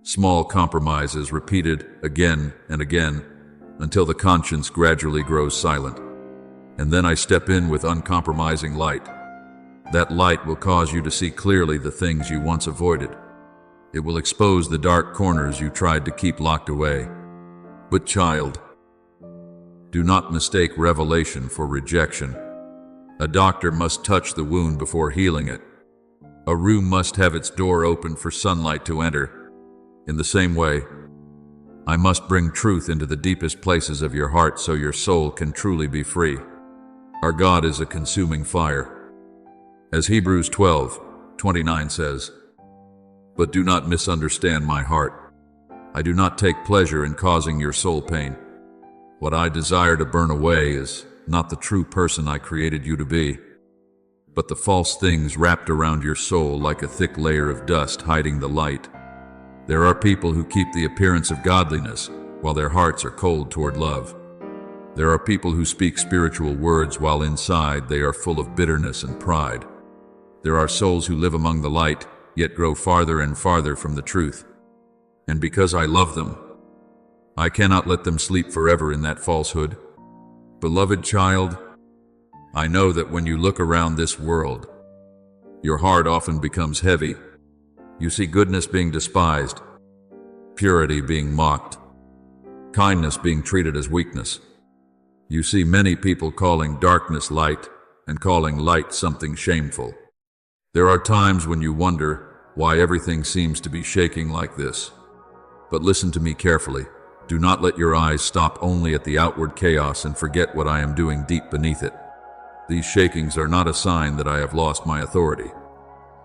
Small compromises repeated again and again until the conscience gradually grows silent. And then I step in with uncompromising light. That light will cause you to see clearly the things you once avoided. It will expose the dark corners you tried to keep locked away. But child, do not mistake revelation for rejection. A doctor must touch the wound before healing it. A room must have its door open for sunlight to enter. In the same way, I must bring truth into the deepest places of your heart so your soul can truly be free. Our God is a consuming fire. As Hebrews 12:29 says, "But do not misunderstand my heart. I do not take pleasure in causing your soul pain. What I desire to burn away is not the true person I created you to be, but the false things wrapped around your soul like a thick layer of dust hiding the light. There are people who keep the appearance of godliness while their hearts are cold toward love. There are people who speak spiritual words while inside they are full of bitterness and pride. There are souls who live among the light, yet grow farther and farther from the truth. And because I love them, I cannot let them sleep forever in that falsehood. Beloved child, I know that when you look around this world, your heart often becomes heavy. You see goodness being despised, purity being mocked, kindness being treated as weakness. You see many people calling darkness light and calling light something shameful. There are times when you wonder why everything seems to be shaking like this. But listen to me carefully. Do not let your eyes stop only at the outward chaos and forget what I am doing deep beneath it. These shakings are not a sign that I have lost my authority.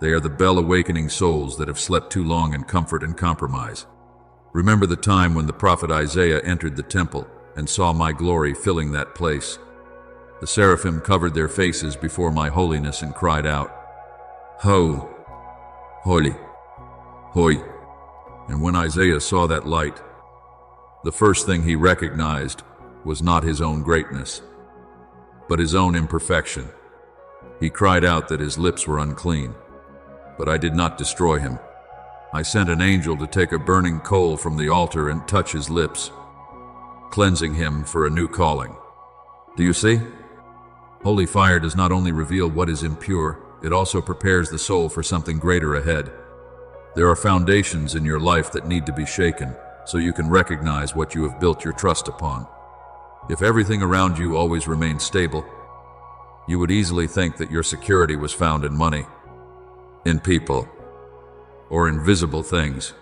They are the bell-awakening souls that have slept too long in comfort and compromise. Remember the time when the prophet Isaiah entered the temple and saw my glory filling that place. The seraphim covered their faces before my holiness and cried out, "Ho, holy, holy." And when Isaiah saw that light, the first thing he recognized was not his own greatness, but his own imperfection. He cried out that his lips were unclean, but I did not destroy him. I sent an angel to take a burning coal from the altar and touch his lips, cleansing him for a new calling. Do you see? Holy fire does not only reveal what is impure, it also prepares the soul for something greater ahead. There are foundations in your life that need to be shaken, so you can recognize what you have built your trust upon. If everything around you always remained stable, you would easily think that your security was found in money, in people, or in visible things.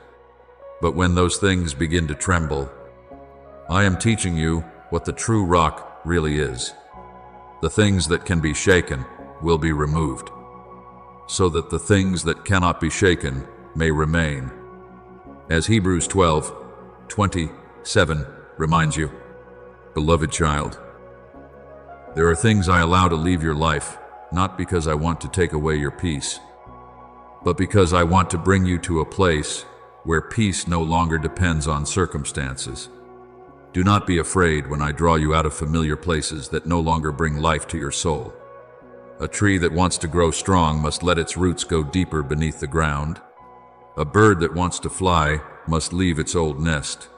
But when those things begin to tremble, I am teaching you what the true rock really is. The things that can be shaken will be removed, so that the things that cannot be shaken may remain. As Hebrews 12:27 reminds you, beloved child, there are things I allow to leave your life, not because I want to take away your peace, but because I want to bring you to a place where peace no longer depends on circumstances. Do not be afraid when I draw you out of familiar places that no longer bring life to your soul. A tree that wants to grow strong must let its roots go deeper beneath the ground. A bird that wants to fly must leave its old nest.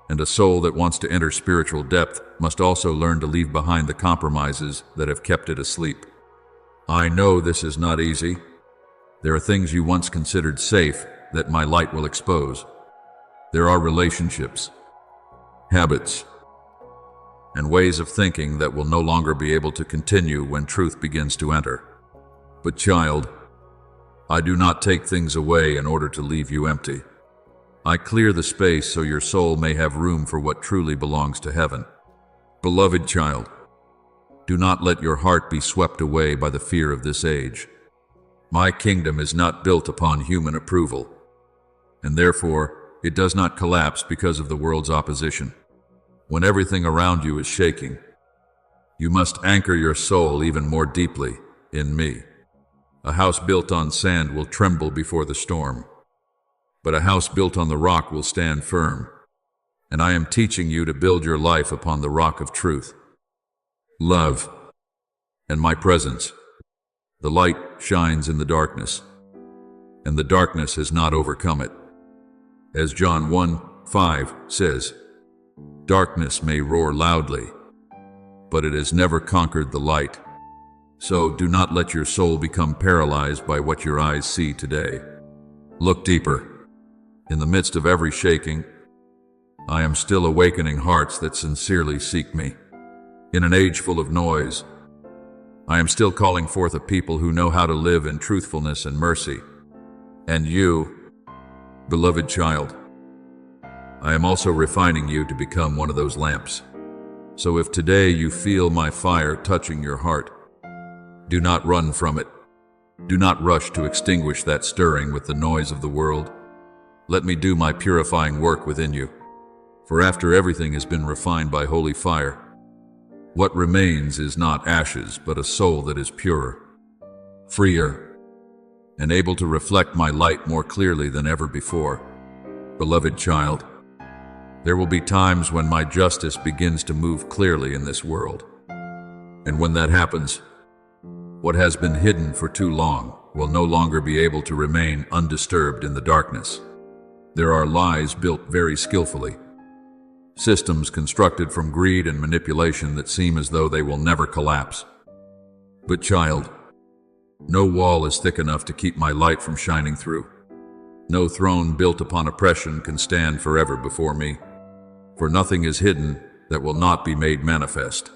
And a soul that wants to enter spiritual depth must also learn to leave behind the compromises that have kept it asleep. I know this is not easy. There are things you once considered safe that my light will expose. There are relationships, habits, and ways of thinking that will no longer be able to continue when truth begins to enter. But child, I do not take things away in order to leave you empty. I clear the space so your soul may have room for what truly belongs to heaven. Beloved child, do not let your heart be swept away by the fear of this age. My kingdom is not built upon human approval, and therefore it does not collapse because of the world's opposition. When everything around you is shaking, you must anchor your soul even more deeply in me. A house built on sand will tremble before the storm, but a house built on the rock will stand firm. And I am teaching you to build your life upon the rock of truth, love, and my presence. The light shines in the darkness, and the darkness has not overcome it. As John 1:5 says, darkness may roar loudly, but it has never conquered the light. So do not let your soul become paralyzed by what your eyes see today. Look deeper. In the midst of every shaking, I am still awakening hearts that sincerely seek me. In an age full of noise, I am still calling forth a people who know how to live in truthfulness and mercy. And you, beloved child, I am also refining you to become one of those lamps. So if today you feel my fire touching your heart, do not run from it. Do not rush to extinguish that stirring with the noise of the world. Let me do my purifying work within you. For after everything has been refined by holy fire, what remains is not ashes, but a soul that is purer, freer, and able to reflect my light more clearly than ever before. Beloved child, there will be times when my justice begins to move clearly in this world. And when that happens, what has been hidden for too long will no longer be able to remain undisturbed in the darkness. There are lies built very skillfully, systems constructed from greed and manipulation that seem as though they will never collapse. But child, no wall is thick enough to keep my light from shining through. No throne built upon oppression can stand forever before me, for nothing is hidden that will not be made manifest.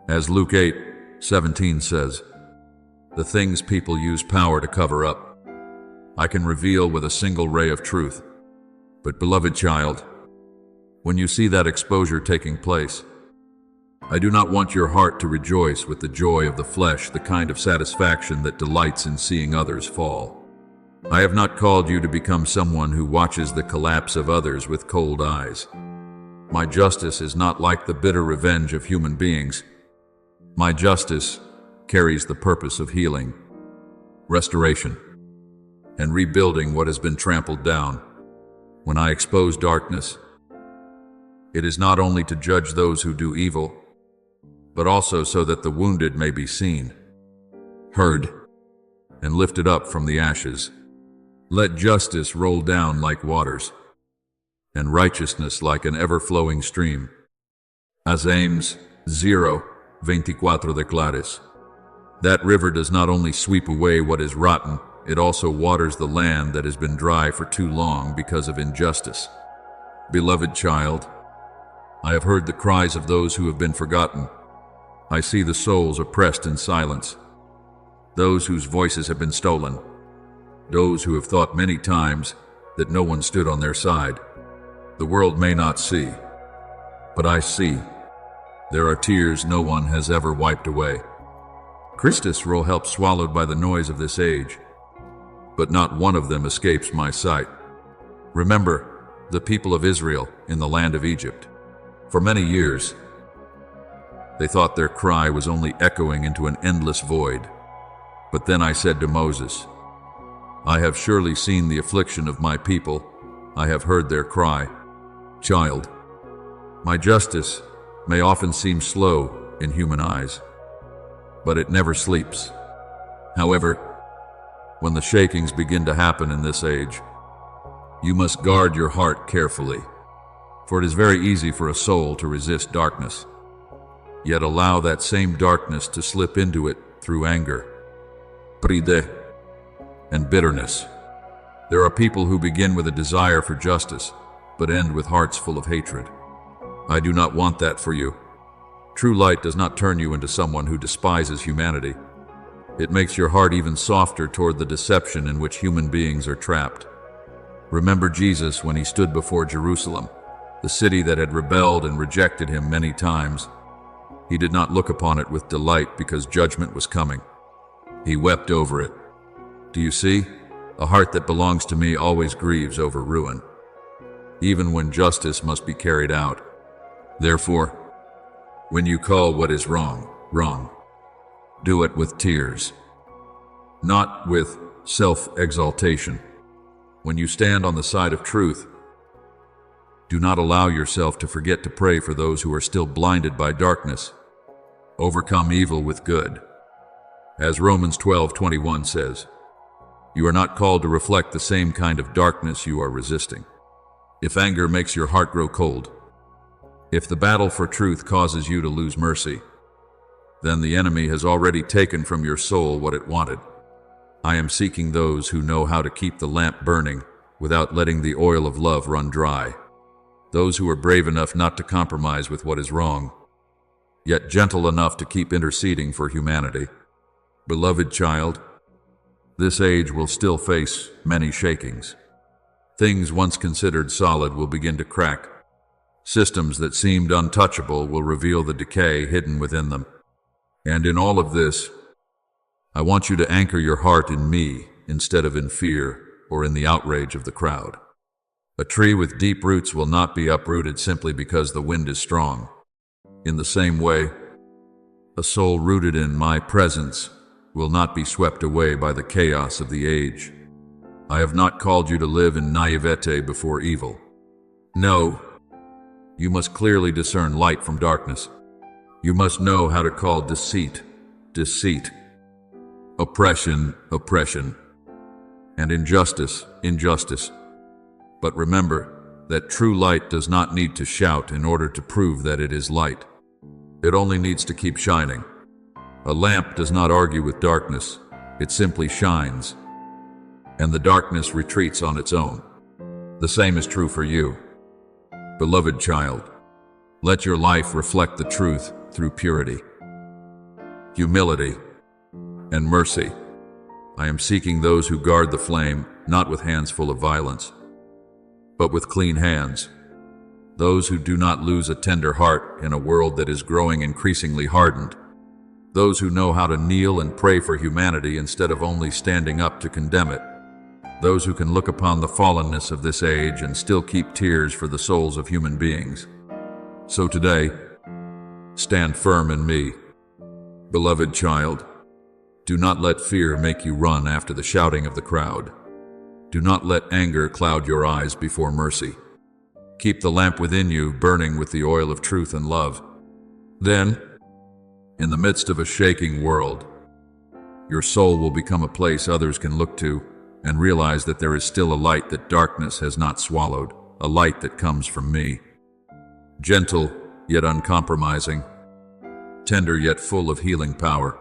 As Luke 8:17 says, the things people use power to cover up, I can reveal with a single ray of truth. But beloved child, when you see that exposure taking place, I do not want your heart to rejoice with the joy of the flesh, the kind of satisfaction that delights in seeing others fall. I have not called you to become someone who watches the collapse of others with cold eyes. My justice is not like the bitter revenge of human beings. My justice carries the purpose of healing, restoration, and rebuilding what has been trampled down. When I expose darkness, it is not only to judge those who do evil, but also so that the wounded may be seen, heard, and lifted up from the ashes. Let justice roll down like waters, and righteousness like an ever-flowing stream. As Ames 0:24 declares, that river does not only sweep away what is rotten, it also waters the land that has been dry for too long because of injustice. Beloved child, I have heard the cries of those who have been forgotten. I see the souls oppressed in silence, those whose voices have been stolen, those who have thought many times that no one stood on their side. The world may not see, but I see. There are tears no one has ever wiped away. Christus roll help swallowed by the noise of this age, but not one of them escapes my sight. Remember the people of Israel in the land of Egypt. For many years, they thought their cry was only echoing into an endless void. But then I said to Moses, I have surely seen the affliction of my people. I have heard their cry. Child, my justice may often seem slow in human eyes, but it never sleeps. However, when the shakings begin to happen in this age, you must guard your heart carefully, for it is very easy for a soul to resist darkness, yet allow that same darkness to slip into it through anger, pride, and bitterness. There are people who begin with a desire for justice, but end with hearts full of hatred. I do not want that for you. True light does not turn you into someone who despises humanity. It makes your heart even softer toward the deception in which human beings are trapped. Remember Jesus when he stood before Jerusalem, the city that had rebelled and rejected him many times. He did not look upon it with delight because judgment was coming. He wept over it. Do you see? A heart that belongs to me always grieves over ruin, even when justice must be carried out. Therefore, when you call what is wrong, wrong, do it with tears, not with self-exaltation. When you stand on the side of truth, do not allow yourself to forget to pray for those who are still blinded by darkness. Overcome evil with good. As Romans 12:21 says, you are not called to reflect the same kind of darkness you are resisting. If anger makes your heart grow cold, if the battle for truth causes you to lose mercy, then the enemy has already taken from your soul what it wanted. I am seeking those who know how to keep the lamp burning without letting the oil of love run dry. Those who are brave enough not to compromise with what is wrong, yet gentle enough to keep interceding for humanity. Beloved child, this age will still face many shakings. Things once considered solid will begin to crack. Systems that seemed untouchable will reveal the decay hidden within them. And in all of this, I want you to anchor your heart in me instead of in fear or in the outrage of the crowd. A tree with deep roots will not be uprooted simply because the wind is strong. In the same way, a soul rooted in my presence will not be swept away by the chaos of the age. I have not called you to live in naivete before evil. No, you must clearly discern light from darkness. You must know how to call deceit, deceit, oppression, oppression, and injustice, injustice. But remember that true light does not need to shout in order to prove that it is light. It only needs to keep shining. A lamp does not argue with darkness, it simply shines, and the darkness retreats on its own. The same is true for you. Beloved child, let your life reflect the truth through purity, humility, and mercy. I am seeking those who guard the flame, not with hands full of violence, but with clean hands. Those who do not lose a tender heart in a world that is growing increasingly hardened. Those who know how to kneel and pray for humanity instead of only standing up to condemn it. Those who can look upon the fallenness of this age and still keep tears for the souls of human beings. So today, stand firm in me. Beloved child, do not let fear make you run after the shouting of the crowd. Do not let anger cloud your eyes before mercy. Keep the lamp within you burning with the oil of truth and love. Then, in the midst of a shaking world, your soul will become a place others can look to and realize that there is still a light that darkness has not swallowed, a light that comes from me. Gentle, yet uncompromising. Tender, yet full of healing power.